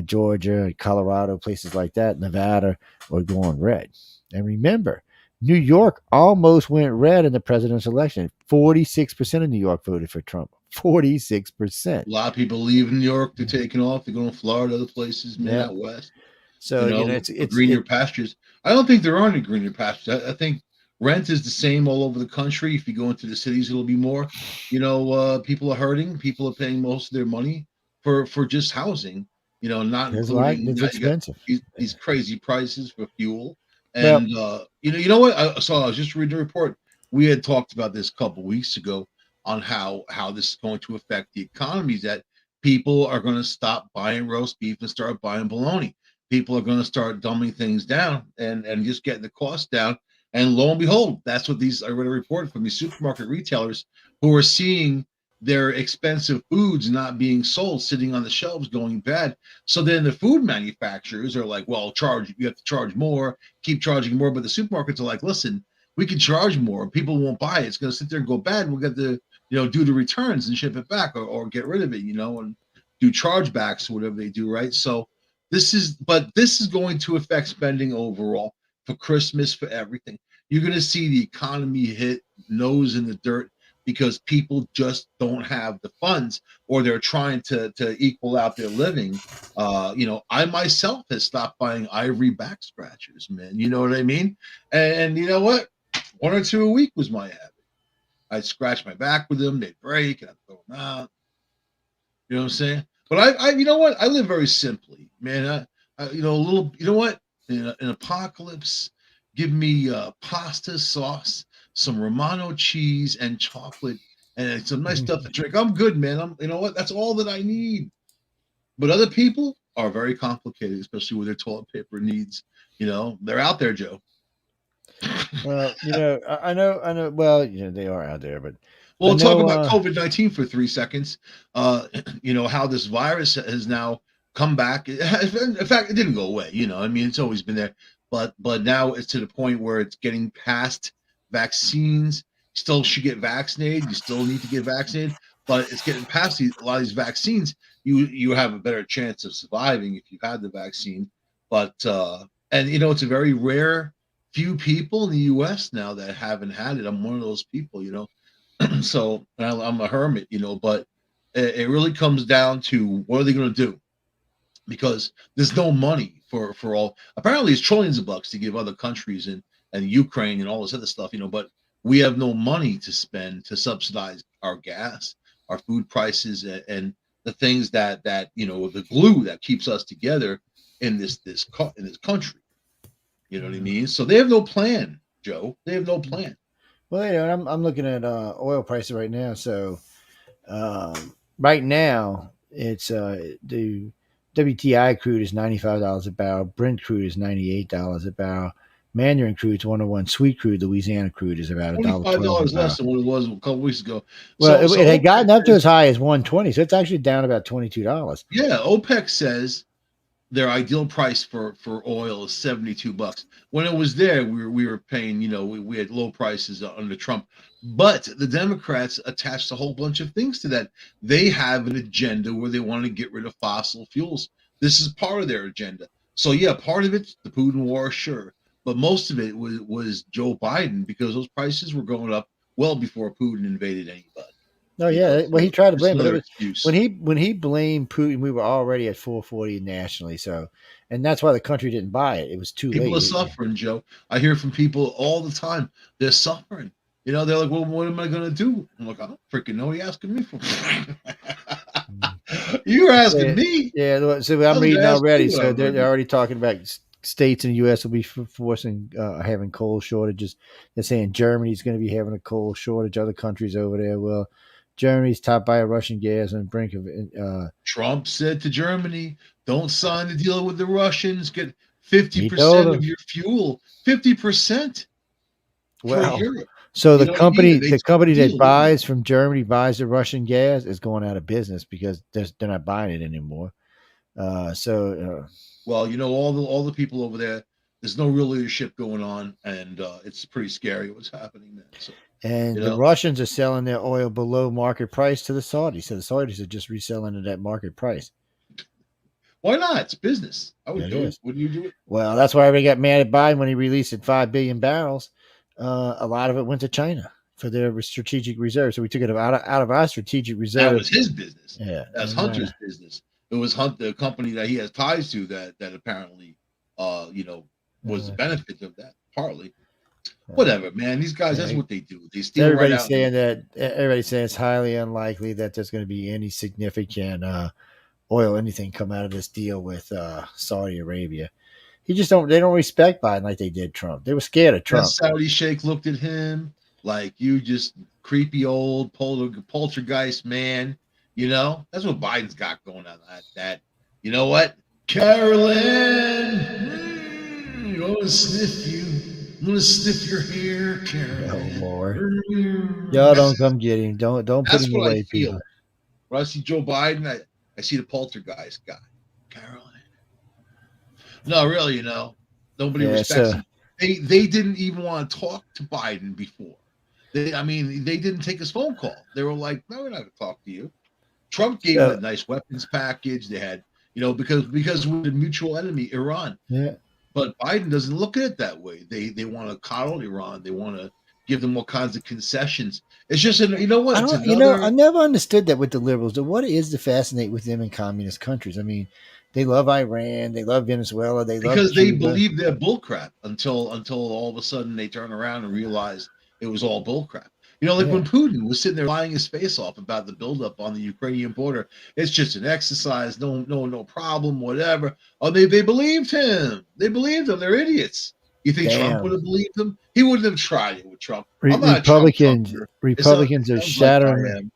Speaker 2: Georgia, Colorado, places like that, Nevada, or going red. And remember, New York almost went red in the presidential election. 46% of New York voted for Trump. 46%.
Speaker 3: A lot of people leave New York. They're taking off. They're going to Florida, other places, out west.
Speaker 2: So, it's
Speaker 3: greener pastures. I don't think there are any greener pastures. I think rent is the same all over the country. If you go into the cities, it'll be more. People are hurting. People are paying most of their money for just housing. Not including
Speaker 2: it's expensive.
Speaker 3: These crazy prices for fuel. And you know what? I was just reading a report. We had talked about this a couple of weeks ago on how this is going to affect the economies. That people are going to stop buying roast beef and start buying bologna. People are going to start dumbing things down and just getting the cost down. And lo and behold, that's what I read a report from these supermarket retailers who are seeing their expensive foods not being sold, sitting on the shelves, going bad. So then the food manufacturers are like, well, you have to charge more, keep charging more. But the supermarkets are like, listen, we can charge more. People won't buy it. It's going to sit there and go bad. We'll get the, do the returns and ship it back or get rid of it, and do chargebacks or whatever they do, right? So this is going to affect spending overall for Christmas, for everything. You're going to see the economy hit nose in the dirt because people just don't have the funds, or they're trying to equal out their living. I myself has stopped buying ivory back scratchers, man. You know what I mean? And you know what? 1 or 2 a week was my habit. I'd scratch my back with them, they'd break, and I'd throw them out. You know what I'm saying? But I you know what? I live very simply, man. A little, you know what? In an apocalypse, give me pasta sauce, some Romano cheese, and chocolate, and some nice stuff to drink. I'm good, man. You know what? That's all that I need. But other people are very complicated, especially with their toilet paper needs. They're out there, Joe.
Speaker 2: Well, I know. Well, they are out there, but
Speaker 3: we'll talk about COVID-19 for 3 seconds. How this virus has now come back. In fact, it didn't go away. It's always been there, but now it's to the point where it's getting past vaccines. Still should get vaccinated. You still need to get vaccinated, but it's getting past a lot of these vaccines. You have a better chance of surviving if you've had the vaccine. But it's a very rare few people in the U.S. now that haven't had it. I'm one of those people, so I'm a hermit, but it really comes down to what are they going to do? Because there's no money for all. Apparently, it's trillions of bucks to give other countries and Ukraine and all this other stuff, but we have no money to spend to subsidize our gas, our food prices, and the things that the glue that keeps us together in this country. You know what I mean? So they have no plan, Joe. They have no plan.
Speaker 2: Well, I'm looking at oil prices right now. So right now it's the WTI crude is $95 a barrel. Brent crude is $98 a barrel. Mandarin crude is 101. Sweet crude, Louisiana crude is about
Speaker 3: $25 less than what it was a couple weeks ago.
Speaker 2: Well, it had gotten up to as high as 120, so it's actually down about $22.
Speaker 3: Yeah, OPEC says their ideal price for oil is $72. When it was there, we were paying, we had low prices under Trump. But the Democrats attached a whole bunch of things to that. They have an agenda where they want to get rid of fossil fuels. This is part of their agenda. So yeah, part of it's the Putin war, sure. But most of it was Joe Biden, because those prices were going up well before Putin invaded anybody.
Speaker 2: Oh yeah, well he tried to blame, but it was, when he blamed Putin, we were already at 440 nationally. So, and that's why the country didn't buy it. It was too late.
Speaker 3: People are suffering, Joe. I hear from people all the time. They're suffering. They're like, well, what am I going to do? I'm like, I don't freaking know. You're asking me for. You're asking me.
Speaker 2: Yeah. So I'm reading already. So they're already talking about states in the U.S. will be forcing having coal shortages. They're saying Germany's going to be having a coal shortage. Other countries over there will. Germany's top buyer of Russian gas on the brink of.
Speaker 3: Trump said to Germany, "Don't sign the deal with the Russians. Get 50% of your fuel. 50%."
Speaker 2: Well, so the company that buys from Germany buys the Russian gas is going out of business because they're not buying it anymore.
Speaker 3: Well, all the people over there. There's no real leadership going on, and it's pretty scary what's happening there. So.
Speaker 2: And the Russians are selling their oil below market price to the Saudis. So the Saudis are just reselling it at market price.
Speaker 3: Why not? It's business. I would do it. Wouldn't you do it?
Speaker 2: Well, that's why everybody got mad at Biden when he released it 5 billion barrels. A lot of it went to China for their strategic reserve. So we took it out of our strategic reserve.
Speaker 3: That was his business.
Speaker 2: Yeah.
Speaker 3: That's Hunter's business. It was the company that he has ties to that apparently, was the benefit of that, partly. Whatever, man. These guys, that's what they do. They steal.
Speaker 2: Everybody's saying it's highly unlikely that there's going to be any significant anything come out of this deal with Saudi Arabia. They don't respect Biden like they did Trump. They were scared of Trump.
Speaker 3: That Saudi sheikh looked at him like, you just creepy old poltergeist man. You know, that's what Biden's got going on. That you know what, Carolyn, I want to sniff you. I'm gonna sniff your hair, Carolyn.
Speaker 2: Oh Lord, y'all don't come get him. Don't put him
Speaker 3: What I
Speaker 2: away,
Speaker 3: feel
Speaker 2: people.
Speaker 3: when I see Joe Biden. I see the poltergeist guy, Carolyn. No, really, you know, nobody respects him. They didn't even want to talk to Biden before. They didn't take his phone call. They were like, no, we're not going to talk to you. Trump gave him a nice weapons package. They had, because we're the mutual enemy, Iran.
Speaker 2: Yeah.
Speaker 3: But Biden doesn't look at it that way. They want to coddle Iran. They want to give them all kinds of concessions. It's just, you know what?
Speaker 2: I never understood that with the liberals. What is to fascinate with them in communist countries? I mean, they love Iran, they love Venezuela,
Speaker 3: because they believe they're bullcrap until all of a sudden they turn around and realize it was all bullcrap. When Putin was sitting there lying his face off about the buildup on the Ukrainian border, it's just an exercise, no problem, whatever. Oh, they believed him. They believed him. They're idiots. You think Trump would have believed him? He wouldn't have tried it with Trump. I'm not
Speaker 2: Republicans are
Speaker 3: shattering.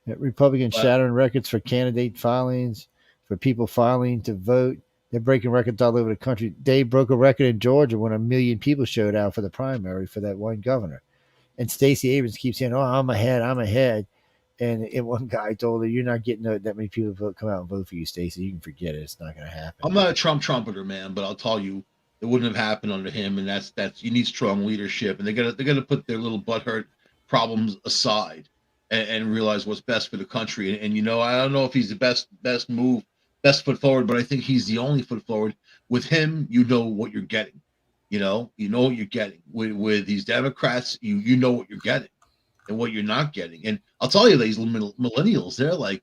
Speaker 2: Republicans shattering records for candidate filings, for people filing to vote. They're breaking records all over the country. They broke a record in Georgia when 1 million people showed out for the primary for that one governor. And Stacey Abrams keeps saying, "Oh, I'm ahead." And one guy told her, "You're not getting that many people come out and vote for you, Stacey. You can forget it. It's not going to happen."
Speaker 3: I'm not a Trump trumpeter, man, but I'll tell you, it wouldn't have happened under him. And that's you need strong leadership, and they're gonna put their little butthurt problems aside and realize what's best for the country. And I don't know if he's the best foot forward, but I think he's the only foot forward. With him, you know what you're getting. You know what you're getting with these Democrats. You know what you're getting and what you're not getting. And I'll tell you, these millennials, they're like,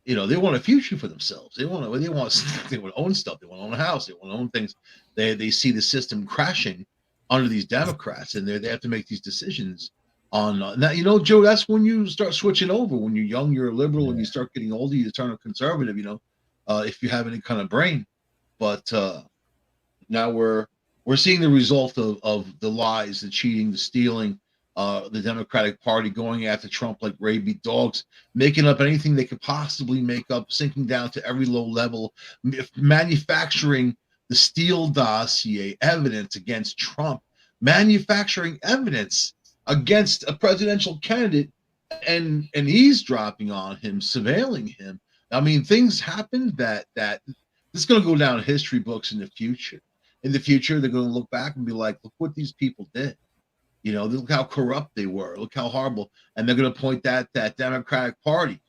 Speaker 3: they want a future for themselves. They want to own stuff. They want to own a house. They want to own things. They see the system crashing under these Democrats, and they have to make these decisions on now. Joe, that's when you start switching over. When you're young, you're a liberal, and you start getting older, you turn a conservative. If you have any kind of brain. But now we're seeing the result of the lies, the cheating, the stealing, the Democratic Party going after Trump like rabid dogs, making up anything they could possibly make up, sinking down to every low level, manufacturing the Steele dossier evidence against Trump, manufacturing evidence against a presidential candidate, and eavesdropping on him, surveilling him. I mean, things happened that this is going to go down in history books in the future. In the future, they're going to look back and be like, look what these people did. Look how corrupt they were. Look how horrible. And they're going to point that Democratic Party.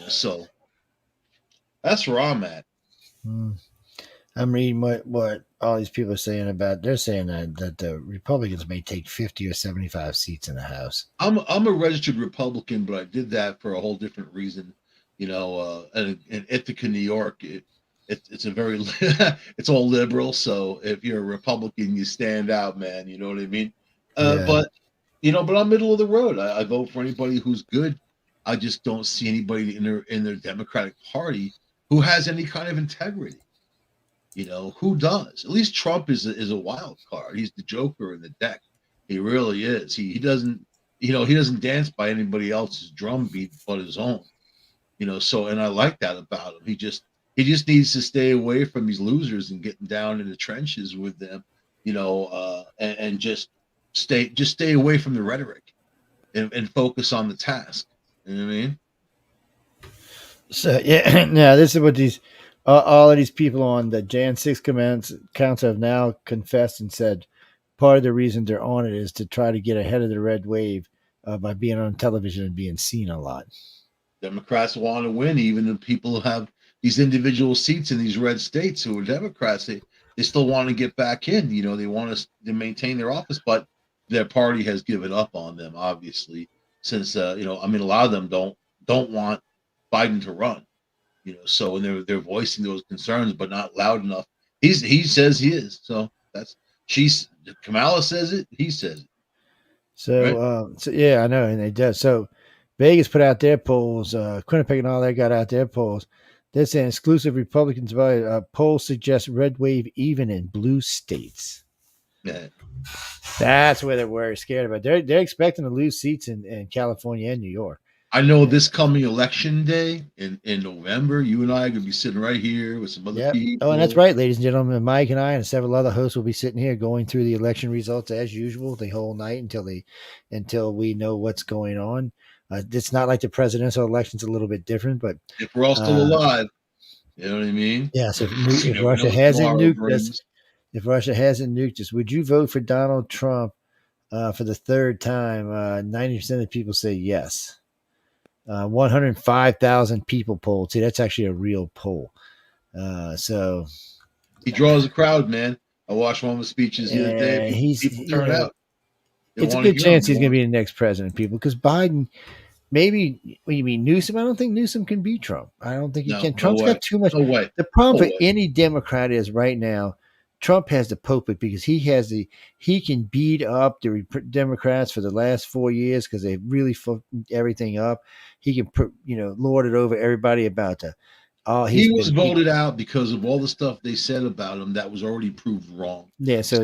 Speaker 3: So that's where I'm at.
Speaker 2: I'm reading what all these people are saying about. They're saying that the Republicans may take 50 or 75 seats in the House.
Speaker 3: I'm a registered Republican, but I did that for a whole different reason. In Ithaca, New York, it's a very it's all liberal. So if you're a Republican, you stand out, man. You know what I mean? But I'm middle of the road. I vote for anybody who's good. I just don't see anybody in their Democratic Party who has any kind of integrity. Who does? At least Trump is a wild card. He's the Joker in the deck. He really is. He doesn't he doesn't dance by anybody else's drum beat but his own. So, and I like that about him. He just needs to stay away from these losers and getting down in the trenches with them, and just stay away from the rhetoric and focus on the task. You know what I mean?
Speaker 2: So now this is what these all of these people on the Jan 6 Council have now confessed and said part of the reason they're on it is to try to get ahead of the red wave by being on television and being seen a lot.
Speaker 3: Democrats want to win, even the people who have these individual seats in these red states who are Democrats. They still want to get back in. They want to maintain their office, but their party has given up on them, obviously, since a lot of them don't want Biden to run. So and they're voicing those concerns, but not loud enough. He says he is. So Kamala says it. He says it.
Speaker 2: So, right? Yeah, I know, and they do. So Vegas put out their polls. Quinnipiac and all that got out their polls. They're saying exclusive Republicans by polls suggest red wave even in blue states.
Speaker 3: Yeah.
Speaker 2: That's where they're scared about. They're expecting to lose seats in California and New York.
Speaker 3: I know this coming election day in November, you and I are going to be sitting right here with some other people.
Speaker 2: Oh, and that's right, ladies and gentlemen. Mike and I and several other hosts will be sitting here going through the election results as usual the whole night until we know what's going on. It's not like the presidential election's a little bit different, but
Speaker 3: if we're all still alive, you know what I mean?
Speaker 2: Yeah. So if Russia hasn't nuked us, would you vote for Donald Trump for the third time? 90% of the people say yes. 105,000 people polled. See, that's actually a real poll. So
Speaker 3: he draws a crowd, man. I watched one of his speeches the other day. People turn out.
Speaker 2: It's a good chance he's going to be the next president, people, because Biden. Maybe what you mean Newsom? I don't think Newsom can beat Trump. I don't think he can. Trump's got too much.
Speaker 3: No way.
Speaker 2: The problem for any Democrat is right now, Trump has the pulpit because he can beat up the Democrats for the last 4 years because they really fucked everything up. He can lord it over everybody about the.
Speaker 3: He was voted out because of all the stuff they said about him that was already proved wrong.
Speaker 2: Yeah, so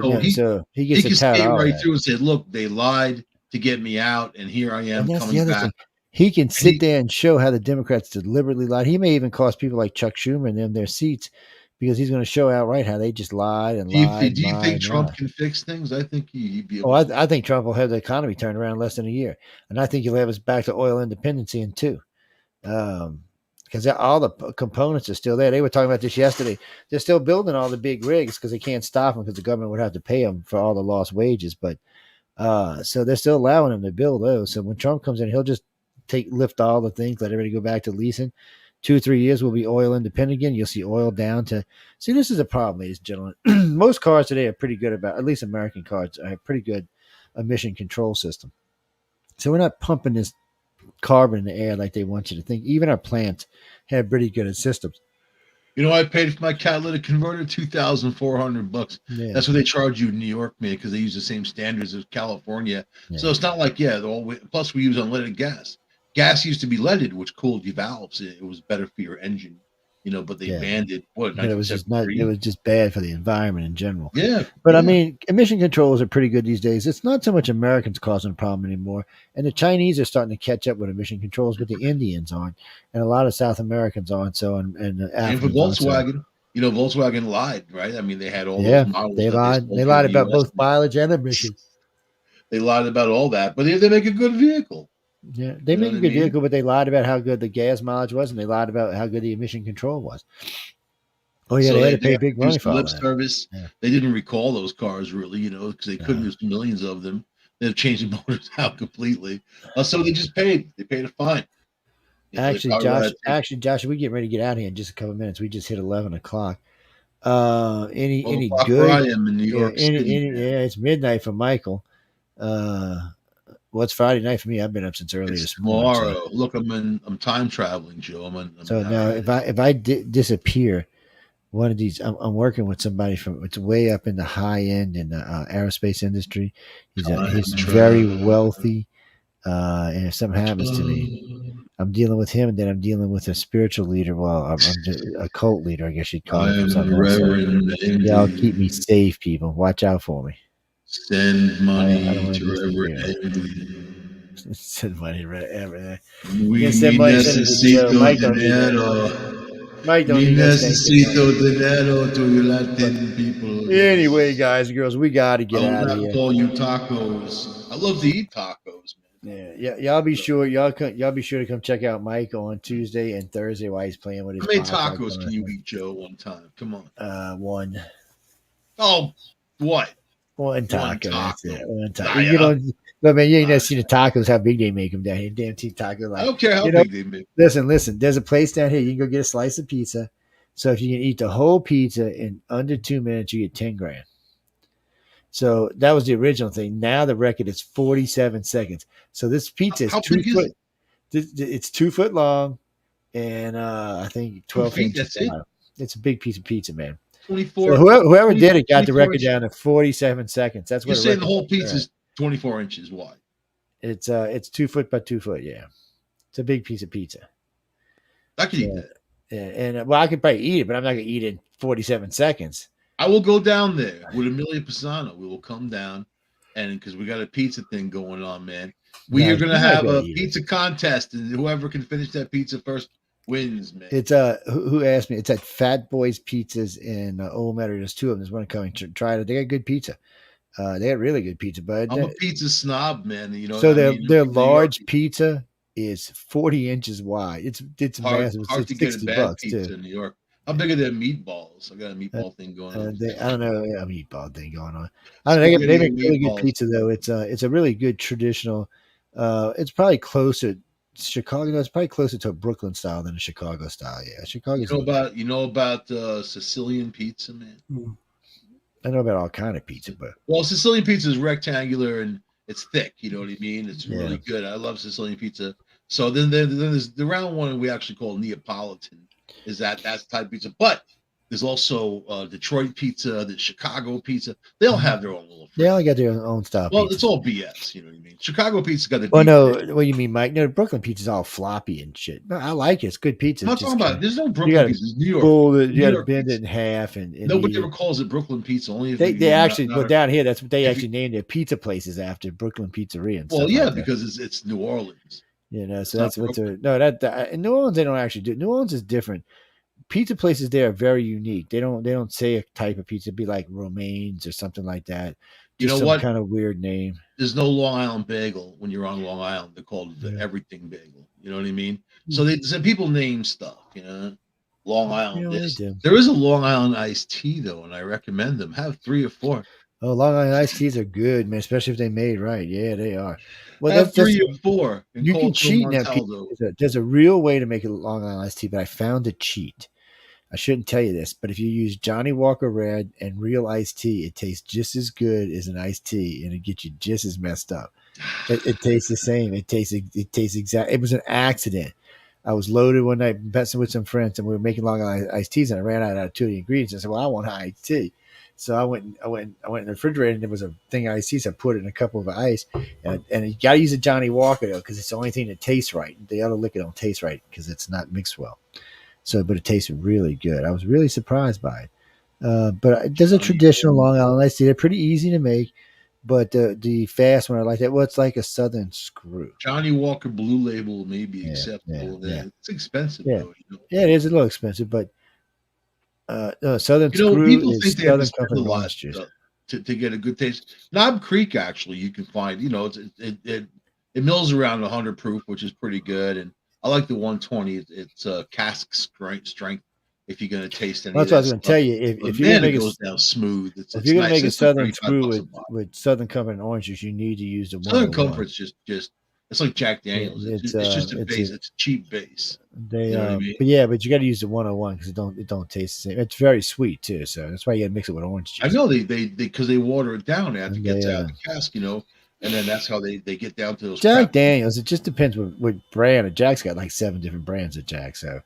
Speaker 2: he gets
Speaker 3: to skate right through and say, "Look, they lied to get me out, and here I am
Speaker 2: and that's
Speaker 3: coming
Speaker 2: the other
Speaker 3: back."
Speaker 2: Thing. He can sit there and show how the Democrats deliberately lied. He may even cost people like Chuck Schumer and them their seats because he's going to show outright how they just lied and lied.
Speaker 3: Do you think Trump can fix things? I think he'd be able
Speaker 2: to. I think Trump will have the economy turned around in less than a year. And I think he'll have us back to oil independency in two. Because all the components are still there. They were talking about this yesterday. They're still building all the big rigs because they can't stop them because the government would have to pay them for all the lost wages. But so they're still allowing them to build those. So when Trump comes in, he'll just lift all the things, let everybody go back to leasing. 2 or 3 years we'll be oil independent again. You'll see oil down to see. This is a problem, ladies and gentlemen. Most cars today are pretty good about, at least American cars, have pretty good emission control system. So we're not pumping this carbon in the air like they want you to think. Even our plants have pretty good systems.
Speaker 3: You know, I paid for my catalytic converter $2,400. Yeah. That's what they charge you in New York, man, because they use the same standards as California. Yeah. So it's not like plus we use unleaded gas. Gas used to be leaded, which cooled your valves. It was better for your engine, but they banned it. But
Speaker 2: it was just not. It was just bad for the environment in general.
Speaker 3: Yeah,
Speaker 2: but I mean, emission controls are pretty good these days. It's not so much Americans causing a problem anymore, and the Chinese are starting to catch up with emission controls, but the Indians aren't, and a lot of South Americans aren't. So and
Speaker 3: for Volkswagen, Volkswagen lied, right? I mean, they had all those models.
Speaker 2: They lied. They lied about both mileage and emissions.
Speaker 3: They lied about all that, but they make a good vehicle.
Speaker 2: Yeah, they make a good vehicle, but they lied about how good the gas mileage was, and they lied about how good the emission control was. Oh yeah, so they had to pay big money for lip
Speaker 3: service. Yeah. They didn't recall those cars really, because they couldn't use millions of them. They've changed the motors out completely. So they just paid. They paid a fine.
Speaker 2: Actually, Josh, we get ready to get out of here in just a couple of minutes. We just hit 11 o'clock. Any good?
Speaker 3: I am in New York City.
Speaker 2: It's midnight for Michael. Well, it's Friday night for me. I've been up since early this morning.
Speaker 3: Tomorrow. Look, I'm time traveling, Joe.
Speaker 2: Now, if I disappear, one of these, I'm working with somebody it's way up in the high end in the aerospace industry. He's very wealthy, and if something happens to me, I'm dealing with him, and then I'm dealing with a spiritual leader. Well, I'm a cult leader, I guess you'd call him. Y'all keep me safe, people. Watch out for me.
Speaker 3: Send money to Reverend.
Speaker 2: Send money to everything. Mike don't need
Speaker 3: dinero to you Latin people.
Speaker 2: Anyway, guys and girls, we got to get out of here.
Speaker 3: Call you tacos. I love to eat tacos,
Speaker 2: man. Yeah, y'all be sure to come check out Mike on Tuesday and Thursday while he's playing with his.
Speaker 3: How many tacos can you eat, Joe, one time? Come on.
Speaker 2: One.
Speaker 3: Oh, what?
Speaker 2: One taco. That's it. One taco. But man, you ain't never seen the tacos, how big they make them down here. Damn cheap taco.
Speaker 3: I don't care how big they make.
Speaker 2: Listen. There's a place down here. You can go get a slice of pizza. So if you can eat the whole pizza in under 2 minutes, you get 10 grand. So that was the original thing. Now the record is 47 seconds. So this pizza is 2 foot. It's 2 foot long, and I think 12 inches wide. It's a big piece of pizza, man.
Speaker 3: 24.
Speaker 2: So whoever did it got the record down to 47 seconds. That's what
Speaker 3: you're saying. The whole pizza is 24 inches wide.
Speaker 2: It's 2 foot by 2 foot. Yeah, it's a big piece of pizza.
Speaker 3: I can eat that.
Speaker 2: Yeah, and I could probably eat it, but I'm not gonna eat it in 47 seconds.
Speaker 3: I will go down there with Amelia Pisano. We will come down, and because we got a pizza thing going on, man. We are gonna have a pizza contest, and whoever can finish that pizza first wins, man.
Speaker 2: It's who asked me? It's at Fat Boys Pizzas in Old Meadow. There's two of them. There's one coming. Try it. They got good pizza. They got really good pizza. But
Speaker 3: I'm a pizza snob, man. You know,
Speaker 2: so their large pizza is 40 inches wide. It's
Speaker 3: hard,
Speaker 2: massive.
Speaker 3: Hard
Speaker 2: it's
Speaker 3: to get a bad pizza
Speaker 2: too.
Speaker 3: in New York. How big are their meatballs? I got a meatball thing going on.
Speaker 2: I don't know. A meatball thing going on. I don't know. They make really good pizza though. It's a really good traditional. It's probably closer. Chicago. It's probably closer to a Brooklyn style than a Chicago style. Yeah, Chicago.
Speaker 3: You know about Sicilian pizza, man.
Speaker 2: I know about all kind of pizza, but
Speaker 3: Sicilian pizza is rectangular and it's thick. You know what I mean? It's really good. I love Sicilian pizza. So then there's the round one we actually call Neapolitan. That's the type of pizza, but there's also Detroit pizza, the Chicago pizza. They all have their own little.
Speaker 2: They all got their own style.
Speaker 3: Well, it's all BS. You know what I mean? Chicago pizza got the.
Speaker 2: Oh no, what you mean, Mike? No, Brooklyn pizza's all floppy and shit. No, I like it. It's good pizza.
Speaker 3: I'm not talking about. There's no Brooklyn pizza. It's New York.
Speaker 2: You got to bend it in half and
Speaker 3: nobody ever calls it Brooklyn pizza. Only if
Speaker 2: they actually down here. That's what they actually named their pizza places after Brooklyn Pizzeria. And
Speaker 3: well, yeah, like because it's New Orleans.
Speaker 2: You know, so that's what they're in New Orleans they don't actually do. New Orleans is different. Pizza places there are very unique. They don't say a type of pizza. It'd be like Romaine's or something like that.
Speaker 3: Just you know what?
Speaker 2: Kind of weird name.
Speaker 3: There's no Long Island bagel when you're on Long Island. They're called the everything bagel. You know what I mean? So people name stuff. You know, Long Island. There is a Long Island iced tea though, and I recommend them. Have 3 or 4.
Speaker 2: Oh, Long Island iced teas are good, man. Especially if they made right. Yeah, they are.
Speaker 3: Well, that's 3 or 4.
Speaker 2: You can cheat now. There's a real way to make a Long Island iced tea, but I found a cheat. I shouldn't tell you this, but if you use Johnny Walker Red and real iced tea, it tastes just as good as an iced tea, and it gets you just as messed up. It tastes the same. It tastes exact. It was an accident. I was loaded one night messing with some friends, and we were making Long Island iced teas, and I ran out of 2 of the ingredients. I said, "Well, I want iced tea." So I went in the refrigerator, and there was a thing of iced tea. So I put it in a cup of ice, and you got to use a Johnny Walker though, because it's the only thing that tastes right. The other liquor don't taste right because it's not mixed well. So, but it tasted really good. I was really surprised by it. But there's a traditional Long Island iced tea. They're pretty easy to make, but the fast one I like that. Well, it's like a Southern Screw.
Speaker 3: Johnny Walker Blue Label may be acceptable. Yeah. It's expensive though. You know?
Speaker 2: Yeah, it is a little expensive, but Southern Screw
Speaker 3: people
Speaker 2: is
Speaker 3: think they have to spend a lot to get a good taste. Knob Creek, actually, you can find. You know, it mills around 100 proof, which is pretty good, and I like the 120. It's cask strength. If you're going to taste any,
Speaker 2: that's what I was going to tell you. If you're going to make
Speaker 3: it down smooth,
Speaker 2: if you're going to make a Southern Screw with Southern Comfort and orange juice, you need to use the
Speaker 3: Southern Comfort's just it's like Jack Daniels. It's just a base. It's a cheap base.
Speaker 2: They, you know what I mean? but you got to use the 101 because it don't taste the same. It's very sweet too, so that's why you got to mix it with orange juice.
Speaker 3: I know they because they water it down after it gets out of the cask, you know. And then that's how they get down to those.
Speaker 2: Jack Daniels. It just depends what brand. Jack's got like 7 different brands of Jack, so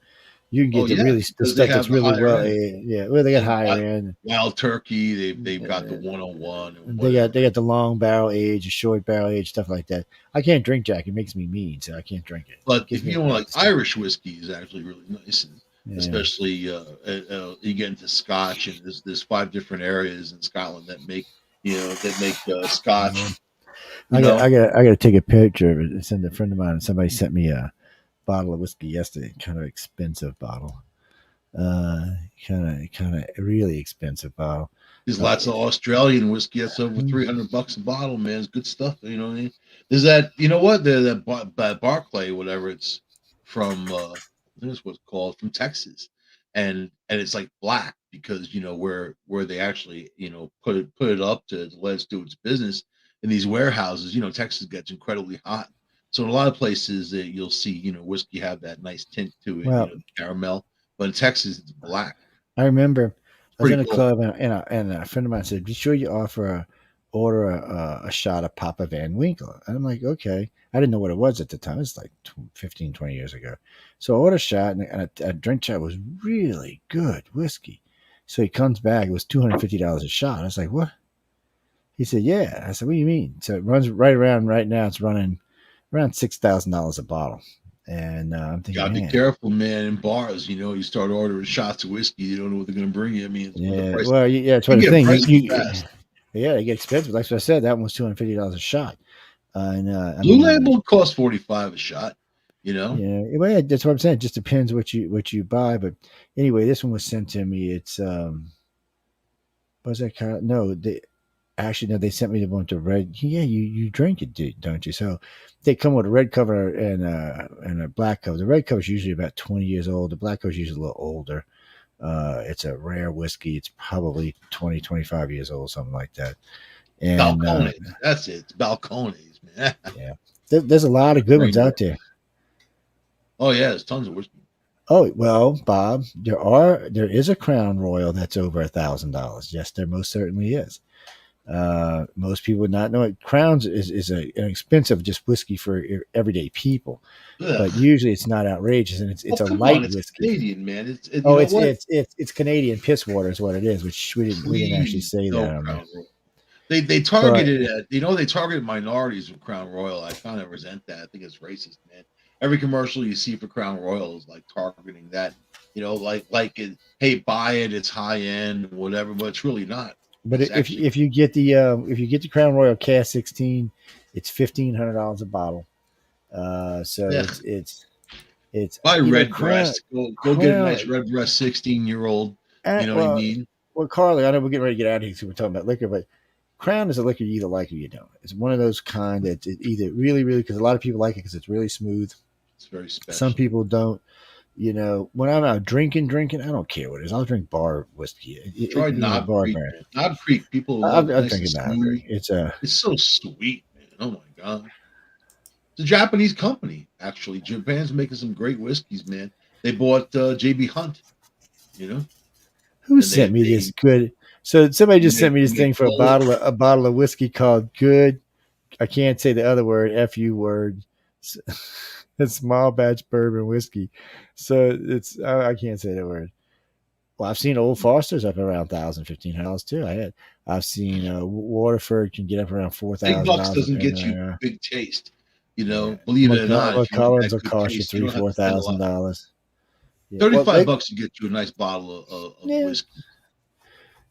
Speaker 2: you can get the stuff that's really well. Yeah, well, they got higher end.
Speaker 3: Wild Turkey. They've got the 101.
Speaker 2: They got the long barrel age, short barrel age, stuff like that. I can't drink Jack. It makes me mean, so I can't drink it.
Speaker 3: But if you don't like Irish whiskey, is actually really nice, and especially you get into Scotch, and there's 5 different areas in Scotland that make Scotch.
Speaker 2: I got to take a picture of it. Send a friend of mine, and somebody sent me a bottle of whiskey yesterday. Kind of expensive bottle. Kind of really expensive bottle.
Speaker 3: There's lots of Australian whiskey that's over $300 a bottle, man. It's good stuff. You know what I mean? There's that. You know what? That Barclay, whatever. It's from. I think it's what's called from Texas, and it's like black because where they actually put it up to let it do its business. In these warehouses, Texas gets incredibly hot. So in a lot of places that you'll see, whiskey have that nice tint to it, caramel. But in Texas, it's black.
Speaker 2: I remember I was in a club and a friend of mine said, "Be sure you order a shot of Papa Van Winkle." And I'm like, okay. I didn't know what it was at the time. It's like 15, 20 years ago. So I ordered a shot, and a drink shot was really good whiskey. So he comes back. It was $250 a shot. I was like, what? He said, yeah. I said, what do you mean? So it runs right now. It's running around $6,000 a bottle. And I'm thinking,
Speaker 3: gotta be careful, man. In bars, you start ordering shots of whiskey, you don't know what they're going to bring you. I mean,
Speaker 2: it's one of the things. Yeah, they get expensive. Like what I said, that one was $250 a shot. I
Speaker 3: Blue
Speaker 2: mean,
Speaker 3: Label costs $45 a shot. You know,
Speaker 2: yeah, well, yeah, that's what I'm saying. It just depends what you buy. But anyway, this one was sent to me. It's was that kind? No, they actually no. They sent me the one to red. Yeah, you drink it, don't you? So they come with a red cover and a black cover. The red cover is usually about 20 years old. The black cover is usually a little older. It's a rare whiskey. It's probably 20, 25 years old, something like that. And
Speaker 3: Balcones. That's it. It's Balcones, man.
Speaker 2: yeah, there's a lot of good ones out there.
Speaker 3: Oh yeah, there's tons of whiskey.
Speaker 2: Oh well, Bob, there is a Crown Royal that's over $1,000. Yes, there most certainly is. Most people would not know it. Crowns is an expensive just whiskey for everyday people,
Speaker 3: Ugh.
Speaker 2: but usually it's not outrageous, and it's a
Speaker 3: come
Speaker 2: light
Speaker 3: on, it's
Speaker 2: whiskey.
Speaker 3: Canadian, man. You
Speaker 2: Oh,
Speaker 3: know what?
Speaker 2: it's Canadian piss water is what it is, which we didn't actually
Speaker 3: Please,
Speaker 2: say
Speaker 3: no
Speaker 2: that on there.
Speaker 3: Crown Royal. They
Speaker 2: But
Speaker 3: targeted they targeted minorities with Crown Royal. I kind of resent that. I think it's racist, man. Every commercial you see for Crown Royal is like targeting that. You know, like it, hey, buy it, it's high end, whatever, but it's really not.
Speaker 2: but
Speaker 3: It's actually
Speaker 2: if you get the Crown Royal Cask 16, it's $1,500 a bottle. So
Speaker 3: yeah.
Speaker 2: it's
Speaker 3: Buy red
Speaker 2: Crown
Speaker 3: breast. Go get a nice
Speaker 2: Crown.
Speaker 3: red breast 16-year-old. You know what I
Speaker 2: Well,
Speaker 3: mean?
Speaker 2: Carly, I know we're getting ready to get out of here because we're talking about liquor, but Crown is a liquor you either like or you don't. It's one of those kind that it either really, really, because a lot of people like it because it's really smooth.
Speaker 3: It's very
Speaker 2: Some
Speaker 3: special.
Speaker 2: people don't. When I'm out drinking, I don't care what it is. I'll drink bar whiskey.
Speaker 3: Try Knob
Speaker 2: Bar
Speaker 3: Creek,
Speaker 2: brand.
Speaker 3: man. Knob Creek, people
Speaker 2: I'm,
Speaker 3: love
Speaker 2: I'm
Speaker 3: nice and
Speaker 2: drinking that.
Speaker 3: smooth. It's so sweet, man. Oh my god. It's a Japanese company, actually. Japan's making some great whiskeys, man. They bought JB Hunt, you know,
Speaker 2: Who
Speaker 3: and
Speaker 2: sent me this good? So somebody just sent me
Speaker 3: they
Speaker 2: this
Speaker 3: make
Speaker 2: thing for a bottle of whiskey called Good. I can't say the other word, FU word. It's small batch bourbon whiskey. So I can't say that word. Well, I've seen Old Foster's up around $1,000, $1,500 too. I've seen Waterford can get up around
Speaker 3: Big bucks
Speaker 2: $4,000
Speaker 3: doesn't
Speaker 2: depending
Speaker 3: get
Speaker 2: on
Speaker 3: you big taste. You know,
Speaker 2: yeah.
Speaker 3: believe it or not, if you want
Speaker 2: McCullen's
Speaker 3: that
Speaker 2: will
Speaker 3: good
Speaker 2: cost you
Speaker 3: taste, you
Speaker 2: three,
Speaker 3: don't have
Speaker 2: four
Speaker 3: to spend a
Speaker 2: thousand
Speaker 3: lot.
Speaker 2: dollars. Yeah, well,
Speaker 3: 35 bucks to get you a nice bottle of
Speaker 2: yeah,
Speaker 3: whiskey.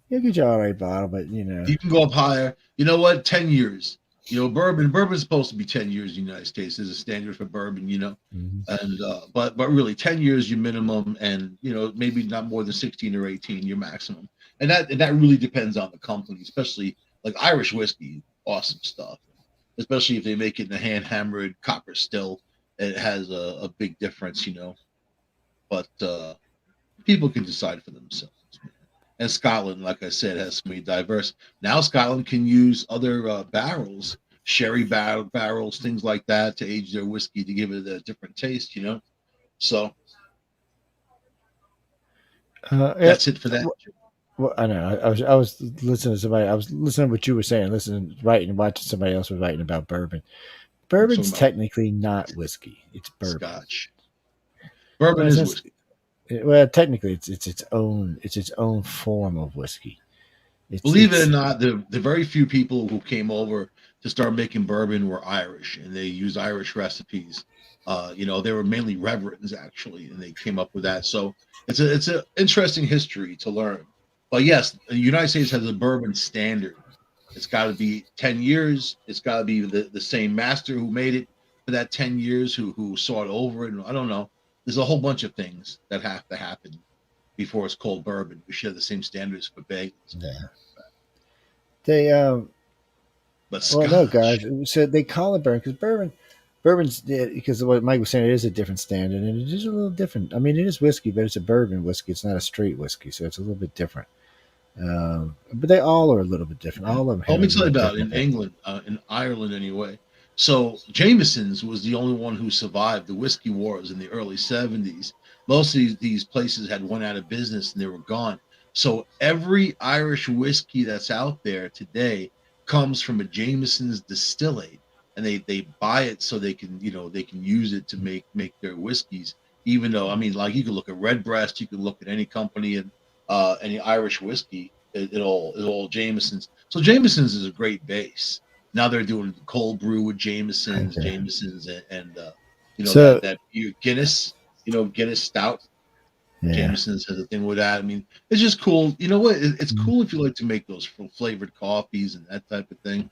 Speaker 2: you'll get you all right bottle, but
Speaker 3: You can go up higher. You know what? 10 years. You know, bourbon's supposed to be 10 years in the United States. There's a standard for bourbon, you know.
Speaker 2: Mhm.
Speaker 3: And but really 10 years your minimum, and you know, maybe not more than 16 or 18 your maximum. And that really depends on the company, especially like Irish whiskey, awesome stuff. Especially if they make it in a hand hammered copper still, it has a big difference, you know. But people can decide for themselves. And Scotland, like I said, has so many diverse. Now Scotland can use other barrels, sherry barrels, things like that, to age their whiskey to give it a different taste. You know, so
Speaker 2: Yeah.
Speaker 3: that's it for that.
Speaker 2: Well, I know. I was listening to somebody. I was listening to what you were saying. Listening, writing, watching somebody else was writing about bourbon.
Speaker 3: I'm talking
Speaker 2: Bourbon's
Speaker 3: about
Speaker 2: technically not whiskey. It's bourbon.
Speaker 3: Scotch. Bourbon
Speaker 2: Well,
Speaker 3: is whiskey.
Speaker 2: technically, it's its own form of whiskey.
Speaker 3: Believe it or not, the very few people who came over to start making bourbon were Irish, and they used Irish recipes. You know, they were mainly reverends actually, and they came up with that. So it's a interesting history to learn. But yes, the United States has a bourbon standard. It's got to be 10 years. It's got to be the same master who made it for that 10 years, who saw it over it. And I don't know. There's a whole bunch of things that have to happen before it's called bourbon. We share the same standards for bagels.
Speaker 2: Yeah. They
Speaker 3: But
Speaker 2: well, no,
Speaker 3: Scotch.
Speaker 2: guys. So they call it bourbon because bourbon's because what Mike was saying, it is a different standard, and it is a little different. I mean, it is whiskey, but it's a bourbon whiskey. It's not a straight whiskey, so it's a little bit different. But they all are a little bit different.
Speaker 3: Yeah.
Speaker 2: All of them
Speaker 3: Let
Speaker 2: have
Speaker 3: me
Speaker 2: a
Speaker 3: tell you
Speaker 2: little
Speaker 3: about
Speaker 2: different
Speaker 3: in
Speaker 2: thing.
Speaker 3: England, in Ireland anyway. So Jameson's was the only one who survived the whiskey wars in the early 70s. Most of these places had went out of business and they were gone. So every Irish whiskey that's out there today comes from a Jameson's distillate, and they buy it so they can, you know, they can use it to make their whiskeys. Even though, I mean, like, you could look at Redbreast, you could look at any company and any Irish whiskey, it'll Jameson's. So Jameson's is a great base. Now they're doing cold brew with Jameson's, and you know,
Speaker 2: So
Speaker 3: that beer Guinness, you know, Guinness stout. Jameson's has a thing with that. I mean, it's just cool. You know what? It's cool if you like to make those flavored coffees and that type of thing.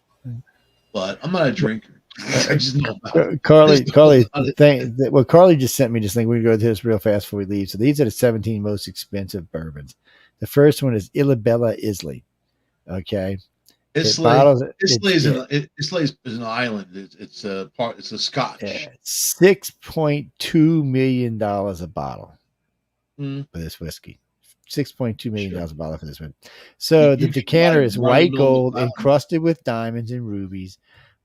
Speaker 3: But I'm not a drinker. I just know about it.
Speaker 2: Carly, Carly just sent me this thing. We're going to go through this real fast before we leave. So these are the 17 most expensive bourbons. The first one is Illabella Islay. Okay.
Speaker 3: Islay is an island. It's a Scotch.
Speaker 2: $6.2 million a bottle for this whiskey. $6.2 million a bottle for this one. So the decanter is white gold encrusted with diamonds and rubies.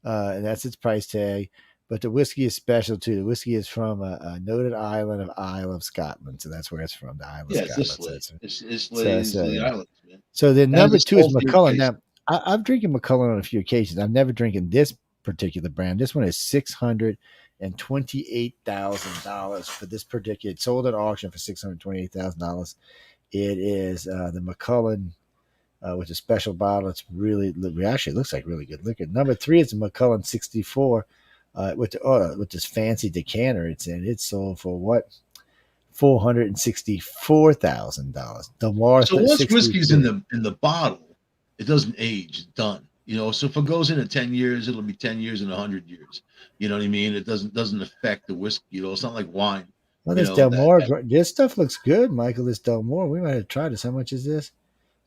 Speaker 2: And that's its price tag. But the whiskey is special too. The whiskey is from a noted island of Isle of Scotland. So that's where it's from, the Isle of Scotland.
Speaker 3: It's the island, man.
Speaker 2: So then number 2 is Macallan. Now, I've drinking Macallan on a few occasions. I've never drinking this particular brand. This one is $628,000 for this particular. It's sold at auction for $628,000. It is the Macallan with a special bottle. It's actually looks like really good liquor. Number 3 is the Macallan 64 with this fancy decanter it's in. It's sold for what? $464,000.
Speaker 3: So once whiskey's in the bottle, it doesn't age. It's done. You know, so if it goes in at 10 years, it'll be 10 years and 100 years. You know what I mean? It doesn't affect the whiskey. You know, it's not like wine.
Speaker 2: Well, this Delmore, this stuff looks good, Michael. This Delmore, we might have tried this. How much is this?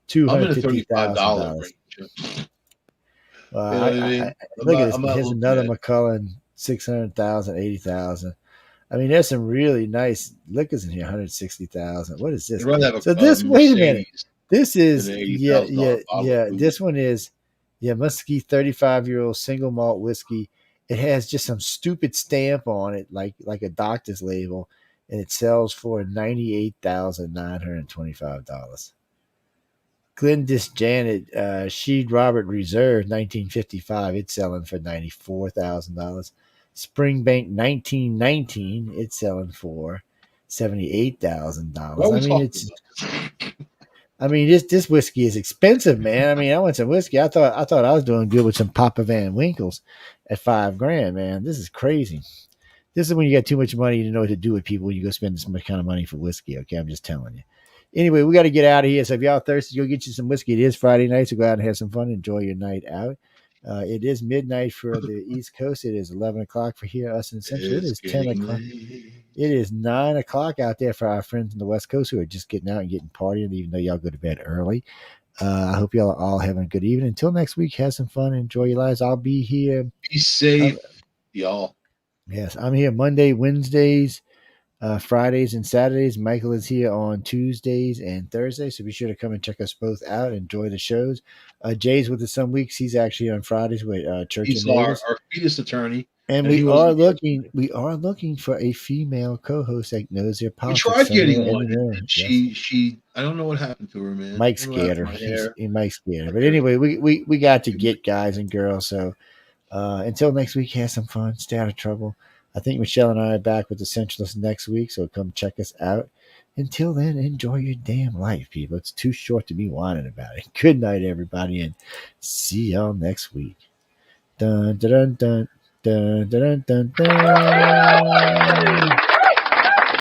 Speaker 2: $250,000 range. Well, you know what I mean? Look at this. Here's another Macallan, 600,000, 80,000. I mean, there's some really nice liquors in here. 160,000. What is this? So this, wait a minute. This is This one is Muskie 35-year-old single malt whiskey. It has just some stupid stamp on it, like a doctor's label, and it sells for $98,925. Glendis Janet, Sheed Robert Reserve, 1955. It's selling for $94,000. Springbank 1919. It's selling for $78,000. I mean, this whiskey is expensive, man. I mean, I want some whiskey. I thought I was doing good with some Papa Van Winkles at $5,000, man. This is crazy. This is when you got too much money to know what to do with people when you go spend this kind of money for whiskey. Okay, I'm just telling you. Anyway, we got to get out of here. So if y'all thirsty, go get you some whiskey. It is Friday night, so go out and have some fun. Enjoy your night out. It is midnight for the East Coast. It is 11 o'clock for here, us in Central. It is 10 o'clock. It is 9 o'clock out there for our friends on the West Coast who are just getting out and getting partying, even though y'all go to bed early. I hope y'all are all having a good evening. Until next week, have some fun. Enjoy your lives. I'll be here.
Speaker 3: Be safe, y'all.
Speaker 2: Yes, I'm here Monday, Wednesdays, Fridays, and Saturdays. Michael is here on Tuesdays and Thursdays, so be sure to come and check us both out. Enjoy the shows. Jay's with us some weeks. He's actually on Fridays with Church
Speaker 3: He's
Speaker 2: and Neighbors.
Speaker 3: our fetus attorney.
Speaker 2: And we are looking for a female co-host that knows their politics.
Speaker 3: We tried getting one. She I don't know what happened to her, man.
Speaker 2: Mike scared her. Mike scared her. But anyway, we got to get guys and girls. So until next week, have some fun. Stay out of trouble. I think Michelle and I are back with the Centralist next week, so come check us out. Until then, enjoy your damn life, people. It's too short to be whining about it. Good night, everybody, and see y'all next week. Dun dun dun dun dun dun dun.